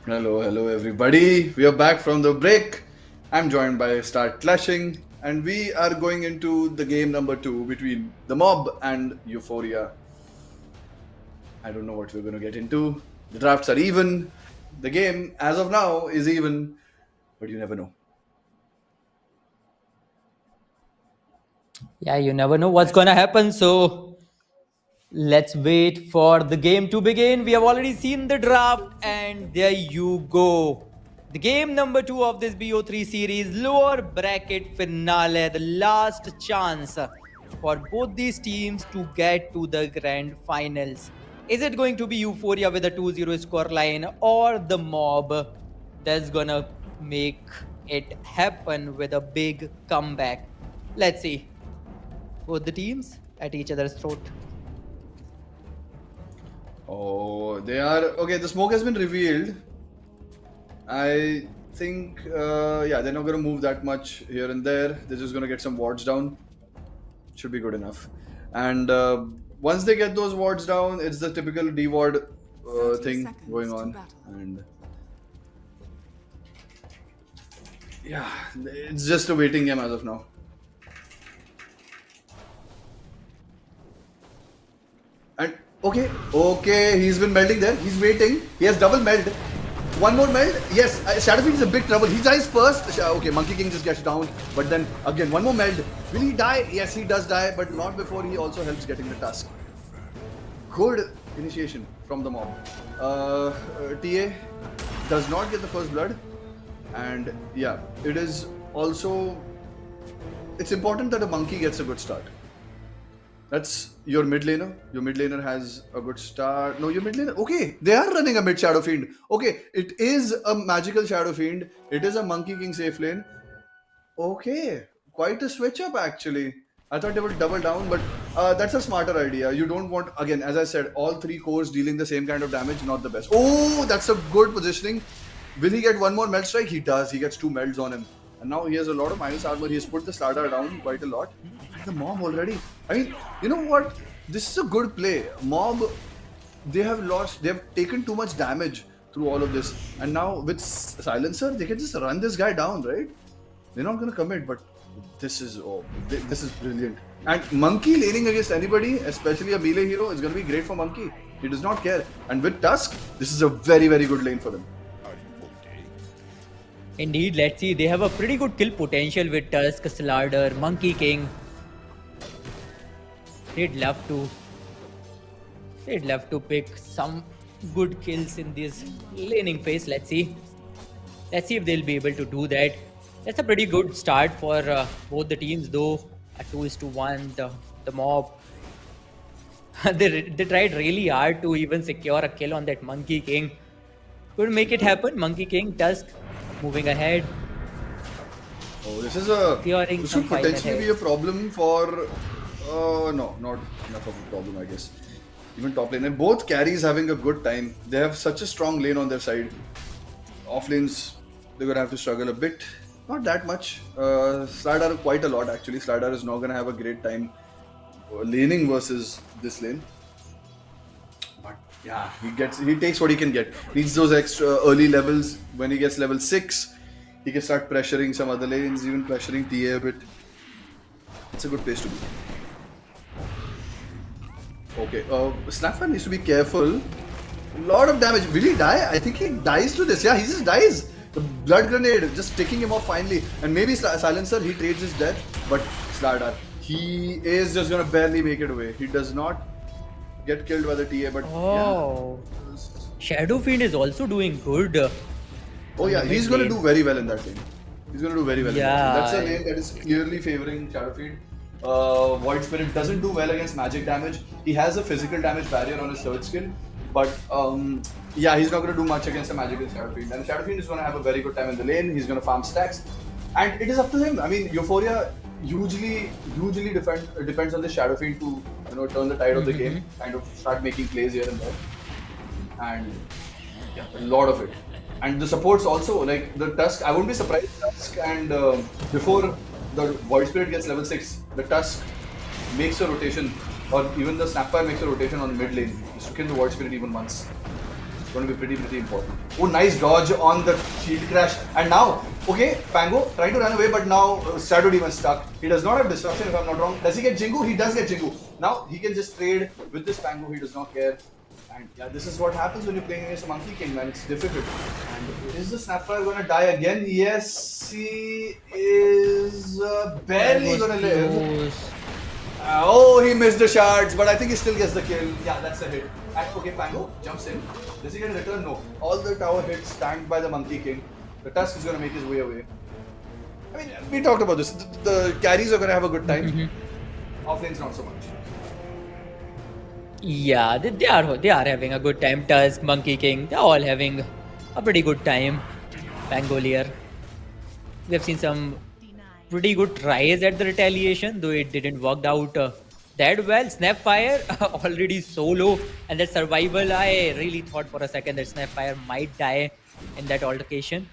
Hello, everybody. We are back from the break. I'm joined by Start Clashing, and we are going into the game number 2 between the Mob and Euphoria. I don't know what we're going to get into. The drafts are even. The game, as of now, is even, but you never know. Yeah, you never know what's gonna happen, so let's wait for the game to begin. We have already seen the draft, and there you go. The game number 2 of this BO3 series, lower bracket finale, the last chance for both these teams to get to the grand finals. Is it going to be Euphoria with a 2-0 scoreline, or the Mob that's gonna make it happen with a big comeback? Let's see. Both the teams at each other's throat. Oh, they are. Okay, the smoke has been revealed. I think, they're not going to move that much here and there. They're just going to get some wards down. Should be good enough. And once they get those wards down, it's the typical D-ward 30 thing seconds going to on. battle. And yeah, it's just a waiting game as of now. And okay, he's been melding there. He's waiting. He has double meld. One more meld. Yes, Shadowfiend is a big trouble. He dies first. Okay, Monkey King just gets down. But then again, one more meld. Will he die? Yes, he does die, but not before he also helps getting the tusk. Good initiation from the Mob. TA does not get the first blood. And yeah, it is also... It's important that a Monkey gets a good start. That's your mid laner. Your mid laner has a good start. No, your mid laner. Okay, they are running a mid Shadow Fiend. Okay, it is a magical Shadow Fiend. It is a Monkey King safe lane. Okay, quite a switch up actually. I thought they would double down, but that's a smarter idea. You don't want, again, as I said, all 3 cores dealing the same kind of damage, not the best. Oh, that's a good positioning. Will he get one more meld strike? He does. He gets 2 melds on him. And now he has a lot of minus armor. He has put the starter down quite a lot. And the Mob already. I mean, you know what? This is a good play. Mob, they have taken too much damage through all of this. And now with Silencer, they can just run this guy down, right? They're not going to commit, but this is brilliant. And Monkey laning against anybody, especially a melee hero, is going to be great for Monkey. He does not care. And with Tusk, this is a very, very good lane for them. Indeed, let's see. They have a pretty good kill potential with Tusk, Slardar, Monkey King. They'd love to pick some good kills in this laning phase. Let's see if they'll be able to do that. That's a pretty good start for both the teams, though. A 2-1, the Mob. they tried really hard to even secure a kill on that Monkey King. Couldn't make it happen. Monkey King, Tusk, moving ahead. Oh, this could potentially be a problem for... no, not enough of a problem, I guess. Even top lane. And both carries having a good time. They have such a strong lane on their side. Off lanes, they're going to have to struggle a bit. Not that much. Slardar quite a lot, actually. Slardar is not going to have a great time laning versus this lane. But yeah, he takes what he can get. Needs those extra early levels. When he gets level 6, he can start pressuring some other lanes, even pressuring TA a bit. It's a good place to be. Okay, Snapfire needs to be careful. A lot of damage. Will he die? I think he dies to this. Yeah, he just dies. The blood grenade just ticking him off finally. And maybe Silencer, he trades his death. But Slardar, he is just gonna barely make it away. He does not get killed by the TA, but yeah. Shadow Fiend is also doing good. Oh yeah, he's gonna do very well in that lane. He's gonna do very well in that lane. That's a lane that is clearly favoring Shadow Fiend. Void Spirit doesn't do well against magic damage. He has a physical damage barrier on his third skill, but yeah, he's not going to do much against a magical Shadow Fiend. And Shadow Fiend is going to have a very good time in the lane. He's going to farm stacks, and it is up to him. I mean, Euphoria hugely depends on the Shadow Fiend to turn the tide of the game, kind of start making plays here and there, and yeah, a lot of it. And the supports also, like the Tusk. I wouldn't be surprised Tusk and before the Void Spirit gets level 6, the Tusk makes a rotation, or even the Snapfire makes a rotation on the mid lane, just to kill the Void Spirit even once. going to be pretty important. Oh, nice dodge on the shield crash. And now, okay, Pango trying to run away, but now Shadow Demon stuck. He does not have disruption if I'm not wrong. Does he get Jingu? He does get Jingu. Now he can just trade with this Pango. He does not care. And yeah, this is what happens when you're playing against a Monkey King, man. It's difficult. And is the Snapfire going to die again? Yes, he is barely going to live. Oh, he missed the shards, but I think he still gets the kill. Yeah, that's a hit. And okay, Pango jumps in. Does he get a return? No. All the tower hits tanked by the Monkey King. The Tusk is going to make his way away. I mean, we talked about this. The carries are going to have a good time. Offlane's not so much. Yeah, they are having a good time. Tusk, Monkey King, they're all having a pretty good time. Pangolier. We have seen some pretty good tries at the retaliation, though it didn't work out that well. Snapfire already so low, and that survival, I really thought for a second that Snapfire might die in that altercation.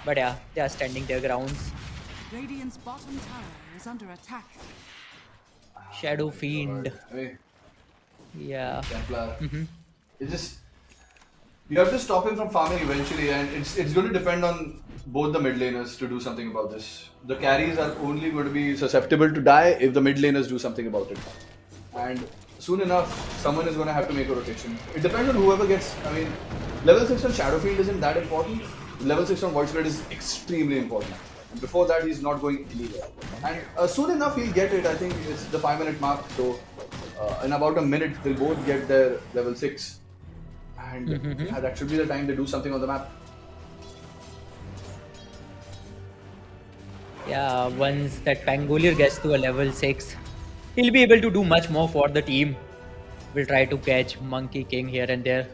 But yeah, they are standing their grounds. Radiant's bottom tower is under attack. Shadow Fiend. Hey, Yeah. Templar. It's just you have to stop him from farming eventually, and it's going to depend on both the mid laners to do something about this. The carries are only going to be susceptible to die if the mid laners do something about it. And soon enough, someone is going to have to make a rotation. It depends on whoever gets. I mean, level 6 on Shadow Fiend isn't that important. Level 6 on Void Spirit is extremely important. And before that, he's not going anywhere. And soon enough, he'll get it. I think it's the 5-minute mark. So in about a minute, they'll both get their level 6. And yeah, that should be the time they do something on the map. Yeah, once that Pangolier gets to a level 6, he'll be able to do much more for the team. We'll try to catch Monkey King here and there.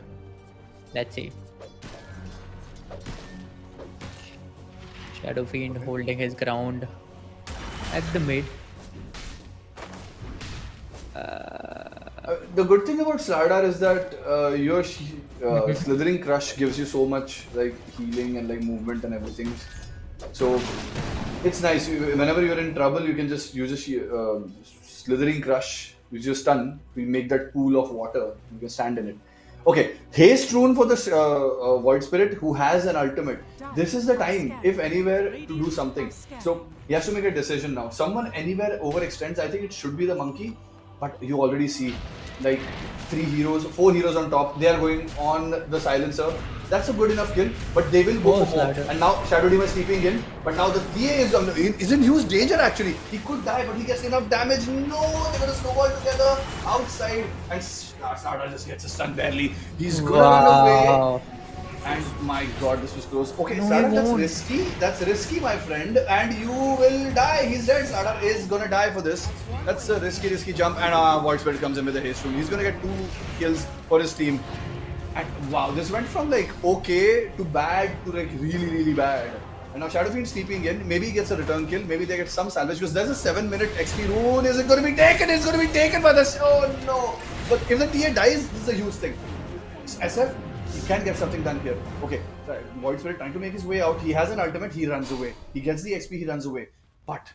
Let's see. Shadow Fiend holding his ground at the mid. The good thing about Slardar is that your Slithering Crush gives you so much like healing and like movement and everything. So it's nice. Whenever you're in trouble, you can just use a Slithering Crush, use your stun. We make that pool of water. You can stand in it. Okay, Haste Rune for the Void Spirit who has an ultimate. This is the time, if anywhere, to do something. So he has to make a decision now. Someone anywhere overextends. I think it should be the monkey, but you already see like 4 heroes on top. They are going on the silencer. That's a good enough kill, but they will go for more. And now Shadow Demon is sleeping in, but now the TA is in huge danger actually. He could die, but he gets enough damage. No, they're gonna snowball together outside, and Slardar just gets a stun barely. He's gonna run away. And my god, this was close. Okay, no, Slardar, that's risky. That's risky, my friend. And you will die. He's dead. Slardar is gonna die for this. That's a risky jump. And Void Spirit comes in with a haste rune. He's gonna get 2 kills for his team. And wow, this went from like okay to bad to like really bad. And now Shadow Fiend's sleeping in. Maybe he gets a return kill. Maybe they get some salvage because there's a 7-minute XP rune. Is it going to be taken? It's going to be taken by this. Oh no! But if the TA dies, this is a huge thing. SF, he can get something done here. Okay, Void Spirit trying to make his way out. He has an ultimate. He runs away. He gets the XP. He runs away. But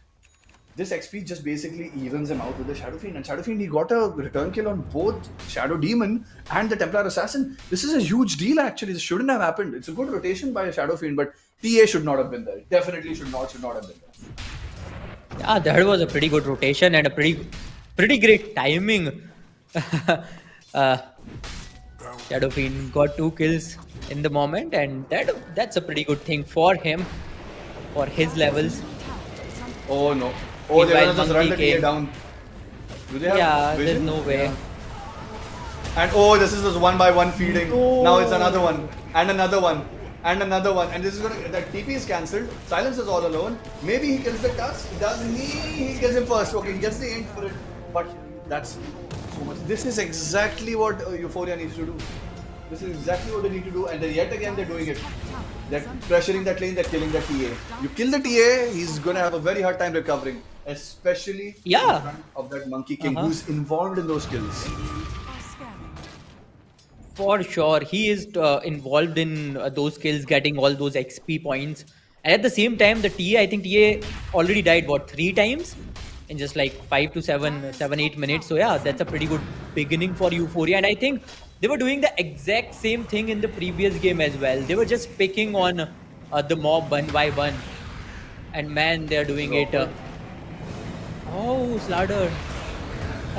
this XP just basically evens him out with the Shadow Fiend. And Shadow Fiend, he got a return kill on both Shadow Demon and the Templar Assassin. This is a huge deal actually. This shouldn't have happened. It's a good rotation by Shadow Fiend, but TA should not have been there. It definitely should not have been there. Yeah, that was a pretty good rotation and a pretty great timing. Shadow Fiend got 2 kills in the moment, and that's a pretty good thing for him, for his levels. Oh no. Oh, they're gonna just run the TA down. Do they have vision? There's no way. Yeah. And oh, this is just 1-by-1 feeding. No. Now it's another one. And another one. And another one. And this is gonna, that TP is cancelled. Silence is all alone. Maybe he kills the Tusk. Doesn't he kills him first. Okay, he gets the aim for it. But that's so much. This is exactly what Euphoria needs to do. This is exactly what they need to do, and then yet again they're doing it. They're pressuring that lane, they're killing the TA. You kill the TA, he's gonna have a very hard time recovering, especially in front of that Monkey King who's involved in those kills. For sure, he is involved in those kills, getting all those XP points. And at the same time, the TA, I think TA already died, 3 times? In just like 5 to 7, 8 minutes. So yeah, that's a pretty good beginning for Euphoria. And I think They were doing the exact same thing in the previous game as well. They were just picking on the mob one by one. And man, they're doing it. Oh, Slardar.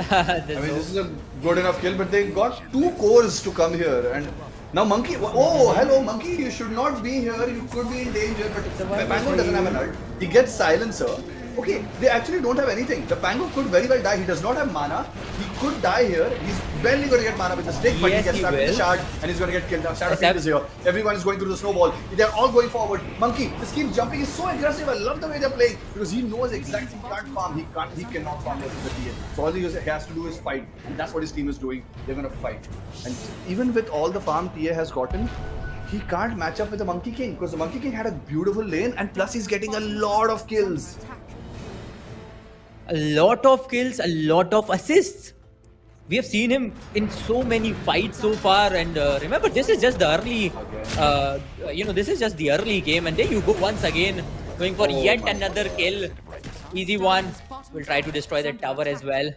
I mean, this is a good enough kill, but they got 2 cores to come here. And now Monkey, oh, hello Monkey, you should not be here, you could be in danger, but Pango doesn't have an ult. He gets silencer. Okay, they actually don't have anything. The Pango could very well die. He does not have mana. He could die here. He's barely going to get mana with the stick, but Yes, he gets he trapped in the will. shard and he's going to get killed. Now Shadow Yes, Fiend is here. Everyone is going through the snowball. They're all going forward. Monkey, this keeps jumping. He's so aggressive. I love the way they're playing because he knows exactly he can't farm. He cannot farm versus the TA. So all he has to do is fight, and that's what his team is doing. They're going to fight. And even with all the farm TA has gotten, he can't match up with the Monkey King because the Monkey King had a beautiful lane and plus he's getting a lot of kills. A lot of kills, a lot of assists. We have seen him in so many fights so far, and remember, this is just the early, this is just the early game, and there you go once again, going for yet another kill. Easy one. We'll try to destroy the tower as well.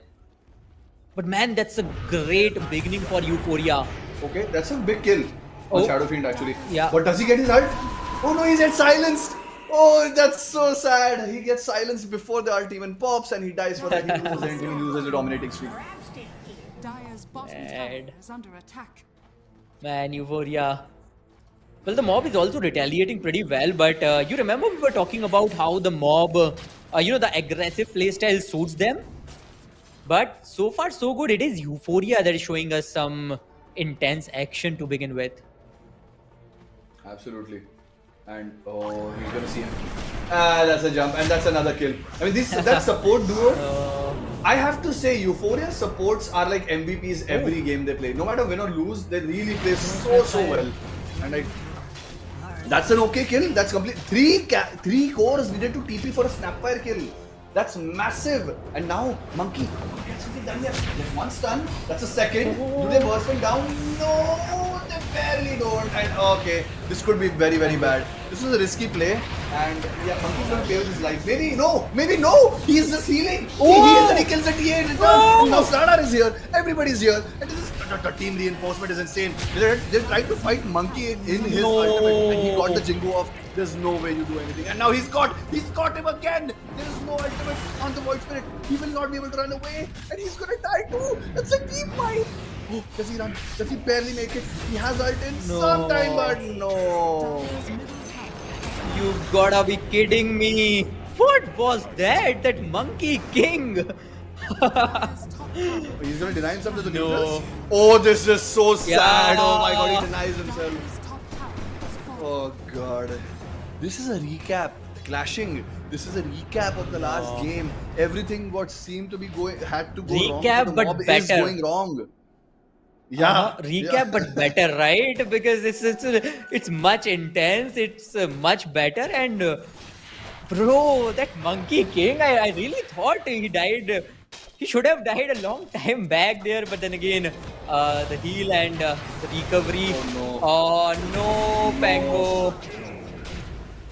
But man, that's a great beginning for Euphoria. Okay, that's a big kill on Shadow Fiend actually. Yeah. But does he get his ult? Oh no, he's get silenced. Oh, that's so sad. He gets silenced before the ult even pops and he dies for that. He loses the ending, he loses the dominating streak. Dire's bottom Bad. tower is under attack. Man, Euphoria. Well, the mob is also retaliating pretty well, but you remember we were talking about how the mob, the aggressive playstyle suits them? But so far so good. It is Euphoria that is showing us some intense action to begin with. Absolutely. And oh, he's gonna see him. Ah, that's a jump, and that's another kill. I mean, that support duo. I have to say, Euphoria supports are like MVPs every game they play. No matter win or lose, they really play so well. And that's an okay kill. That's complete. Three cores needed to TP for a snapfire kill. That's massive. And now Monkey gets something done here. There's one stun. That's a second. Do they burst him down? No, they barely don't. And okay, this could be very bad. This was a risky play. And yeah, Monkey's gonna pay with his life. Maybe no. He's just healing. He heals and he kills the TA in return. And now Slardar is here. Everybody's here. And this is the team reinforcement is insane. They're trying to fight Monkey in his ultimate, and he got the Jingo off. There's no way you do anything. And now he's got him again. There's no ultimate on the Void Spirit. He will not be able to run away, and he's gonna die too. It's a team fight. Oh, does he run? Does he barely make it? He has ult in some time, but no. You gotta be kidding me. What was that? That Monkey King. He's gonna deny himself to the neutrals? Oh, this is so sad. Oh my god, he denies himself. Oh god. This is a recap. Clashing. This is a recap of the last game. Everything what seemed to be had to go Recap, wrong. but Mob is better. going wrong. Yeah. Recap, but better, right? Because it's much intense. It's much better. And bro, that Monkey King, I really thought he died. He should have died a long time back there. But then again, the heal and the recovery. Oh no, Pango.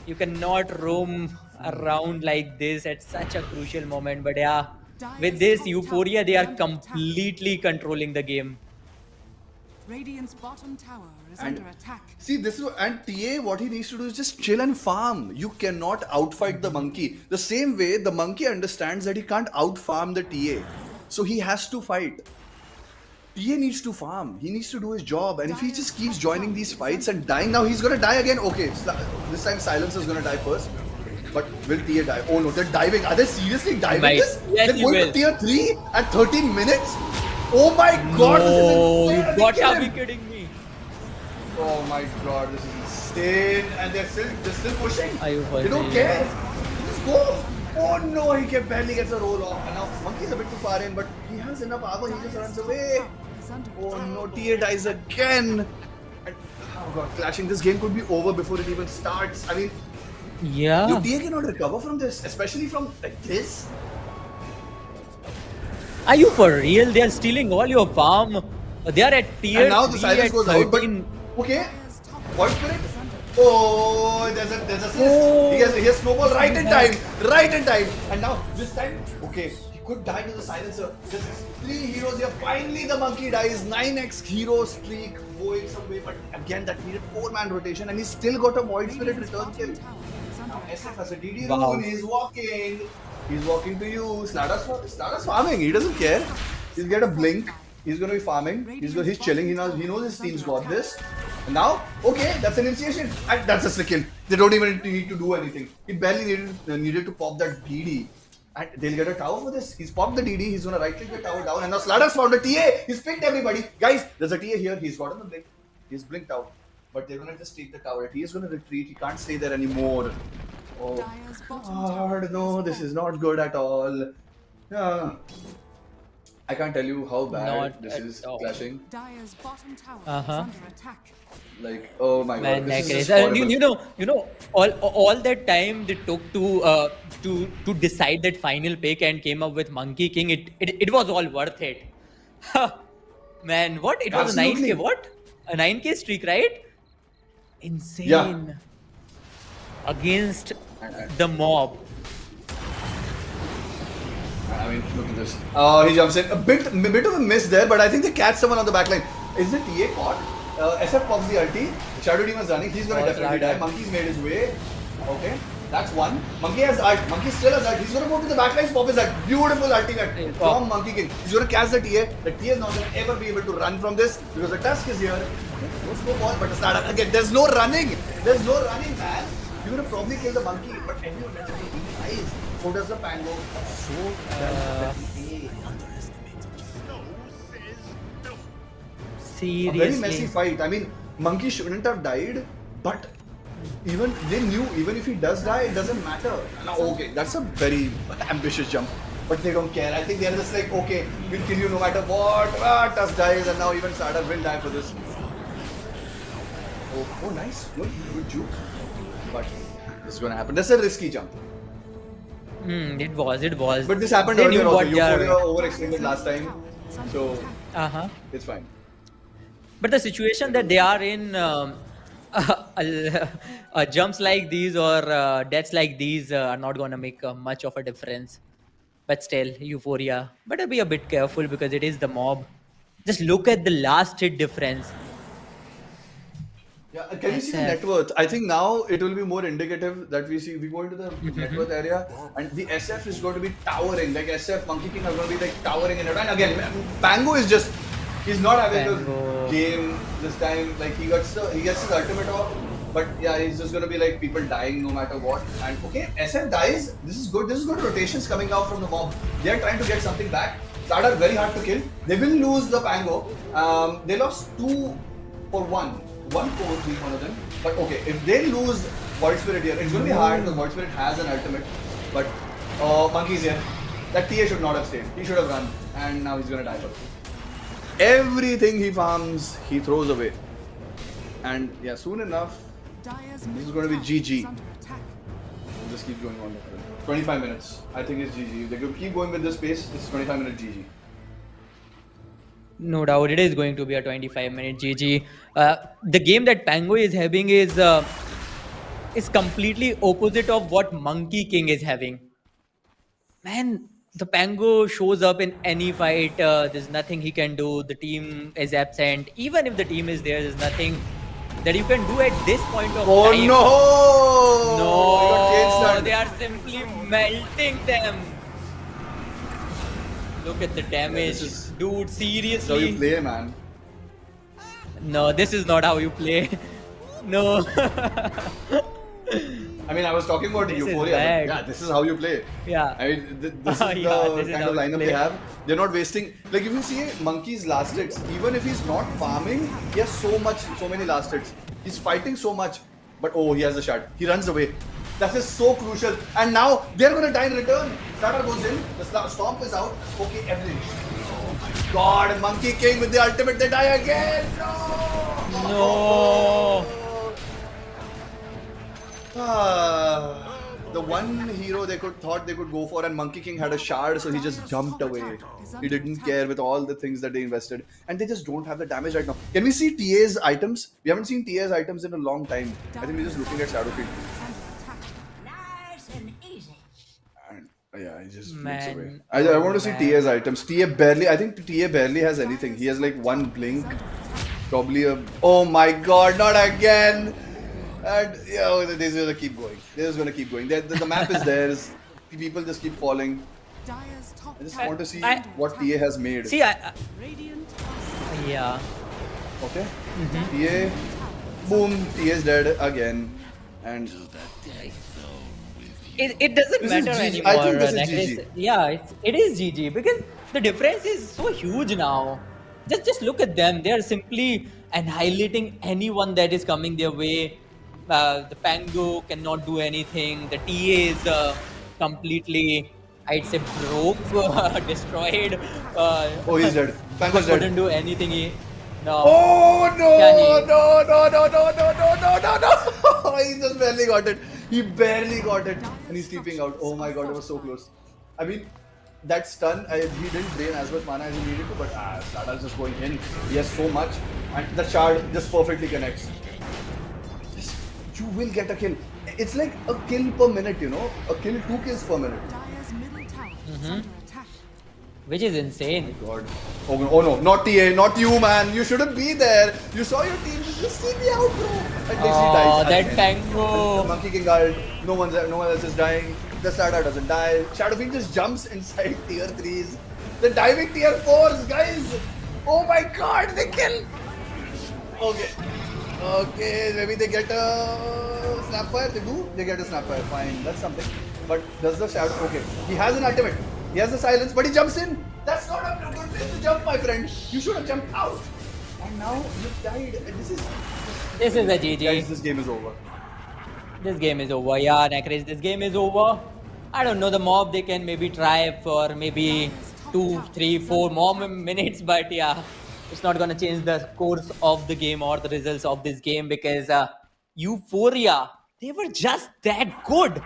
You cannot roam around like this at such a crucial moment. But yeah, with this Euphoria, they are completely controlling the game. Radiant's bottom tower is under attack. See, this is and TA. What he needs to do is just chill and farm. You cannot outfight the monkey. The same way the monkey understands that he can't outfarm the TA, so he has to fight. TA needs to farm. He needs to do his job. And if he just keeps joining these fights and dying, now he's gonna die again. Okay, this time Silencer is gonna die first. But will TA die? Oh no, they're diving. Are they seriously diving this? Yes, they're he going will. to tier 3 at 13 minutes? Oh my god, this is insane. You gotta be kidding me. Oh my god, this is insane. And they're still pushing. Are you They don't care. Just go. Oh no, he barely gets a roll off. And now Monkey's a bit too far in, but he has enough armor, he just runs away. Oh no, TA dies again. And, oh god, clashing. This game could be over before it even starts. I mean, Yeah. TA cannot recover from this, especially from like this. Are you for real? They are stealing all your farm. They are at tier And now the 3 silence at goes out, but 13. okay. Void Spirit. Oh, there's assist. Oh. He has snowball right in time. And now this time, okay, he Good die to the silencer. This is 3 heroes here. Finally, the monkey dies. 9x hero streak going some way. But again, that needed 4-man rotation. And he's still got a Void Spirit Radiant's return kill. bottom tower is under Now, SF has a attack. DD Wow. rune. He's walking. He's walking to you. Slada's farming. He doesn't care. He'll get a blink. He's going to be farming. He's chilling. He knows his team's got this. And now, okay, that's an initiation. And that's a second. They don't even need to do anything. He barely needed to pop that DD. And they'll get a tower for this. He's popped the DD. He's going to right click the tower down. And now Slada's found a TA. He's picked everybody. Guys, there's a TA here. He's gotten the blink. He's blinked out. But they're going to just take the tower. He is going to retreat. He can't stay there anymore. Oh, Dire's bottom God, tower no, is this under is not good at all. I can't tell you how bad Not this at is all. clashing. Dire's bottom tower Uh-huh. is under attack. Like, oh my Man, God, that this is is, just horrible. you know, all that time they took to decide that final pick and came up with Monkey King. It was all worth it. Man, what? It was Absolutely. a 9K. What? A 9K streak, right? Insane. Against the mob. I mean, look at this. Oh, he jumps in. A bit of a miss there, but I think they catch someone on the back line. Is the TA caught? SF pops the ulti. Shadow Demon is running. He's going to definitely die. Monkey's made his way. Okay, that's one. Monkey has ult. Monkey still has ult. He's going to go to the back line. Pop his ult. Beautiful ultimate from Monkey King. He's going to catch the TA. The TA is not going to ever be able to run from this because the Tusk is here. No snowball, but it's not again. There's no running. There's no running, man. You're going to probably kill the monkey, but everyone gets it. Nice. So does the Pango. So does the Seriously. A very messy fight. I mean, Monkey shouldn't have died, but even they knew even if he does die, it doesn't matter. Now, okay, that's a very ambitious jump, but they don't care. I think they're just like, okay, we'll kill you no matter what. Tusk dies, and now even Sada will die for this. Oh, nice. Good juke. But this is gonna happen. That's a risky jump. It was. But this happened They earlier knew also. what they are- Euphoria overextended last time, so Uh-huh. it's fine. But the situation that they are in, jumps like these or deaths like these are not going to make much of a difference. But still, Euphoria. Better be a bit careful because it is the mob. Just look at the last hit difference. Yeah, can you see the SF. net worth? I think now it will be more indicative that we go into the net worth area and the SF is going to be towering. Like SF, Monkey King are going to be like towering in it. And again, Pango is just, he's not having Pango. a game this time. Like he gets his ultimate off. But yeah, he's just going to be like people dying no matter what. And okay, SF dies. This is good. This is good rotations coming out from the mob. They're trying to get something back. That are very hard to kill. They will lose the Pango. They lost 2 for 1. 1 4 3 one of them. But okay, if they lose Void Spirit here, it's going to be hard because Void Spirit has an ultimate. But Monkey's here. That TA should not have stayed. He should have run. And now he's going to die for it. Everything he farms, he throws away. And yeah, soon enough, Dire's this is middle going to be tower GG. is under attack. It just keeps going on. 25 minutes. I think it's GG. If they could keep going with this pace, it's 25-minute GG. No doubt, it is going to be a 25-minute GG. The game that Pango is having is completely opposite of what Monkey King is having. Man, the Pango shows up in any fight. There's nothing he can do. The team is absent. Even if the team is there, there's nothing that you can do at this point of Oh time. no! No, He got cage stunned. they are simply melting them. Look at the damage. this is- Dude, That's how you seriously. play, man. No, this is not how you play. No. I mean, I was talking about This is Euphoria. bad. But yeah, this is how you play. Yeah. I mean, this is Yeah, the this is kind how of you lineup play. they have. They're not wasting. Like, if you see Monkey's last hits, even if he's not farming, he has so many last hits. He's fighting so much. But oh, he has a shot. He runs away. That is so crucial. And now they're going to die in return. Starter goes in. The stomp is out. Okay, everything. Oh my god. Monkey King with the ultimate. They die again. No. No. The one hero they thought they could go for, and Monkey King had a shard, so he just jumped away. He didn't care with all the things that they invested, and they just don't have the damage right now. Can we see TA's items? We haven't seen TA's items in a long time. I think we're just looking at Shadowfield. Under attack. Nice and easy. And Yeah, he just flicks away. Man, I oh want to see man. TA's items. TA barely. I think TA barely has anything. He has like one blink, probably a. Oh my God! Not again. And yeah, they're just gonna keep going. They're just gonna keep going. The map is theirs. People just keep falling. Dyer's top I just tower want to see is under what attack. TA has made. See, Radiant yeah. Okay. TA. Boom. TA is dead again. And It doesn't This is matter GG. anymore. I think this is Necklace. GG. Yeah, it is GG because the difference is so huge now. Just look at them. They are simply annihilating anyone that is coming their way. The Pango cannot do anything. The TA is completely, I'd say, broke, destroyed. oh, he's dead. Pango's Couldn't dead. do anything. No. Oh no! Yeah, he- No! No! No! No! No! No! No! No! No! He just barely got it. He barely got it, and he's sleeping out. Oh my God! It was so close. I mean, that stun. He didn't drain as much mana as he needed to, but Slada's just going in. He has so much, and the shard just perfectly connects. Yes, you will get a kill. It's like a kill per minute, you know, a kill, 2 kills per minute. Dyer's middle tower is under attack. Which is insane. God. Oh no, not TA, not you, man. You shouldn't be there. You saw your team. Just see me out, bro. At least he Oh, dies. that again. Pango. The Monkey King ult. No one else is dying. The Sada doesn't die. Shadowfiend just jumps inside tier 3s. The diving tier 4s, guys. Oh my God, they kill. Okay. Okay, maybe they get a snapfire. They do. They get a snapfire. Fine, that's something. But does the shadow? Okay, he has an ultimate. He has the silence, but he jumps in. That's not a good place to jump, my friend. You should have jumped out. And now you've died. And this is a GG. guys, this game is over. This game is over. Yeah, Necris, this game is over. I don't know, the mob, they can maybe try for maybe 2, 3, 4 more minutes, but yeah, it's not gonna change the course of the game or the results of this game because Euphoria, they were just that good.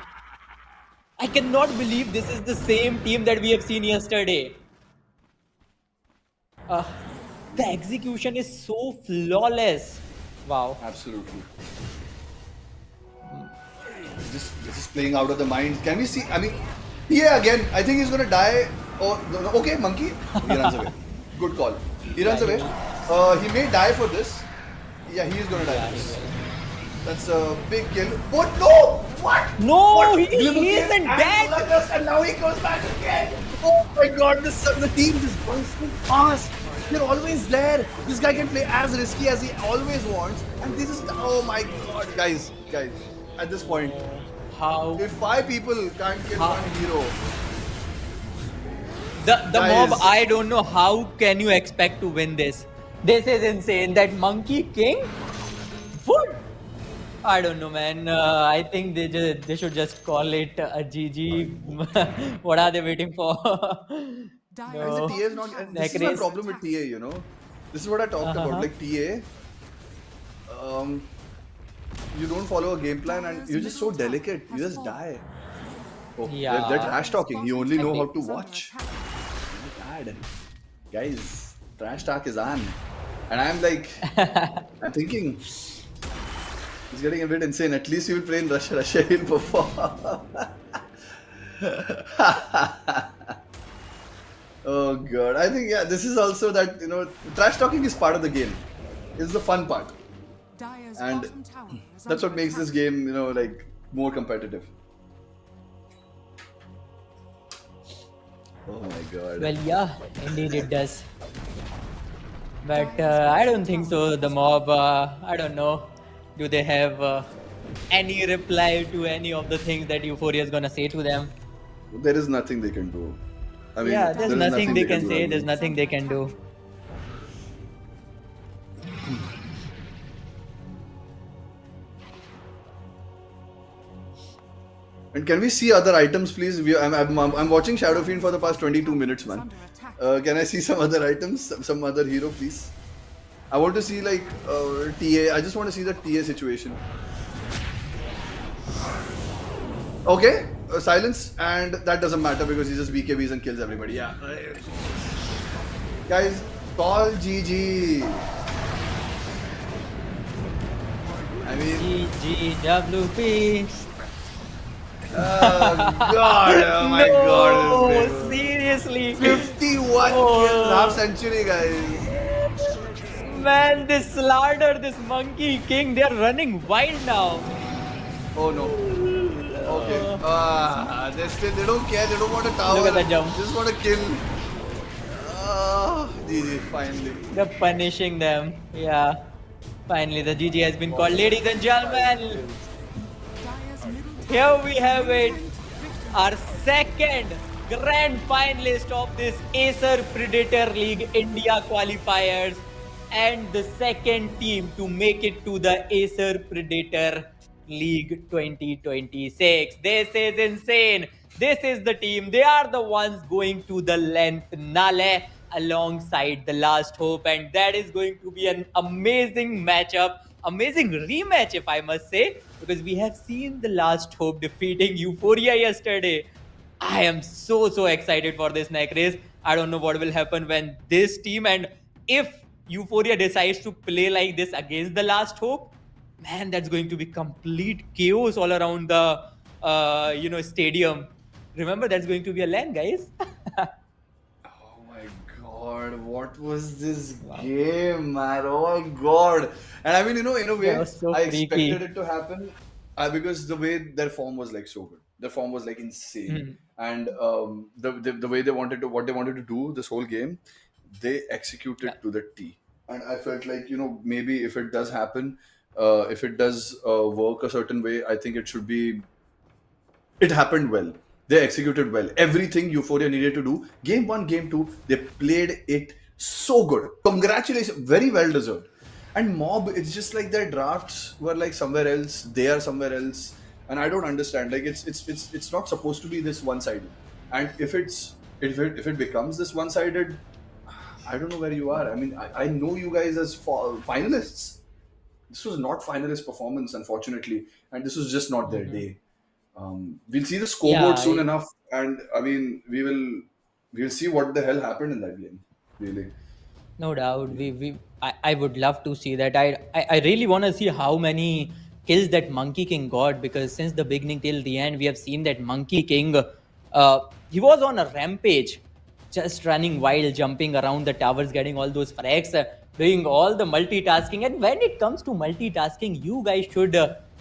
I cannot believe this is the same team that we have seen yesterday. The execution is so flawless. Wow. Absolutely. Just playing out of the mind. Can we see? I mean, yeah, again. I think he's gonna die. Oh, no, okay, monkey. He runs away. Good call. He runs away. He may die for this. Yeah, he is gonna die for this. That's a big kill. What? No! What? No, What? he Glimmer kill isn't and dead. Sluggus, and now he goes back again. Oh my God! The team just runs so fast. They're always there. This guy can play as risky as he always wants, and this is oh my God, guys. At this point, How? if 5 people can't kill one hero, The Guys. mob, I don't know how can you expect to win this. This is insane. That Monkey King? What? I don't know, man. I think they should just call it a GG. What are they waiting for? Dyer's the No. TA is not. And this is my Necris. problem with TA. You know, this is what I talked about. Like TA, you don't follow a game plan, and you're just so delicate. You just die. Oh, Yeah. they're trash talking. You only know how to is under watch. attack. Bad. Guys, trash talk is on. And I'm like, I'm thinking, it's getting a bit insane. At least you will play in Russia. Russia will perform. Oh God. I think, yeah, this is also that, you know, trash talking is part of the game. It's the fun part. Dyer's And bottom tower is that's what under makes this attack. game, you know, like more competitive. Oh my God. Well, yeah, indeed it does. But I don't think so. The mob, I don't know. Do they have any reply to any of the things that Euphoria is gonna say to them? There is nothing they can do. I mean, Yeah, there's there is nothing they can do, say. Ravi. There's nothing they can do. And can we see other items, please? I'm watching Shadowfiend for the past 22 minutes, man. Under attack. Can I see some other items? Some other hero, please? I want to see like TA. I just want to see the TA situation. Okay, silence, and that doesn't matter because he just BKBs and kills everybody. Yeah. Guys, call GG. I mean, GGWP. Oh God! Oh my God! This No, game. seriously. 51 kills, half Oh, century, guys. man, this Slardar, this Monkey King, they're running wild now. Oh no. Okay. They don't care. They don't want a Look tower. at the jump. They just want to kill. GG. Finally. They're punishing them. Yeah. Finally, the GG has been called. Ladies and gentlemen, Dire's middle here tower we is have under it. victory. Our second grand finalist of this Acer Predator League India Qualifiers and the second team to make it to the Acer Predator League 2026. This is insane. This is the team. They are the ones going to the LAN finale alongside the last hope, and that is going to be an amazing matchup, amazing rematch, if I must say, because we have seen the last hope defeating Euphoria yesterday. I am so excited for this neck race. I don't know what will happen when this team, and if Euphoria decides to play like this against the last hope, man, that's going to be complete chaos all around the stadium. Remember, that's going to be a LAN, guys. Oh my God, what was this Wow. game, man? Oh my God. And I mean, in a That way, was so I expected freaky. it to happen because the way their form was like so good. Their form was like insane. Mhm. And the way what they wanted to do this whole game, they Yeah. executed to the T. And I felt like, maybe if it does happen, if it does work a certain way, I think it happened well. They executed well. Everything Euphoria needed to do. Game one, game two, they played it so good. Congratulations. Very well deserved. And Mob, it's just like their drafts were like somewhere else. They are somewhere else. And I don't understand. Like it's not supposed to be this one sided. And if it becomes this one sided, I don't know where you are. I mean, I know you guys as finalists. This was not finalist performance, unfortunately, and this was just not their Mhm. day. We'll see the Yeah, scoreboard soon enough, and I mean, we'll see what the hell happened in that game. Really, no doubt. I would love to see that. I really want to see how many kills that Monkey King got, because since the beginning till the end, we have seen that Monkey King, he was on a rampage, just running wild, jumping around the towers, getting all those frags, doing all the multitasking. And when it comes to multitasking, you guys should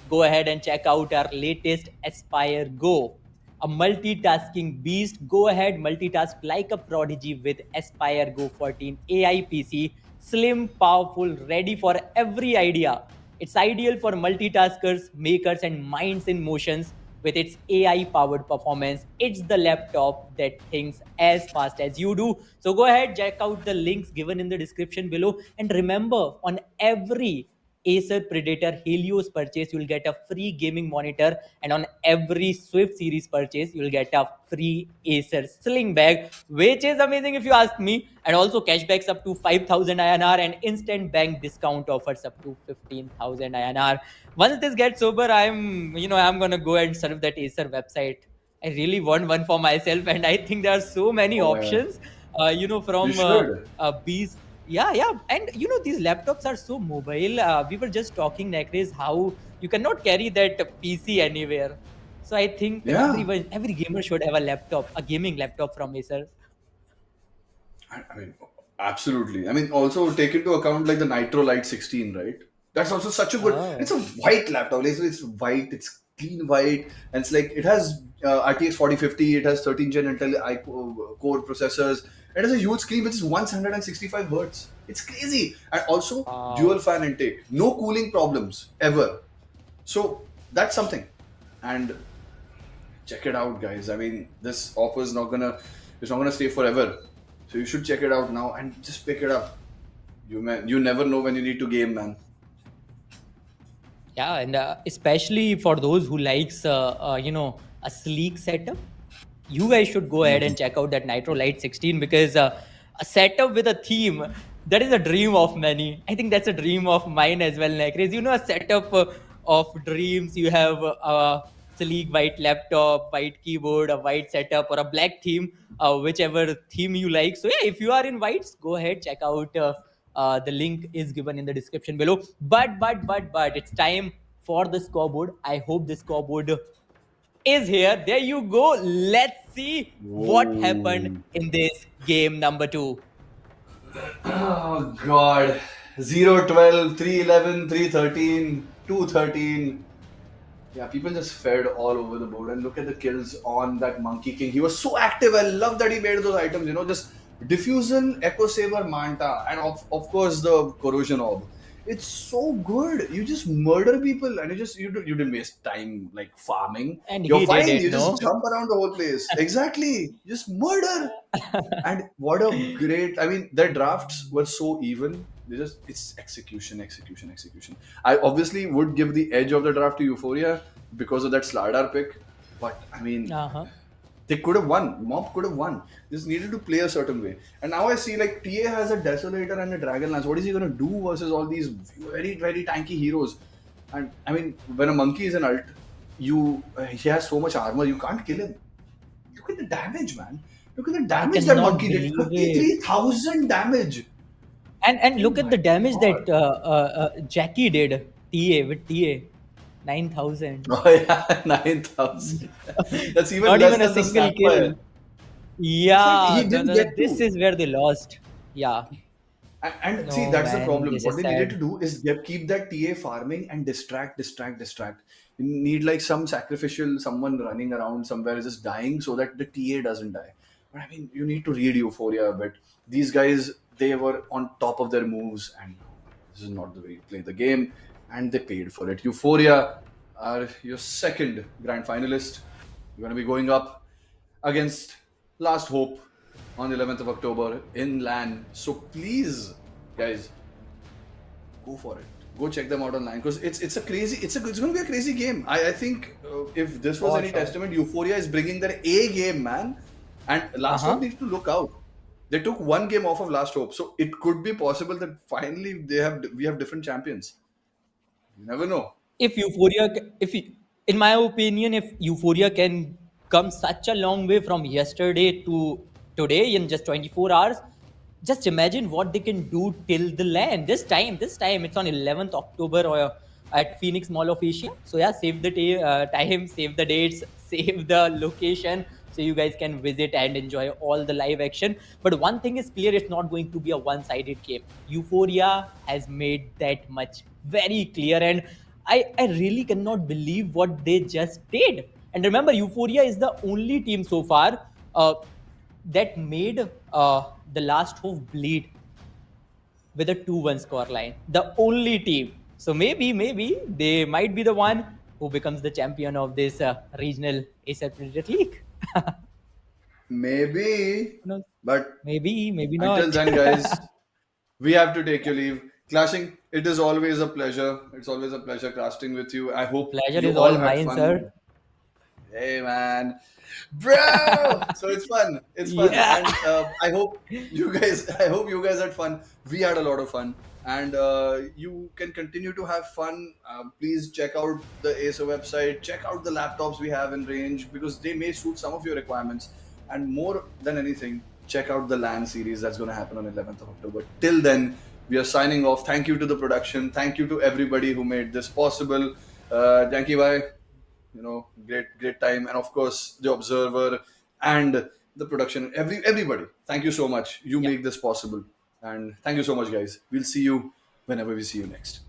go ahead and check out our latest Aspire Go, a multitasking beast. Go ahead, multitask like a prodigy with Aspire Go 14 AI PC. Slim, powerful, ready for every idea. It's ideal for multitaskers, makers, and minds in motions. With its AI powered performance, it's the laptop that thinks as fast as you do. So go ahead, check out the links given in the description below. And remember, on every Acer Predator Helios purchase, you'll get a free gaming monitor, and on every Swift series purchase, you'll get a free Acer sling bag, which is amazing if you ask me. And also cashbacks up to 5,000 INR and instant bank discount offers up to 15,000 INR. Once this gets over, I'm gonna go and serve that Acer website. I really want one for myself, and I think there are so many oh man, options. you From should. Beast. Yeah, and these laptops are so mobile. We were just talking, Necraze, how you cannot carry that PC anywhere. So I think Yeah, every gamer should have a laptop, a gaming laptop from Acer. I mean, absolutely. I mean, also take into account like the Nitro Lite 16, right? That's also such a good. It's Oh. a white laptop. It's white. It's clean white, and it's like it has RTX 4050. It has 13 Gen Intel core processors. It has a huge screen which is 165 hertz. It's crazy, and also dual Wow. fan intake. No cooling problems ever. So that's something. And check it out, guys. I mean, this offer is not gonna it's not gonna stay forever. So you should check it out now and just pick it up. You never know when you need to game, man. Yeah, and especially for those who likes a sleek setup, you guys should go ahead and check out that Nitro Lite 16, because a setup with a theme, that is a dream of many. I think that's a dream of mine as well, Nekriz. A setup of dreams. You have a sleek white laptop, white keyboard, a white setup, or a black theme, whichever theme you like. So yeah, if you are in whites, go ahead, check out. The link is given in the description below. But it's time for the scoreboard. I hope the scoreboard is here. There you go. Let's see what happened Whoa. in this game number 2. Oh God. 0-12, 3-11, 3-13, 2-13. Yeah, people just fed all over the board. And look at the kills on that Monkey King. He was so active. I love that he made those items, just Diffusion, Echo Saber, Manta, and of course the Corrosion Orb. It's so good. You just murder people and you didn't waste time like farming. And You're he did fine. it, You just no? jump around the whole place. Exactly. Just murder. And what a great, I mean, their drafts were so even. It's execution, execution, execution. I obviously would give the edge of the draft to Euphoria because of that Slardar pick. But I mean, Uh-huh. they could have won. Mob could have won. Just needed to play a certain way. And now I see like TA has a Desolator and a Dragonlance. What is he going to do versus all these very, very tanky heroes? And I mean, when a monkey is an alt, he has so much armor, you can't kill him. Look at the damage, man. Look at the I damage that cannot monkey did. believe it. 33,000 damage. And Oh look at my the damage God. that Jackie did. TA 9,000. Oh yeah, 9,000. That's even Not less even a than the single kill. Snapfire. In fact, Yeah, he didn't get this to. is where they lost. Yeah. And see, No, that's the man, problem. this What is they needed sad. to do is keep that TA farming and distract, distract, distract. You need like some sacrificial, someone running around somewhere just dying so that the TA doesn't die. But I mean, you need to read Euphoria a bit. These guys, they were on top of their moves, and this is not the way you play the game, and they paid for it. Euphoria are your second grand finalist. You're going to be going up against Last Hope on the 11th of October in LAN. So please, guys, go for it. Go check them out online because it's going to be a crazy game. I think if this was For any sure. testament, Euphoria is bringing their A game, man. And Last Hope Uh-huh. needs to look out. They took one game off of Last Hope, so it could be possible that finally we have different champions. You never know. If Euphoria, in my opinion, if Euphoria can come such a long way from yesterday to today in just 24 hours, just imagine what they can do till the land. This time, it's on 11th October or at Phoenix Mall of Asia. So yeah, save the time, save the dates, save the location, so you guys can visit and enjoy all the live action. But one thing is clear, it's not going to be a one-sided game. Euphoria has made that much very clear, and I really cannot believe what they just did. And remember, Euphoria is the only team so far that made the Last Hope bleed with a 2-1 scoreline. The only team. So maybe they might be the one who becomes the champion of this regional Acer Predator League. Maybe, Who knows? but Maybe until not. then, guys, we have to take your leave. Clashing, it is always a pleasure. It's always a pleasure casting with you. I hope Pleasure you is all all had mine, fun. sir. Hey, man. Bro! So it's fun. It's fun. Yeah. And I hope you guys had fun. We had a lot of fun. And you can continue to have fun. Please check out the Acer website. Check out the laptops we have in range because they may suit some of your requirements. And more than anything, check out the LAN series that's going to happen on 11th of October. Till then, we are signing off. Thank you to the production. Thank you to everybody who made this possible. Thank you, bye. Great time. And of course, the Observer and the production, everybody. Thank you so much. You Yeah. make this possible. And thank you so much, guys. We'll see you whenever we see you next.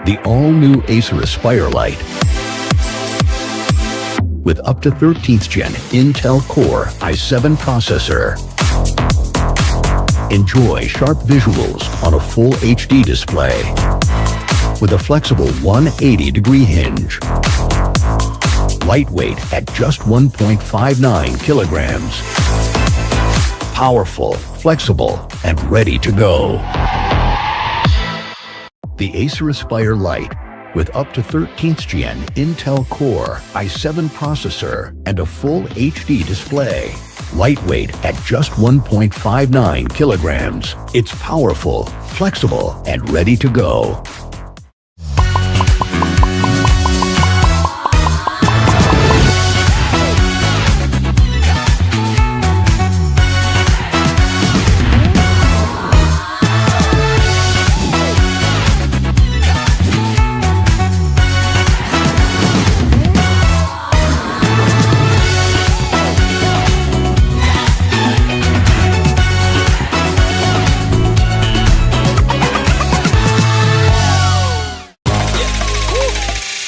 The all-new Acer Aspire Lite with up to 13th Gen Intel Core i7 processor. Enjoy sharp visuals on a full HD display with a flexible 180-degree hinge. Lightweight at just 1.59 kilograms. Powerful, flexible, and ready to go. The Acer Aspire Lite with up to 13th Gen Intel Core i7 processor and a full HD display. Lightweight at just 1.59 kilograms. It's powerful, flexible, and ready to go.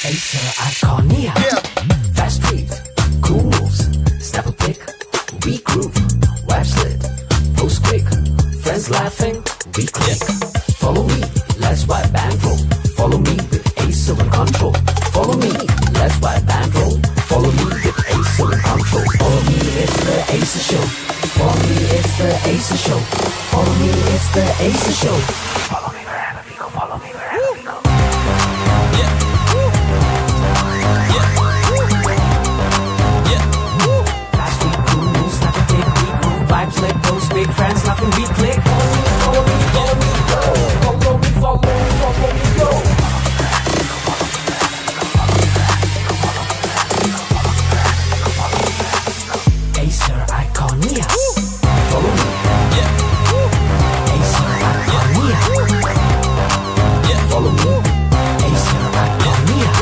Acer Iconia. Fast street, cool moves, step a pick, we groove, web slit, post quick, friends laughing, we click. Follow me, let's wipe and roll. Follow me with Acer and control. Follow me, let's wipe and roll. Follow me with Acer and control. Follow me, it's the Acer show. Follow me, it's the Acer show. Follow me, it's the Acer show. Follow me wherever we go. Follow me wherever we go. Vibes like those big friends laughing, we click. Follow me, follow me, go. Follow me, follow me, go. Acer Iconia. Follow me. Acer Iconia. Follow me. Acer Iconia.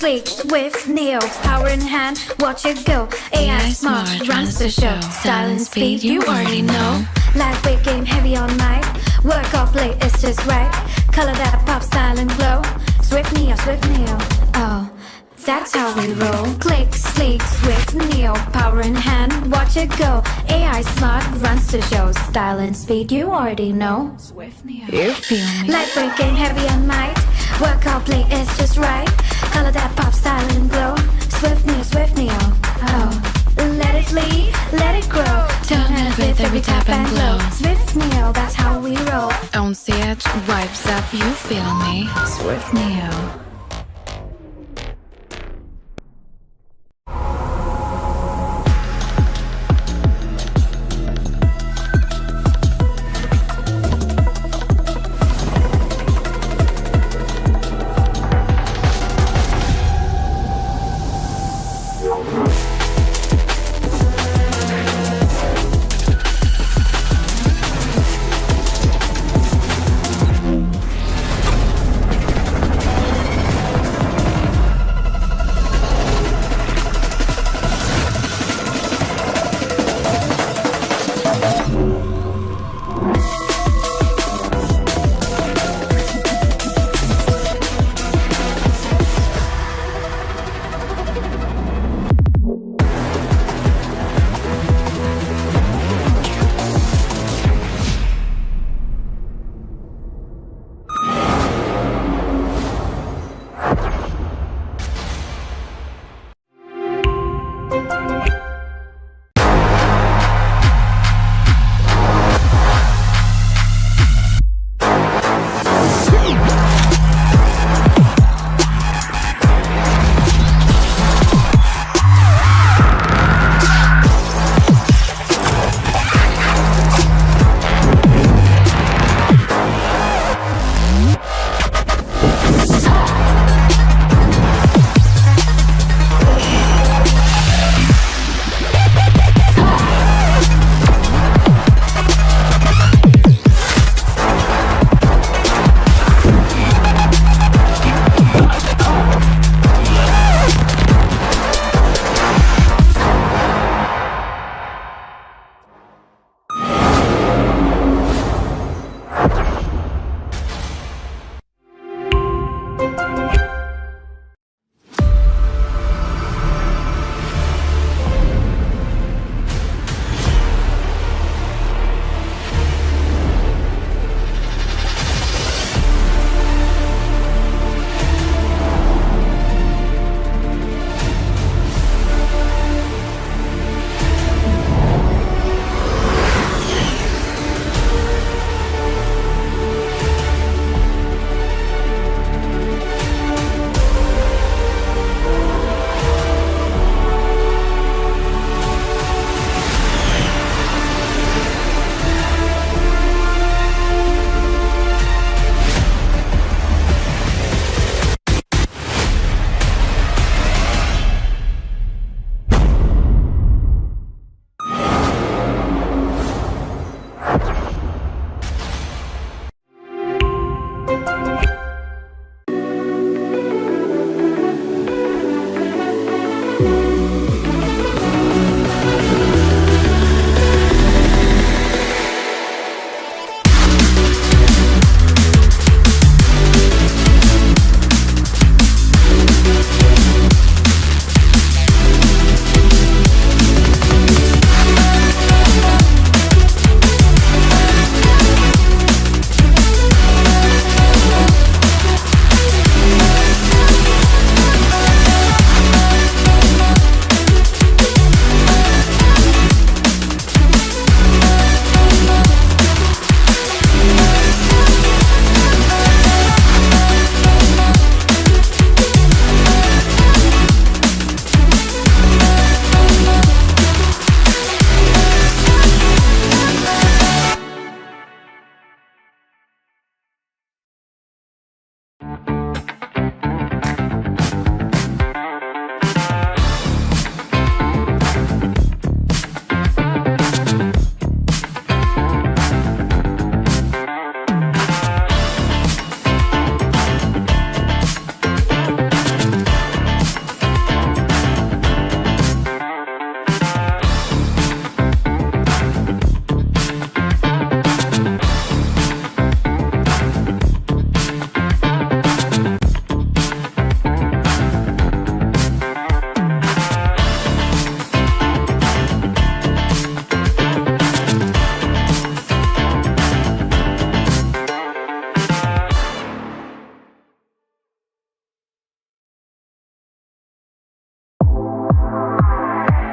Sleek, swift, neo, power in hand, watch it go. AI smart, runs the show. Style and speed, you already know. Lightweight game, heavy on mic. Work or play, it's just right. Color that pop, style and glow. Swift neo, oh, that's how we roll. Click, sleek, swift, neo, power in hand, watch it go. AI smart, runs the show. Style and speed, you already know. Swift Neo. You feel me? Lightweight game, heavy on mic. Work or play, it's just right. Color that pop, style and glow. Swift neo, oh. Let it lead, let it grow. Turn it with every tap and glow. Swift neo, that's how we roll. On the edge, vibes up, you feel me? Swift Neo.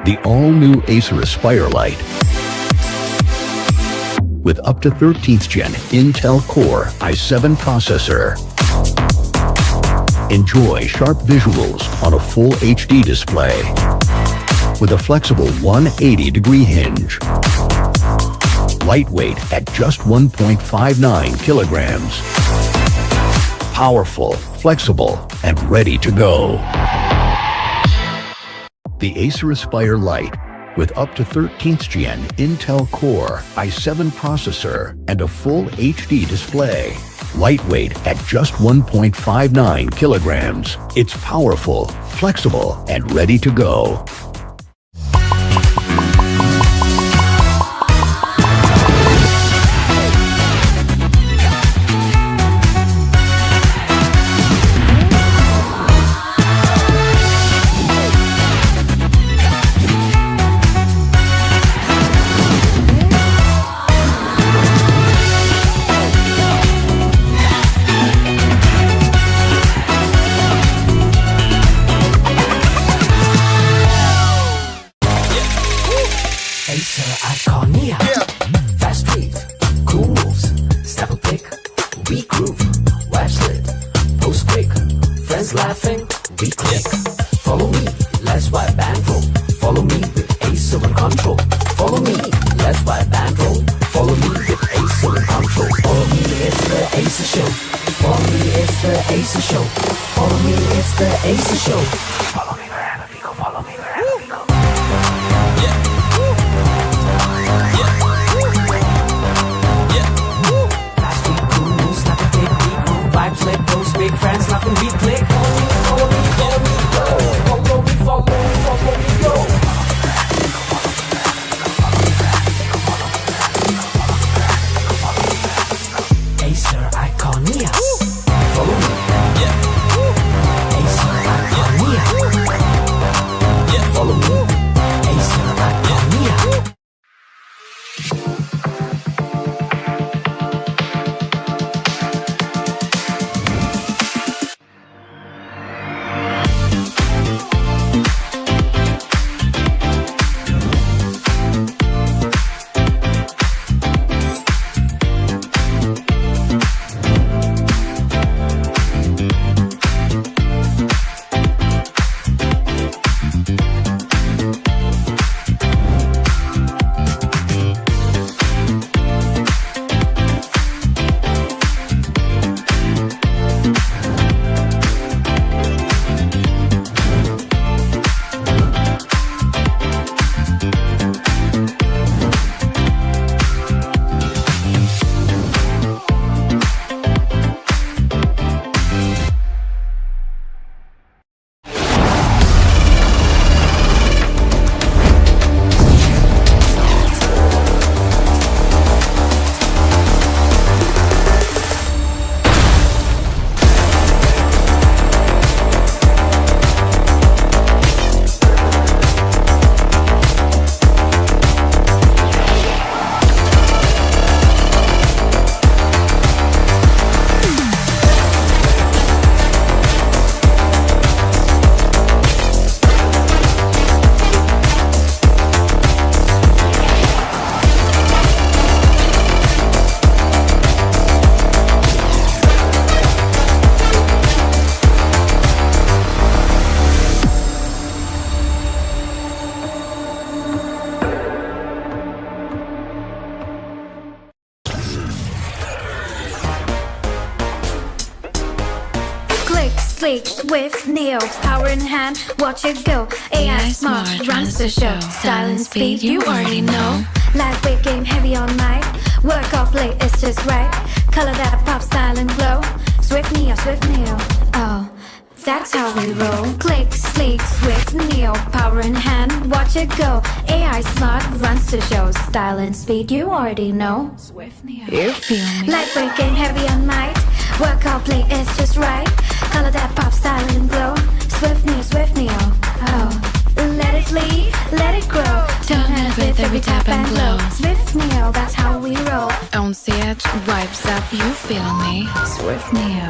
The all-new Acer Aspire Lite with up to 13th Gen Intel Core i7 processor. Enjoy sharp visuals on a full HD display with a flexible 180-degree hinge. Lightweight at just 1.59 kilograms. Powerful, flexible, and ready to go. The Acer Aspire Lite with up to 13th Gen Intel Core i7 processor and a full HD display. Lightweight at just 1.59 kilograms. It's powerful, flexible, and ready to go. Acer Iconia. Fast tweet, cool moves, step a pick, we groove, web slit, post quick, friends laughing, we click. Follow me, let's wipe and roll. Follow me with Acer and control. Follow me, let's wipe and roll. Follow me with Acer and control. Follow me, it's the Acer show. Follow me, it's the Acer show. Follow me, it's the Acer show. Follow me wherever we go. Follow me wherever we go. Vibes let those big friends laugh and we click. Follow me, follow me, go. Follow me, follow me, go. Acer Iconia. Follow me. Acer Iconia. Follow me. Acer Iconia. Sleek, swift, neo, power in hand, watch it go. AI smart, runs the show. Style and speed, you already know. Lightweight game, heavy on mic. Work off late, it's just right. Color that pop, style and glow. Swift neo, oh, that's how we roll. Click, sleek, swift, neo, power in hand, watch it go. AI smart, runs the show. Style and speed, you already know. Swift Neo. You feel me? Lightweight game, heavy on mic. Work off late, it's just right. Color that pop, style and glow. Swift neo, oh. Let it lead, let it grow. Turn heads with every tap and glow. Swift neo, that's how we roll. On set, vibes up, you feel me? Swift Neo.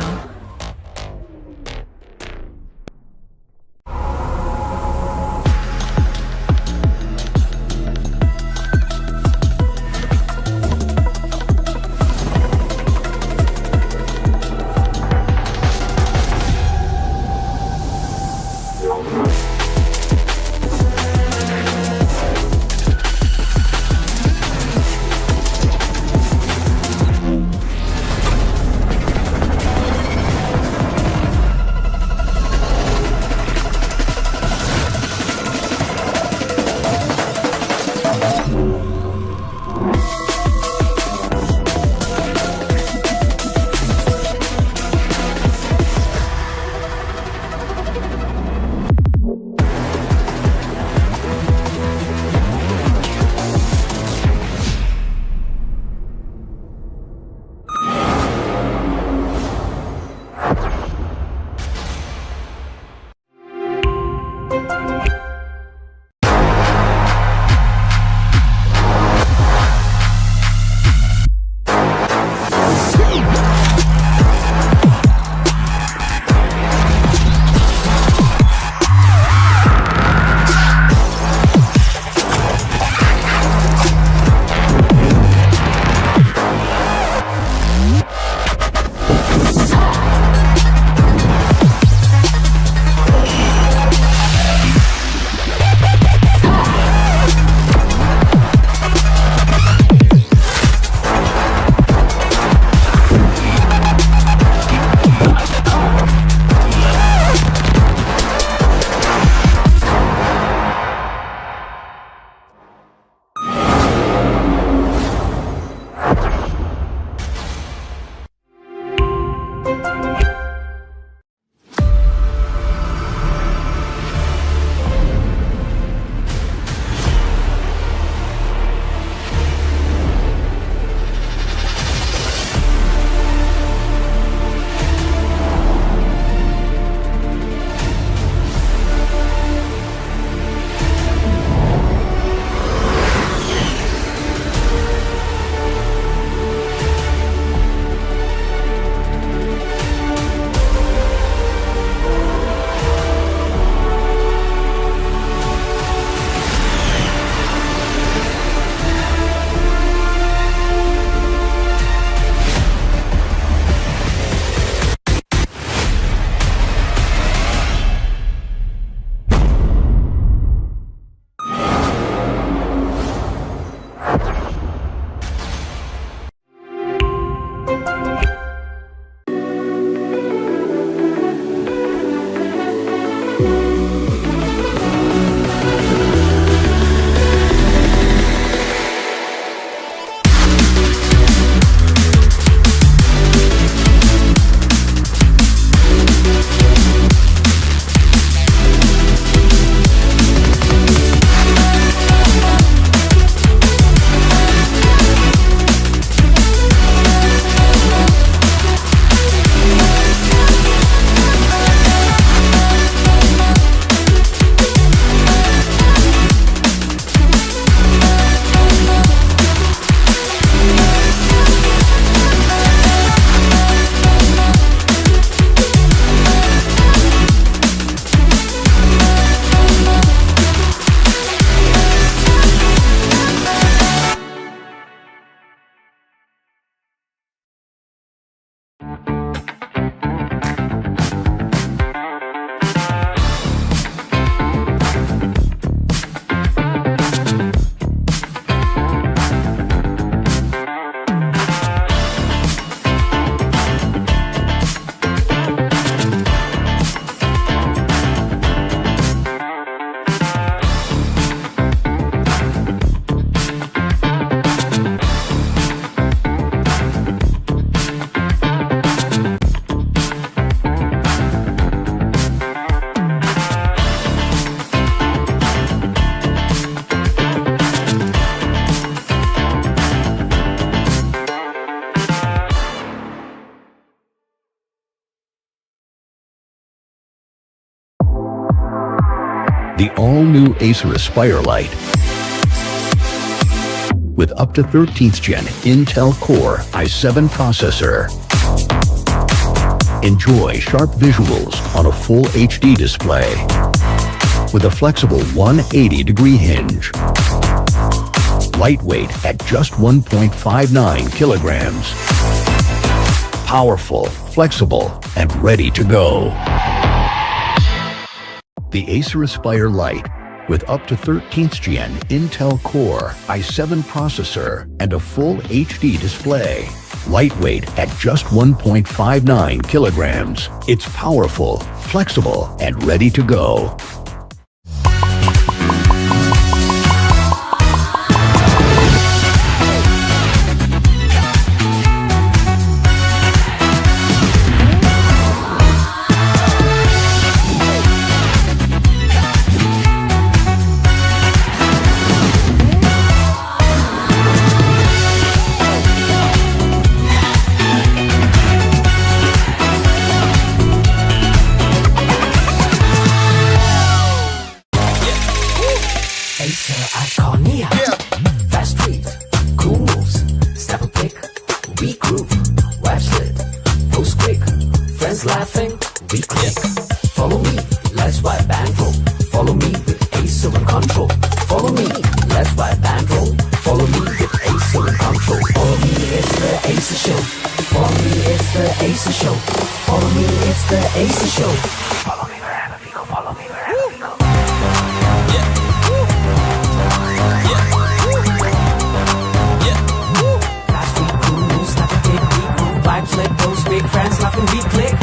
The all-new Acer Aspire Lite with up to 13th Gen Intel Core i7 processor. Enjoy sharp visuals on a full HD display with a flexible 180-degree hinge. Lightweight at just 1.59 kilograms. Powerful, flexible, and ready to go. The Acer Aspire Lite with up to 13th Gen Intel Core i7 processor and a full HD display. Lightweight at just 1.59 kilograms. It's powerful, flexible, and ready to go. Acer Iconia. Fast tweet, cool moves, step a pick, we groove, web slid, post quick, friends laughing, we click. Follow me, let's wipe bankroll. Follow me with Acer and control. Follow me, let's wipe bankroll. Follow me with Acer and control. Follow me, it's the Acer show. Follow me, it's the Acer show. Follow me, it's the Acer show. Follow me wherever we go. Follow me wherever we go. Vibes let those big friends laugh and we click.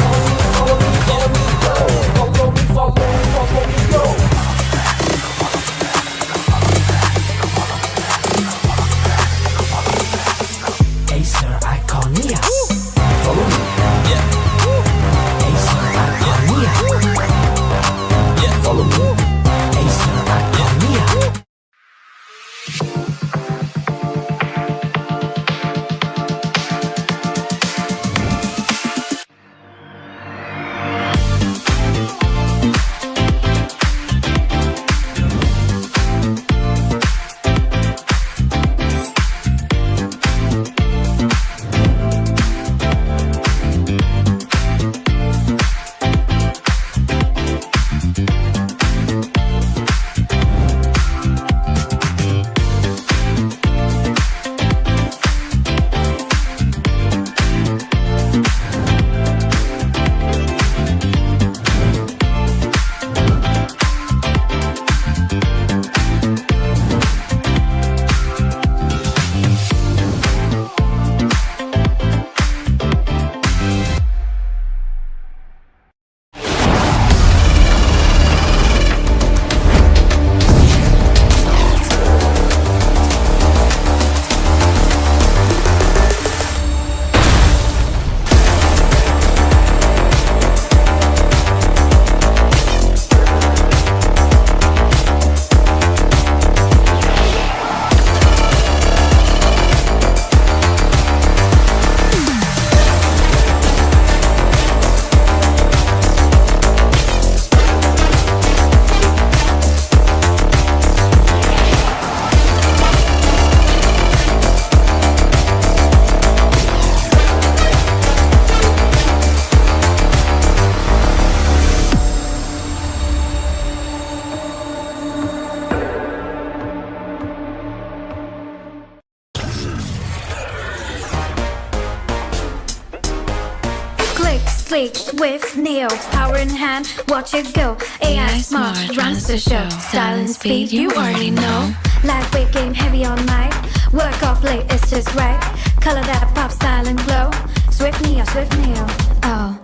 Follow me, follow me, go. Follow me, follow me, go. Acer Iconia. Follow me. Acer Iconia. Follow me. Acer Iconia. Sleek with Neo, power in hand, watch it go. AI smart, runs the show. Style and speed, you already know. Lightweight game, heavy on mic. Work off late, it's just right. Color that pop, style and glow. Swift Neo, oh,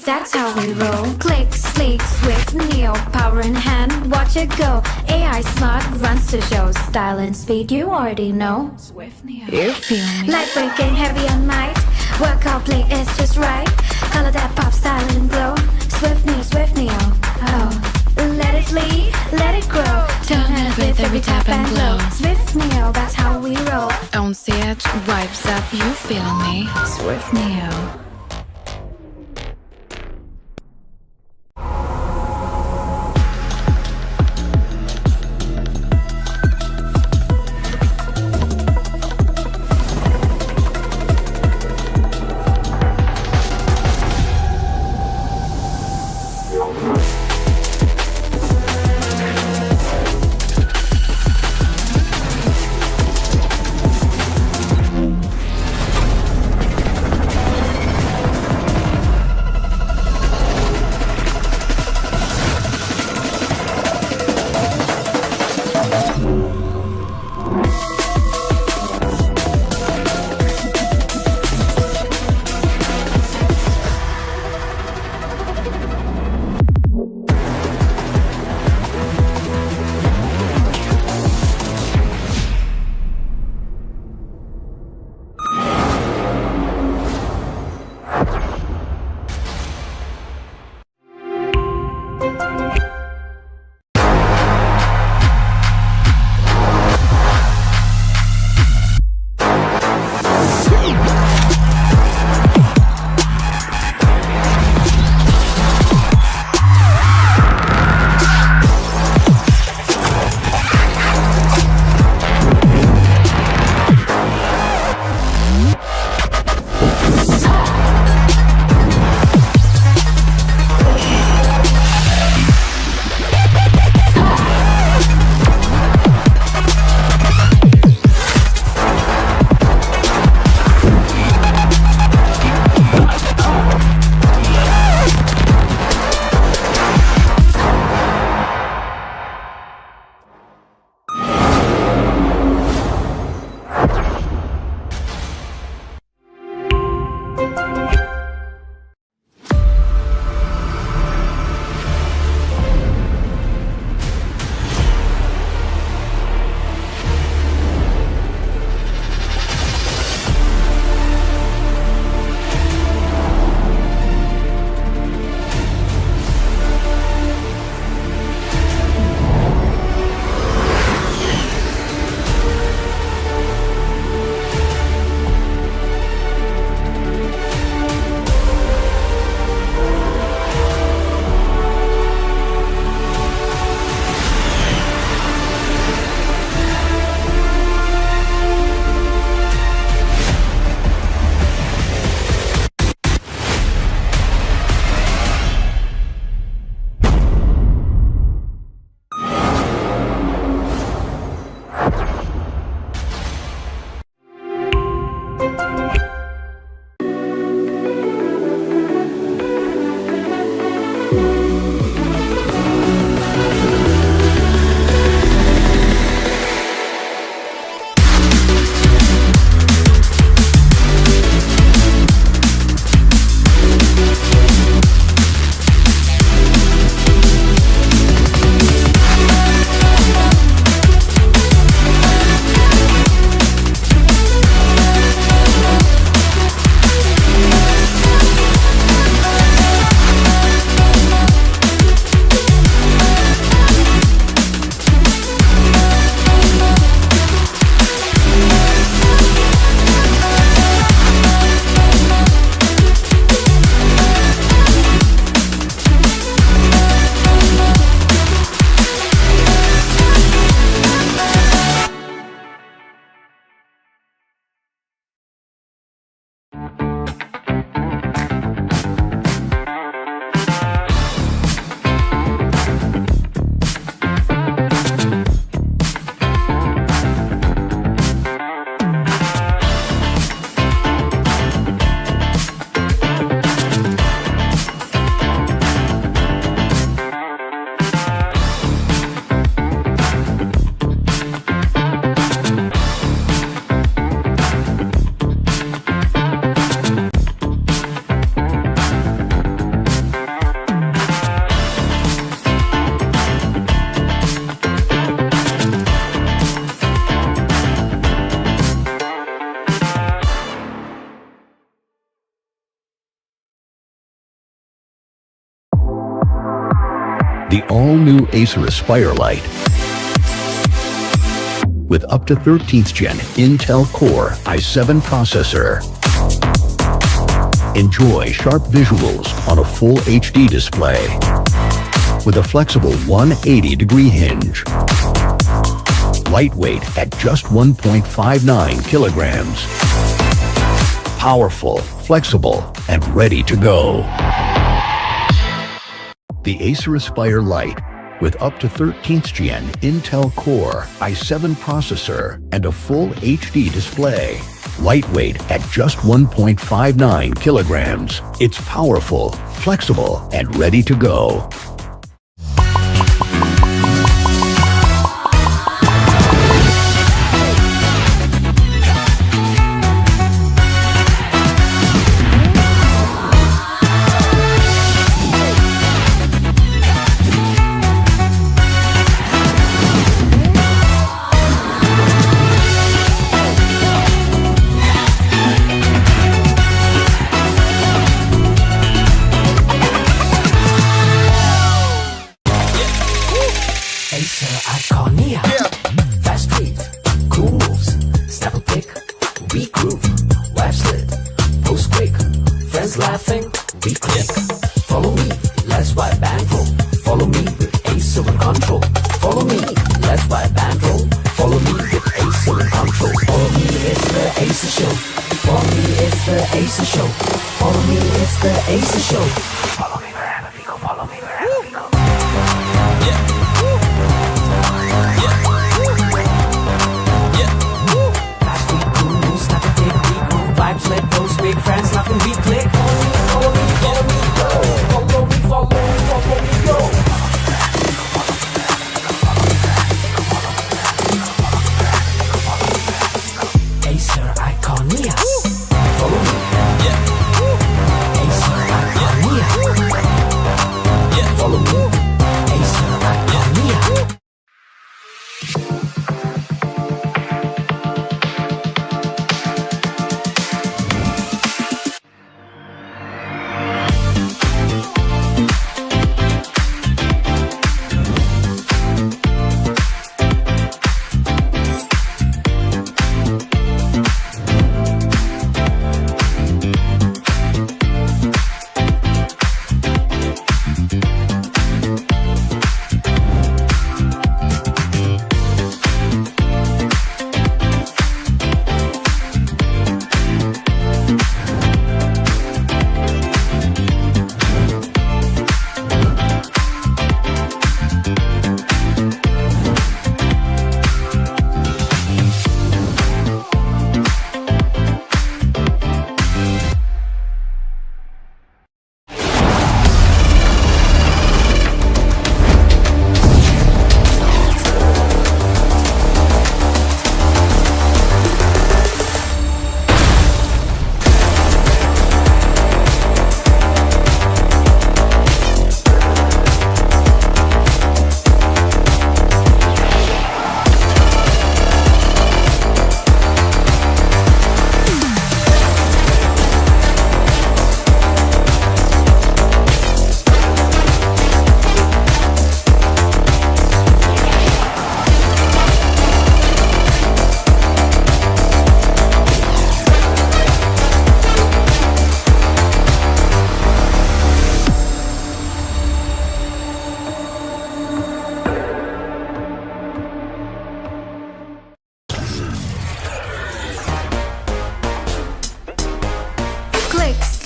that's how we roll. Click, sleek, swift Neo, power in hand, watch it go. AI smart, runs the show. Style and speed, you already know. Swift Neo. You feel me? Lightweight game, heavy on mic. Work off late, it's just right. Color that pop, style and glow. Swift Neo, oh. Let it lead, let it grow. Turn it with every tap and glow. Swift Neo, that's how we roll. Don't see it, vibes up, you feel me? Swift Neo. The all-new Acer Aspire Lite with up to 13th Gen Intel Core i7 processor. Enjoy sharp visuals on a full HD display with a flexible 180-degree hinge. Lightweight at just 1.59 kilograms. Powerful, flexible, and ready to go. The Acer Aspire Lite with up to 13th Gen Intel Core i7 processor and a full HD display. Lightweight at just 1.59 kilograms. It's powerful, flexible, and ready to go. Acer Iconia. Fast street, cool moves, step a pick, we groove, web slid, post quick, friends laughing, we click. Follow me, let's wipe and roll. Follow me with Acer in control. Follow me, let's wipe and roll. Follow me with Acer in control. Follow me, it's the Acer show. Follow me, it's the Acer show. Follow me, it's the Acer show. Follow me wherever we go. Follow me wherever we go. Vibes, let those big friends laugh and we click. Follow me, follow me, go. Follow me, follow me, go. Acer Iconia. Follow me. Acer Iconia. Follow me. Acer Iconia.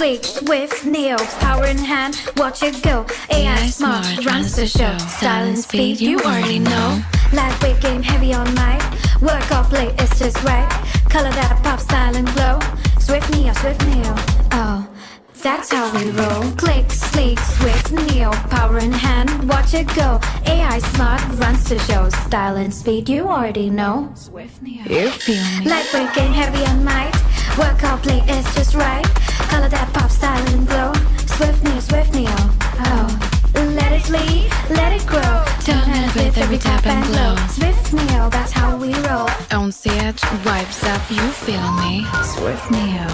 Sleek with Neo, power in hand, watch it go. AI smart, runs the show. Style and speed, you already know. Lightweight game, heavy on mic. Work off late, it's just right. Color that pop, style and glow. Swift Neo, oh, that's how we roll. Click, sleek, swift Neo, power in hand, watch it go. AI smart, runs the show. Style and speed, you already know. Swift Neo. You feel me? Lightweight game, heavy on mic. Work off late, it's just right. Color that pop, style and glow. Swift Neo, oh. Let it lead, let it grow. Turn it with every tap and glow. Swift Neo, that's how we roll. On the edge, vibes up, you feel me? Swift Neo.